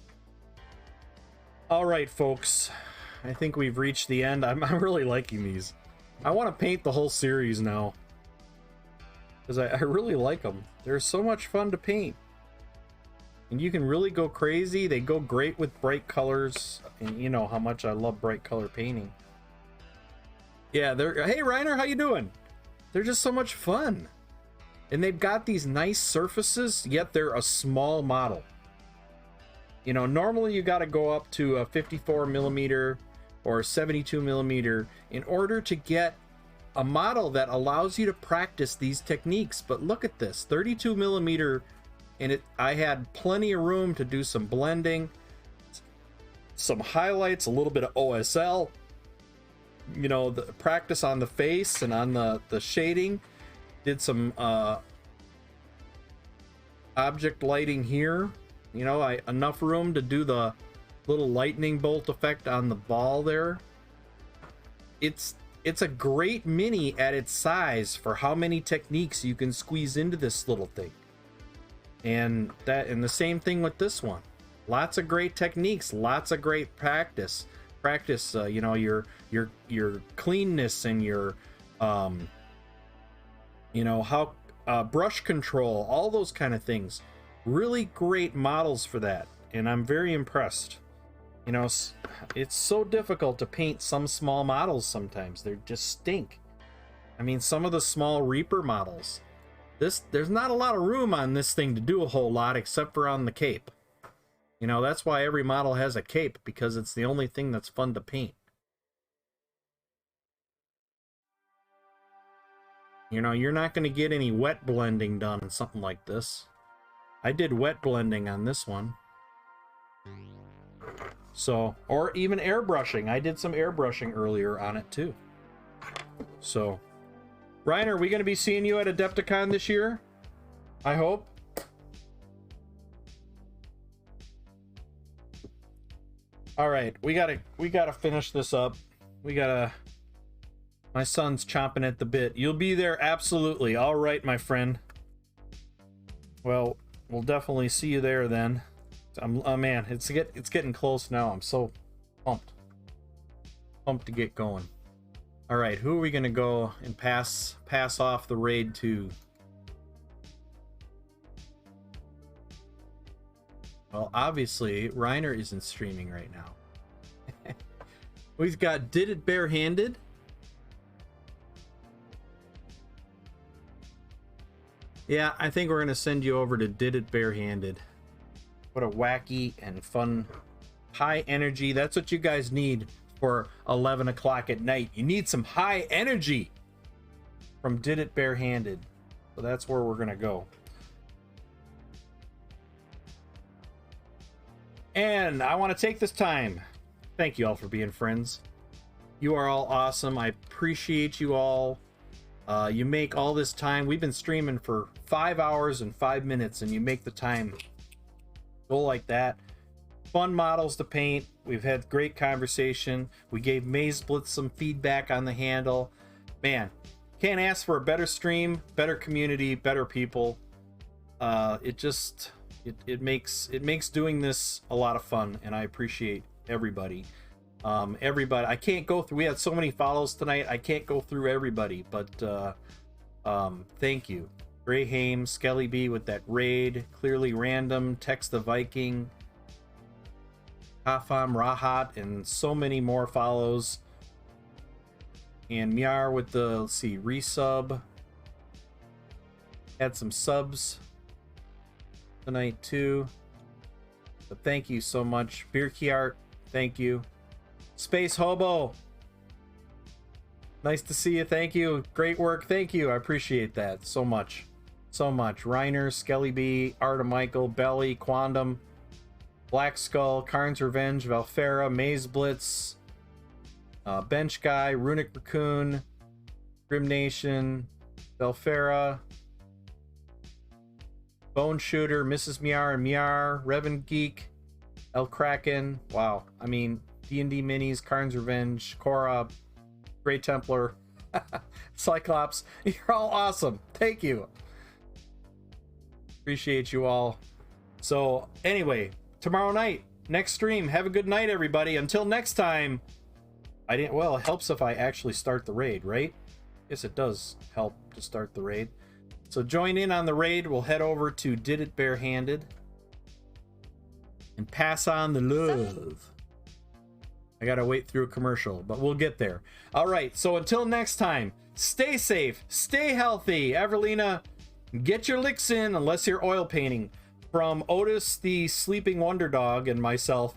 Alright, folks. I think we've reached the end. I'm really liking these. I want to paint the whole series now, because I really like them. They're so much fun to paint. And you can really go crazy. They go great with bright colors. And you know how much I love bright color painting. Yeah, hey Reiner, how you doing? They're just so much fun. And they've got these nice surfaces, yet they're a small model. You know, normally you got to go up to a 54 millimeter or 72 millimeter in order to get a model that allows you to practice these techniques. But look at this, 32 millimeter, and I had plenty of room to do some blending, some highlights, a little bit of OSL, you know, the practice on the face and on the shading. Did some object lighting here. You know, enough room to do the little lightning bolt effect on the ball there. It's a great mini at its size for how many techniques you can squeeze into this little thing. And the same thing with this one. Lots of great techniques, lots of great practice. You know, your cleanness and your you know, how brush control, all those kind of things. Really great models for that, and I'm very impressed. You know, it's so difficult to paint some small models sometimes. They just stink. I mean, some of the small Reaper models, there's not a lot of room on this thing to do a whole lot except for on the cape. You know, that's why every model has a cape, because it's the only thing that's fun to paint. You know, you're not going to get any wet blending done on something like this. I did wet blending on this one. So, or even airbrushing. I did some airbrushing earlier on it too. So, Ryan, are we going to be seeing you at Adepticon this year? I hope. All right, we gotta finish this up. My son's chomping at the bit. You'll be there, absolutely. All right, my friend. Well, we'll definitely see you there then. Oh man, it's getting close now. I'm so pumped to get going. All right, who are we gonna go and pass off the raid to? Well, obviously, Reiner isn't streaming right now. We've got Did It Barehanded. Yeah, I think we're going to send you over to Did It Barehanded. What a wacky and fun, high energy. That's what you guys need for 11 o'clock at night. You need some high energy from Did It Barehanded. So that's where we're going to go. And I want to take this time. Thank you all for being friends. You are all awesome. I appreciate you all. You make all this time. We've been streaming for 5 hours and 5 minutes, and you make the time go like that. Fun models to paint. We've had great conversation. We gave Maze Blitz some feedback on the handle. Man, can't ask for a better stream, better community, better people. It makes doing this a lot of fun, and I appreciate everybody. I can't go through. We had so many follows tonight. I can't go through everybody, but thank you. Gray Haim, Skelly B with that raid, Clearly Random, Text the Viking, Kafam Rahat, and so many more follows. And Miar with the, let's see, resub. Had some subs tonight too. But thank you so much. Beerkiart, thank you. Space Hobo, nice to see you. Thank you. Great work. Thank you. I appreciate that so much. So much. Reiner, Skelly B, Arta Michael, Belly, Quandam, Black Skull, Karn's Revenge, Valfera, Maze Blitz, Bench Guy, Runic Raccoon, Grim Nation, Valfera, Bone Shooter, Mrs. Miar and Miar, Revan Geek, El Kraken. Wow. I mean, D&D Minis, Karn's Revenge, Korra, Grey Templar, Cyclops. You're all awesome. Thank you. Appreciate you all. So anyway, tomorrow night, next stream. Have a good night, everybody. Until next time. Well, it helps if I actually start the raid, right? Yes, it does help to start the raid. So join in on the raid. We'll head over to Did It Barehanded and pass on the love. I gotta wait through a commercial, but we'll get there. All right, so until next time, stay safe, stay healthy. Everlina, get your licks in unless you're oil painting. From Otis, the Sleeping Wonder Dog, and myself,